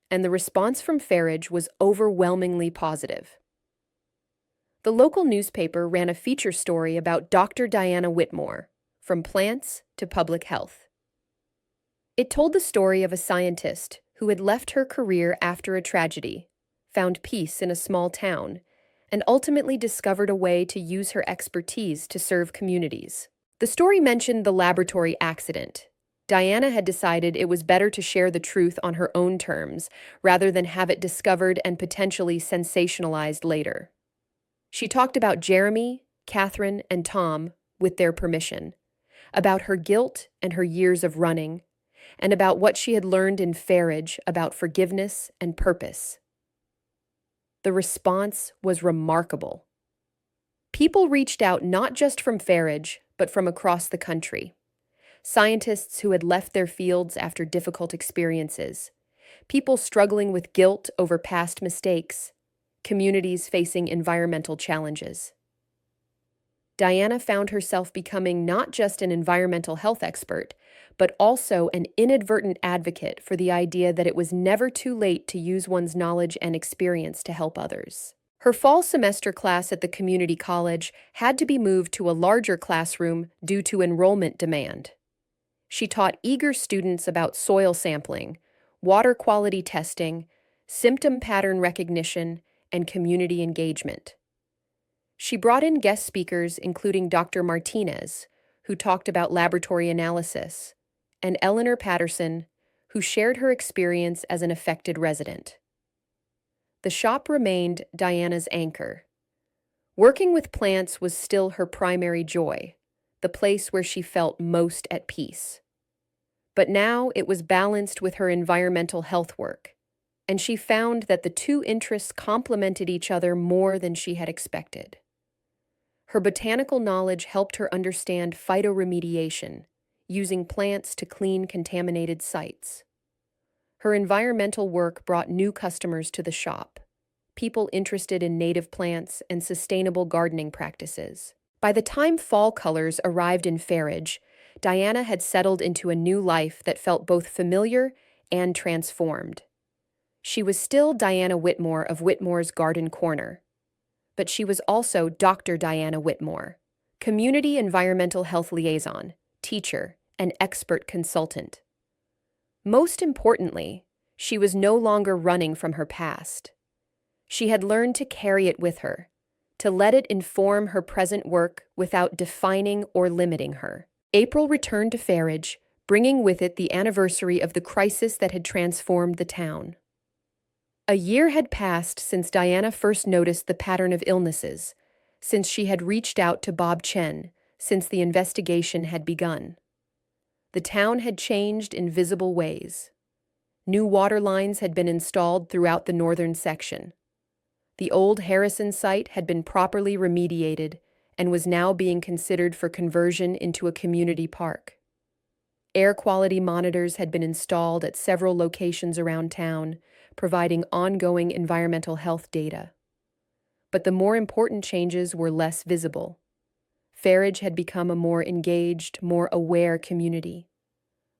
A: and the response from Farridge was overwhelmingly positive. The local newspaper ran a feature story about Dr. Diana Whitmore, from plants to public health. It told the story of a scientist who had left her career after a tragedy, found peace in a small town, and ultimately discovered a way to use her expertise to serve communities. The story mentioned the laboratory accident. Diana had decided it was better to share the truth on her own terms rather than have it discovered and potentially sensationalized later. She talked about Jeremy, Catherine, and Tom with their permission, about her guilt and her years of running, and about what she had learned in Farridge about forgiveness and purpose. The response was remarkable. People reached out not just from Farridge, but from across the country. Scientists who had left their fields after difficult experiences, people struggling with guilt over past mistakes, communities facing environmental challenges. Diana found herself becoming not just an environmental health expert, but also an inadvertent advocate for the idea that it was never too late to use one's knowledge and experience to help others. Her fall semester class at the community college had to be moved to a larger classroom due to enrollment demand. She taught eager students about soil sampling, water quality testing, symptom pattern recognition, and community engagement. She brought in guest speakers including Dr. Martinez, who talked about laboratory analysis, and Eleanor Patterson, who shared her experience as an affected resident. The shop remained Diana's anchor. Working with plants was still her primary joy, the place where she felt most at peace. But now it was balanced with her environmental health work, and she found that the two interests complemented each other more than she had expected. Her botanical knowledge helped her understand phytoremediation, using plants to clean contaminated sites. Her environmental work brought new customers to the shop, people interested in native plants and sustainable gardening practices. By the time fall colors arrived in Farridge, Diana had settled into a new life that felt both familiar and transformed. She was still Diana Whitmore of Whitmore's Garden Corner, but she was also Dr. Diana Whitmore, Community Environmental Health Liaison, teacher, and expert consultant. Most importantly, she was no longer running from her past. She had learned to carry it with her, to let it inform her present work without defining or limiting her. April returned to Farage, bringing with it the anniversary of the crisis that had transformed the town. A year had passed since Diana first noticed the pattern of illnesses, since she had reached out to Bob Chen, since the investigation had begun. The town had changed in visible ways. New water lines had been installed throughout the northern section. The old Harrison site had been properly remediated and was now being considered for conversion into a community park. Air quality monitors had been installed at several locations around town, providing ongoing environmental health data. But the more important changes were less visible. Farage had become a more engaged, more aware community.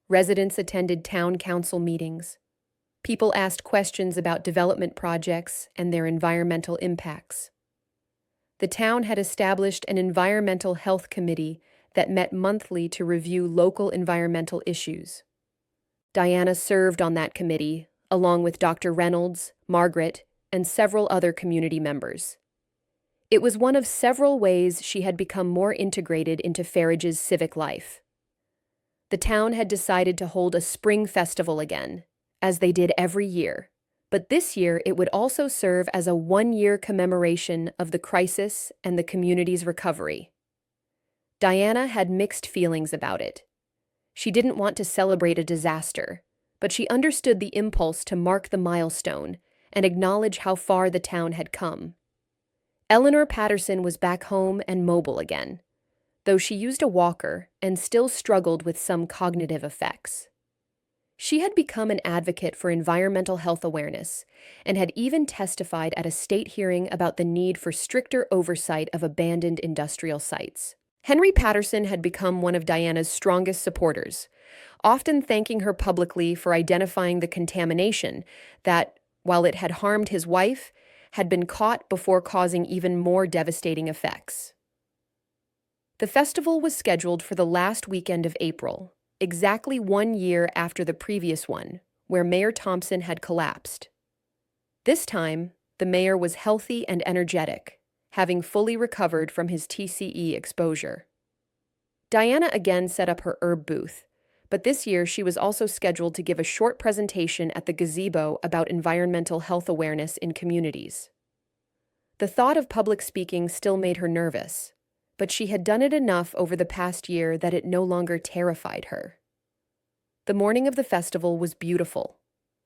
A: Residents attended town council meetings. People asked questions about development projects and their environmental impacts. The town had established an environmental health committee that met monthly to review local environmental issues. Diana served on that committee, along with Dr. Reynolds, Margaret, and several other community members. It was one of several ways she had become more integrated into Farage's civic life. The town had decided to hold a spring festival again, as they did every year, but this year it would also serve as a one-year commemoration of the crisis and the community's recovery. Diana had mixed feelings about it. She didn't want to celebrate a disaster, but she understood the impulse to mark the milestone and acknowledge how far the town had come. Eleanor Patterson was back home and mobile again, though she used a walker and still struggled with some cognitive effects. She had become an advocate for environmental health awareness and had even testified at a state hearing about the need for stricter oversight of abandoned industrial sites. Henry Patterson had become one of Diana's strongest supporters, often thanking her publicly for identifying the contamination that, while it had harmed his wife, had been caught before causing even more devastating effects. The festival was scheduled for the last weekend of April, exactly 1 year after the previous one, where Mayor Thompson had collapsed. This time, the mayor was healthy and energetic, having fully recovered from his TCE exposure. Diana again set up her herb booth, but this year she was also scheduled to give a short presentation at the gazebo about environmental health awareness in communities. The thought of public speaking still made her nervous, but she had done it enough over the past year that it no longer terrified her. The morning of the festival was beautiful.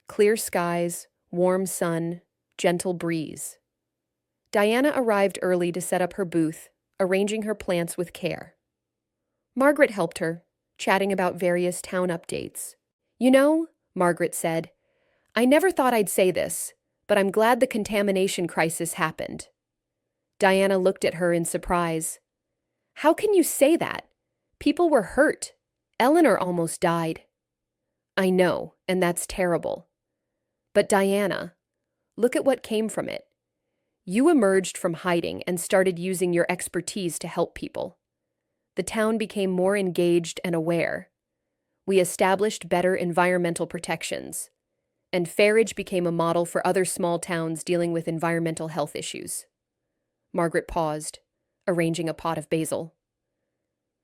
A: Clear skies, warm sun, gentle breeze. Diana arrived early to set up her booth, arranging her plants with care. Margaret helped her, chatting about various town updates. "You know," Margaret said, "I never thought I'd say this, but I'm glad the contamination crisis happened." Diana looked at her in surprise. "How can you say that? People were hurt. Eleanor almost died." "I know, and that's terrible. But Diana, look at what came from it. You emerged from hiding and started using your expertise to help people. The town became more engaged and aware. We established better environmental protections, and Farage became a model for other small towns dealing with environmental health issues." Margaret paused, arranging a pot of basil.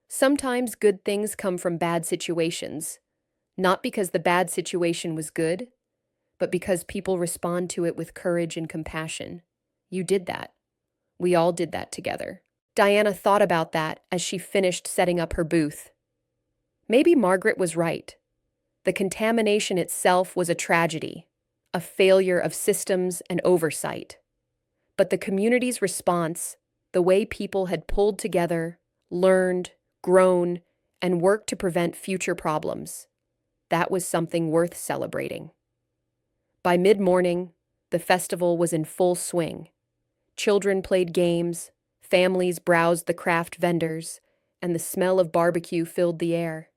A: "Sometimes good things come from bad situations, not because the bad situation was good, but because people respond to it with courage and compassion. You did that. We all did that together." Diana thought about that as she finished setting up her booth. Maybe Margaret was right. The contamination itself was a tragedy, a failure of systems and oversight. But the community's response, the way people had pulled together, learned, grown, and worked to prevent future problems, that was something worth celebrating. By mid-morning, the festival was in full swing. Children played games, families browsed the craft vendors, and the smell of barbecue filled the air.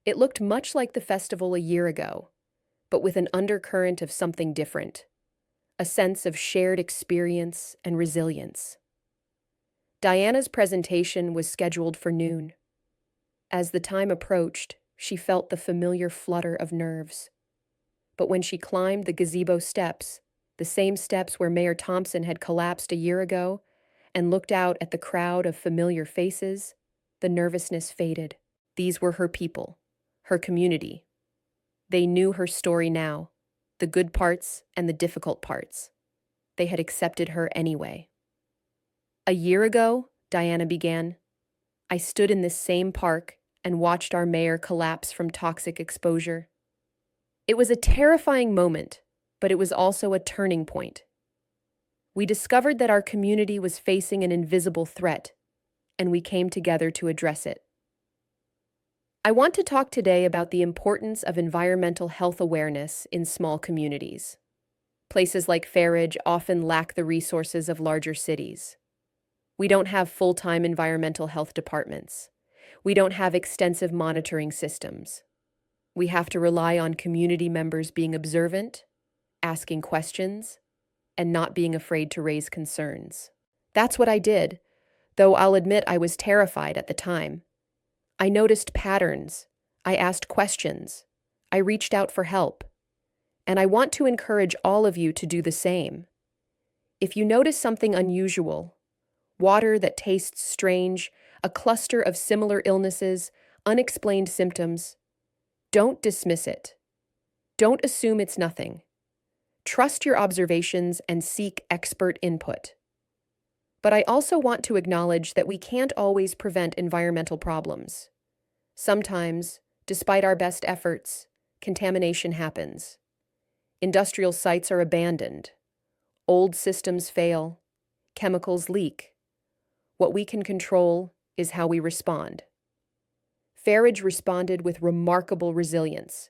A: It looked much like the festival a year ago, but with an undercurrent of something different, a sense of shared experience and resilience. Diana's presentation was scheduled for noon. As the time approached, she felt the familiar flutter of nerves. But when she climbed the gazebo steps, the same steps where Mayor Thompson had collapsed a year ago, and looked out at the crowd of familiar faces, the nervousness faded. These were her people, her community. They knew her story now, the good parts and the difficult parts. They had accepted her anyway. A year ago, Diana began, I stood in this same park and watched our mayor collapse from toxic exposure. It was a terrifying moment, but it was also a turning point. We discovered that our community was facing an invisible threat, and we came together to address it. I want to talk today about the importance of environmental health awareness in small communities. Places like Farridge often lack the resources of larger cities. We don't have full-time environmental health departments. We don't have extensive monitoring systems. We have to rely on community members being observant, asking questions, and not being afraid to raise concerns. That's what I did, though I'll admit I was terrified at the time. I noticed patterns. I asked questions. I reached out for help. And I want to encourage all of you to do the same. If you notice something unusual, water that tastes strange, a cluster of similar illnesses, unexplained symptoms, don't dismiss it. Don't assume it's nothing. Trust your observations and seek expert input. But I also want to acknowledge that we can't always prevent environmental problems. Sometimes, despite our best efforts, contamination happens. Industrial sites are abandoned. Old systems fail. Chemicals leak. What we can control is how we respond. Farridge responded with remarkable resilience.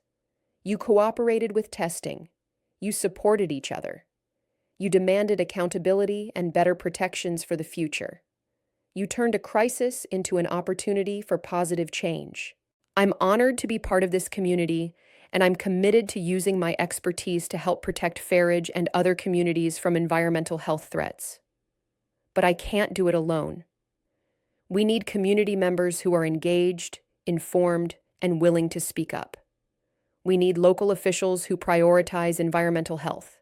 A: You cooperated with testing. You supported each other. You demanded accountability and better protections for the future. You turned a crisis into an opportunity for positive change. I'm honored to be part of this community, and I'm committed to using my expertise to help protect Farridge and other communities from environmental health threats. But I can't do it alone. We need community members who are engaged, informed, and willing to speak up. We need local officials who prioritize environmental health.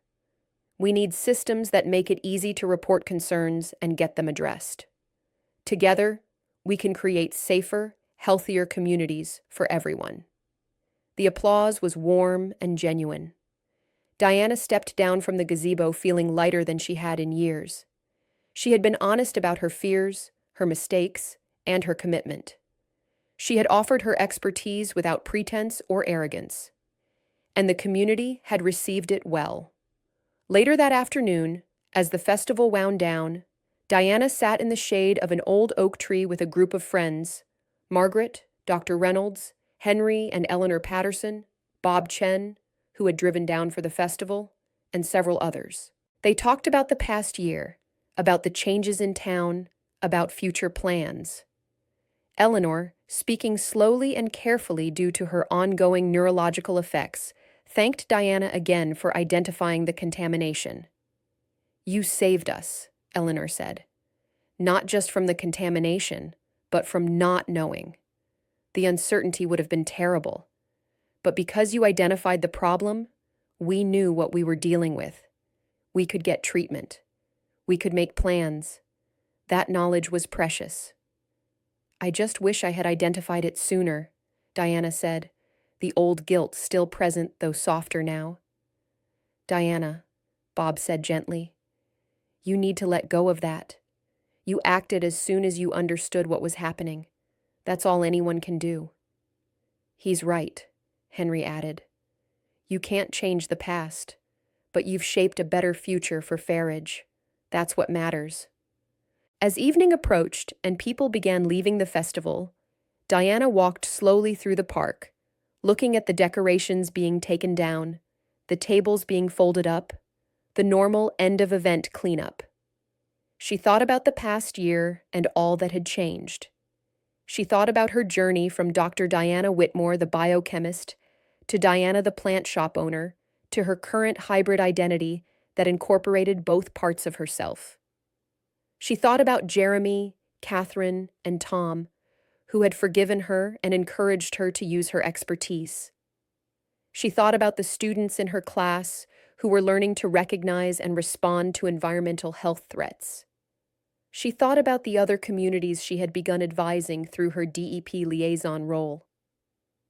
A: We need systems that make it easy to report concerns and get them addressed. Together, we can create safer, healthier communities for everyone. The applause was warm and genuine. Diana stepped down from the gazebo feeling lighter than she had in years. She had been honest about her fears, her mistakes, and her commitment. She had offered her expertise without pretense or arrogance, and the community had received it well. Later that afternoon, as the festival wound down, Diana sat in the shade of an old oak tree with a group of friends: Margaret, Dr. Reynolds, Henry and Eleanor Patterson, Bob Chen, who had driven down for the festival, and several others. They talked about the past year, about the changes in town, about future plans. Eleanor, speaking slowly and carefully due to her ongoing neurological effects, thanked Diana again for identifying the contamination. You saved us, Eleanor said. Not just from the contamination, but from not knowing. The uncertainty would have been terrible. But because you identified the problem, we knew what we were dealing with. We could get treatment. We could make plans. That knowledge was precious. I just wish I had identified it sooner, Diana said, the old guilt still present though softer now. Diana, Bob said gently, you need to let go of that. You acted as soon as you understood what was happening. That's all anyone can do. He's right, Henry added. You can't change the past, but you've shaped a better future for Farridge. That's what matters. As evening approached and people began leaving the festival, Diana walked slowly through the park, looking at the decorations being taken down, the tables being folded up, the normal end-of-event cleanup. She thought about the past year and all that had changed. She thought about her journey from Dr. Diana Whitmore, the biochemist, to Diana the plant shop owner, to her current hybrid identity that incorporated both parts of herself. She thought about Jeremy, Catherine, and Tom, who had forgiven her and encouraged her to use her expertise. She thought about the students in her class who were learning to recognize and respond to environmental health threats. She thought about the other communities she had begun advising through her DEP liaison role.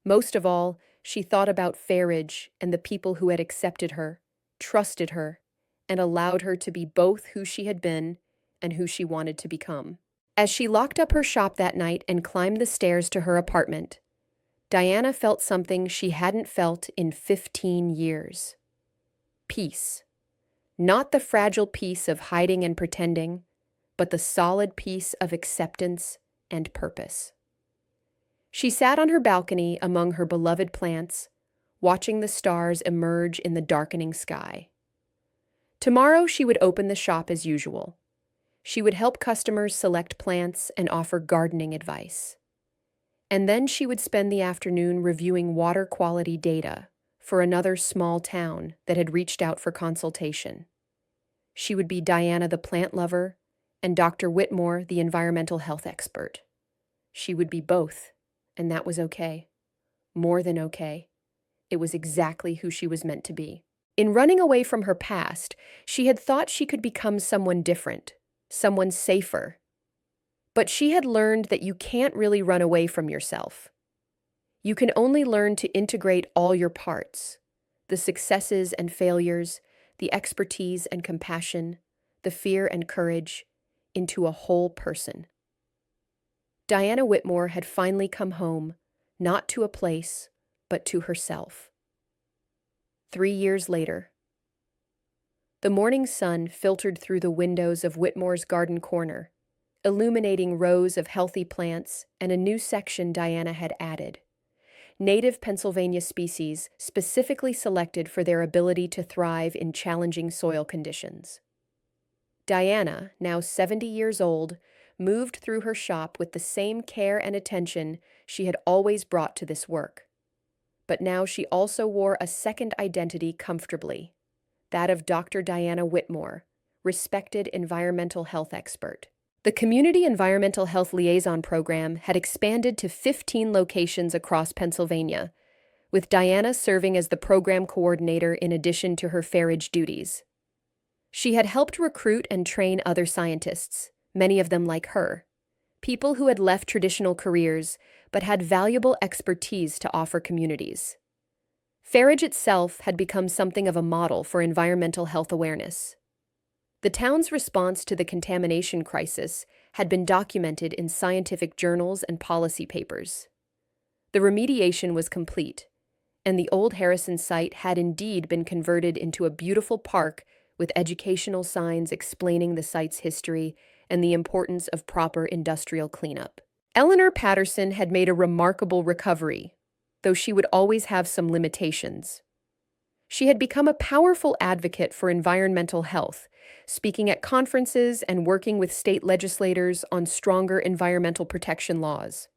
A: Most of all, she thought about Farage and the people who had accepted her, trusted her, and allowed her to be both who she had been and who she wanted to become. As she locked up her shop that night and climbed the stairs to her apartment, Diana felt something she hadn't felt in 15 years. Peace. Not the fragile peace of hiding and pretending, but the solid peace of acceptance and purpose. She sat on her balcony among her beloved plants, watching the stars emerge in the darkening sky. Tomorrow she would open the shop as usual. She would help customers select plants and offer gardening advice. And then she would spend the afternoon reviewing water quality data for another small town that had reached out for consultation. She would be Diana the plant lover and Dr. Whitmore the environmental health expert. She would be both, and that was okay. More than okay. It was exactly who she was meant to be. In running away from her past, she had thought she could become someone different, someone safer. But she had learned that you can't really run away from yourself. You can only learn to integrate all your parts, the successes and failures, the expertise and compassion, the fear and courage, into a whole person. Diana Whitmore had finally come home, not to a place, but to herself. 3 years later. The morning sun filtered through the windows of Whitmore's garden corner, illuminating rows of healthy plants and a new section Diana had added. Native Pennsylvania species specifically selected for their ability to thrive in challenging soil conditions. Diana, now 70 years old, moved through her shop with the same care and attention she had always brought to this work. But now she also wore a second identity comfortably, that of Dr. Diana Whitmore, respected environmental health expert. The Community Environmental Health Liaison Program had expanded to 15 locations across Pennsylvania, with Diana serving as the program coordinator in addition to her Farage duties. She had helped recruit and train other scientists, many of them like her, people who had left traditional careers but had valuable expertise to offer communities. Farage itself had become something of a model for environmental health awareness. The town's response to the contamination crisis had been documented in scientific journals and policy papers. The remediation was complete, and the old Harrison site had indeed been converted into a beautiful park with educational signs explaining the site's history and the importance of proper industrial cleanup. Eleanor Patterson had made a remarkable recovery, though she would always have some limitations. She had become a powerful advocate for environmental health, speaking at conferences and working with state legislators on stronger environmental protection laws.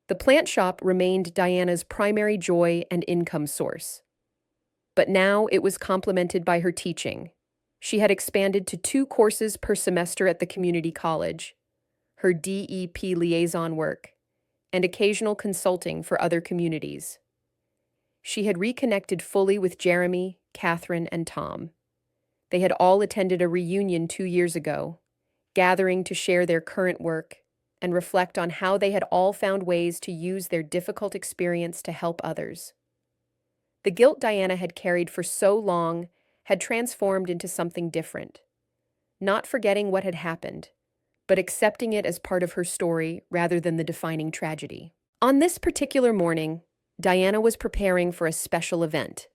A: The plant shop remained Diana's primary joy and income source. But now it was complemented by her teaching. She had expanded to 2 courses per semester at the community college, her DEP liaison work, and occasional consulting for other communities. She had reconnected fully with Jeremy, Catherine, and Tom. They had all attended a reunion 2 years ago, gathering to share their current work and reflect on how they had all found ways to use their difficult experience to help others. The guilt Diana had carried for so long had transformed into something different, not forgetting what had happened, but accepting it as part of her story rather than the defining tragedy. On this particular morning, Diana was preparing for a special event.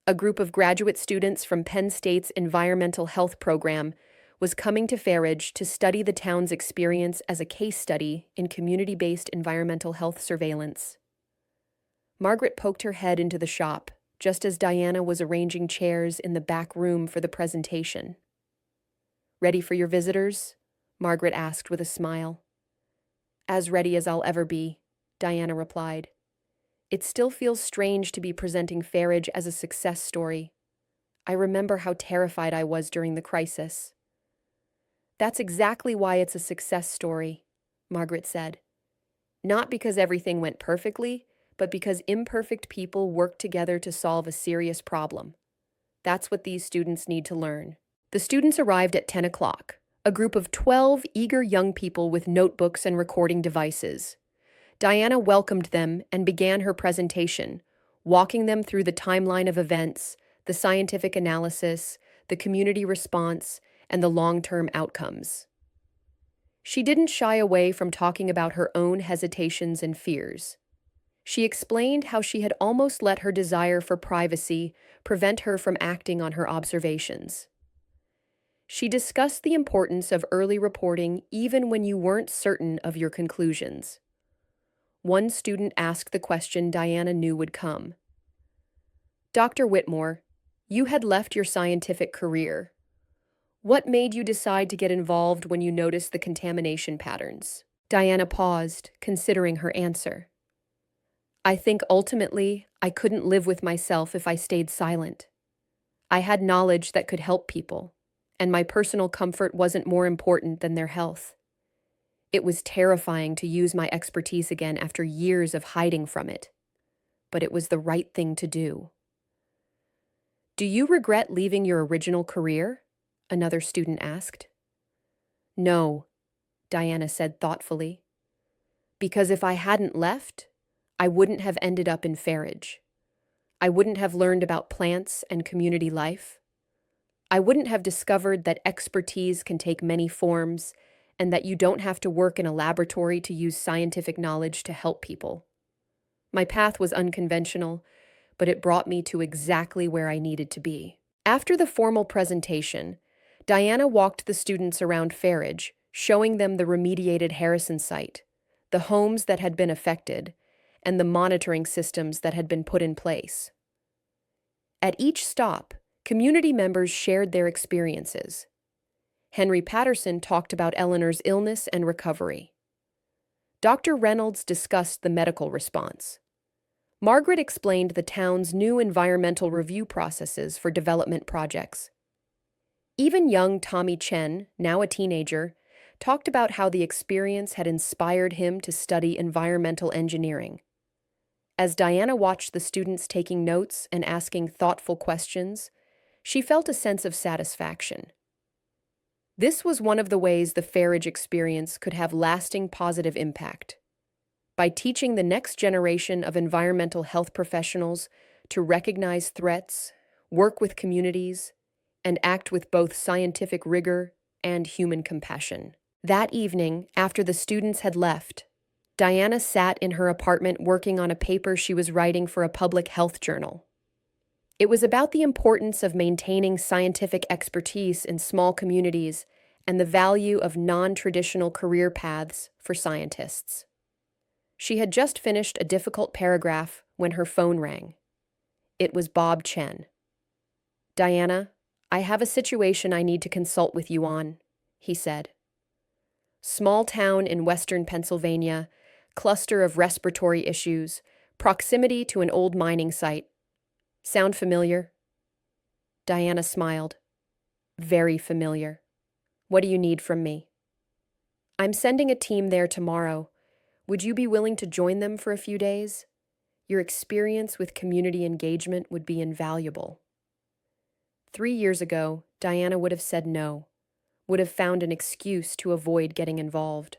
A: A group of graduate students from Penn State's environmental health program was coming to Farage to study the town's experience as a case study in community-based environmental health surveillance. Margaret poked her head into the shop, just as Diana was arranging chairs in the back room for the presentation. "Ready for your visitors?" Margaret asked with a smile. "As ready as I'll ever be," Diana replied. It still feels strange to be presenting Farage as a success story. I remember how terrified I was during the crisis. That's exactly why it's a success story, Margaret said. Not because everything went perfectly, but because imperfect people worked together to solve a serious problem. That's what these students need to learn. The students arrived at 10 o'clock, a group of 12 eager young people with notebooks and recording devices. Diana welcomed them and began her presentation, walking them through the timeline of events, the scientific analysis, the community response, and the long-term outcomes. She didn't shy away from talking about her own hesitations and fears. She explained how she had almost let her desire for privacy prevent her from acting on her observations. She discussed the importance of early reporting even when you weren't certain of your conclusions. One student asked the question Diana knew would come. Dr. Whitmore, you had left your scientific career. What made you decide to get involved when you noticed the contamination patterns? Diana paused, considering her answer. I think ultimately I couldn't live with myself if I stayed silent. I had knowledge that could help people, and my personal comfort wasn't more important than their health. It was terrifying to use my expertise again after years of hiding from it, but it was the right thing to do. Do you regret leaving your original career? Another student asked. No, Diana said thoughtfully, because if I hadn't left, I wouldn't have ended up in Farage. I wouldn't have learned about plants and community life. I wouldn't have discovered that expertise can take many forms and that you don't have to work in a laboratory to use scientific knowledge to help people. My path was unconventional, but it brought me to exactly where I needed to be. After the formal presentation, Diana walked the students around Farage, showing them the remediated Harrison site, the homes that had been affected, and the monitoring systems that had been put in place. At each stop, community members shared their experiences. Henry Patterson talked about Eleanor's illness and recovery. Dr. Reynolds discussed the medical response. Margaret explained the town's new environmental review processes for development projects. Even young Tommy Chen, now a teenager, talked about how the experience had inspired him to study environmental engineering. As Diana watched the students taking notes and asking thoughtful questions, she felt a sense of satisfaction. This was one of the ways the Farage experience could have lasting positive impact. By teaching the next generation of environmental health professionals to recognize threats, work with communities, and act with both scientific rigor and human compassion. That evening, after the students had left, Diana sat in her apartment working on a paper she was writing for a public health journal. It was about the importance of maintaining scientific expertise in small communities and the value of non-traditional career paths for scientists. She had just finished a difficult paragraph when her phone rang. It was Bob Chen. Diana, I have a situation I need to consult with you on, he said. Small town in western Pennsylvania, cluster of respiratory issues, proximity to an old mining site. Sound familiar? Diana smiled. Very familiar. What do you need from me? I'm sending a team there tomorrow. Would you be willing to join them for a few days? Your experience with community engagement would be invaluable. 3 years ago, Diana would have said no, would have found an excuse to avoid getting involved.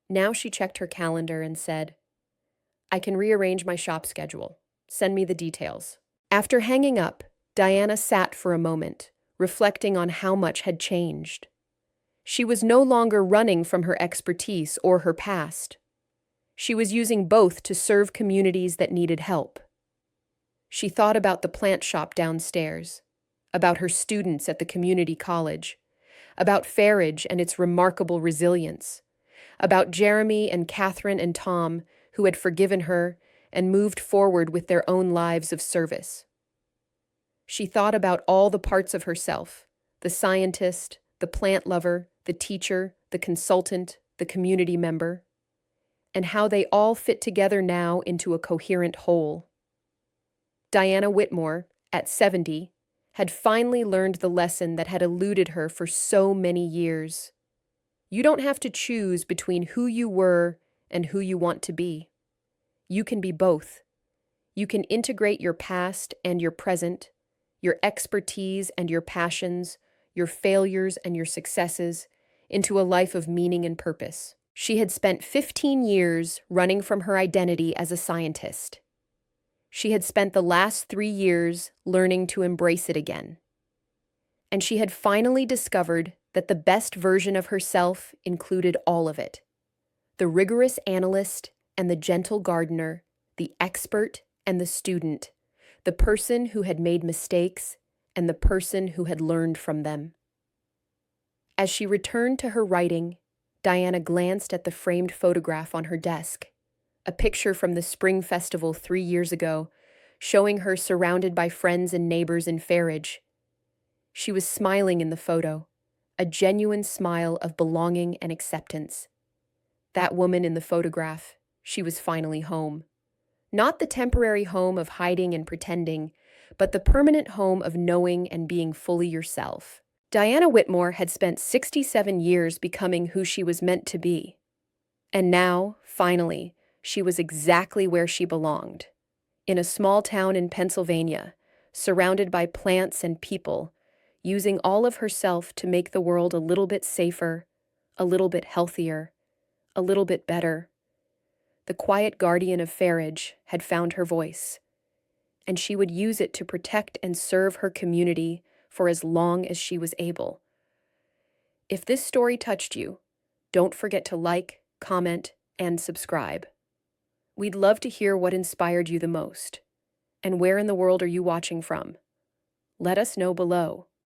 A: Now she checked her calendar and said, I can rearrange my shop schedule. Send me the details. After hanging up, Diana sat for a moment, reflecting on how much had changed. She was no longer running from her expertise or her past. She was using both to serve communities that needed help. She thought about the plant shop downstairs, about her students at the community college, about Farage and its remarkable resilience, about Jeremy and Catherine and Tom, who had forgiven her and moved forward with their own lives of service. She thought about all the parts of herself, the scientist, the plant lover, the teacher, the consultant, the community member. and how they all fit together now into a coherent whole. Diana Whitmore, at 70, had finally learned the lesson that had eluded her for so many years. You don't have to choose between who you were and who you want to be. You can be both. You can integrate your past and your present, your expertise and your passions, your failures and your successes, into a life of meaning and purpose. She had spent 15 years running from her identity as a scientist. She had spent the last 3 years learning to embrace it again. And she had finally discovered that the best version of herself included all of it: the rigorous analyst and the gentle gardener, the expert and the student, the person who had made mistakes and the person who had learned from them. As she returned to her writing, Diana glanced at the framed photograph on her desk, a picture from the Spring Festival 3 years ago, showing her surrounded by friends and neighbors in Farridge. She was smiling in the photo, a genuine smile of belonging and acceptance. That woman in the photograph, she was finally home. Not the temporary home of hiding and pretending, but the permanent home of knowing and being fully yourself. Diana Whitmore had spent 67 years becoming who she was meant to be. And now, finally, she was exactly where she belonged. In a small town in Pennsylvania, surrounded by plants and people, using all of herself to make the world a little bit safer, a little bit healthier, a little bit better. The quiet guardian of Farridge had found her voice, and she would use it to protect and serve her community for as long as she was able. If this story touched you, don't forget to like, comment, and subscribe. We'd love to hear what inspired you the most. And where in the world are you watching from? Let us know below.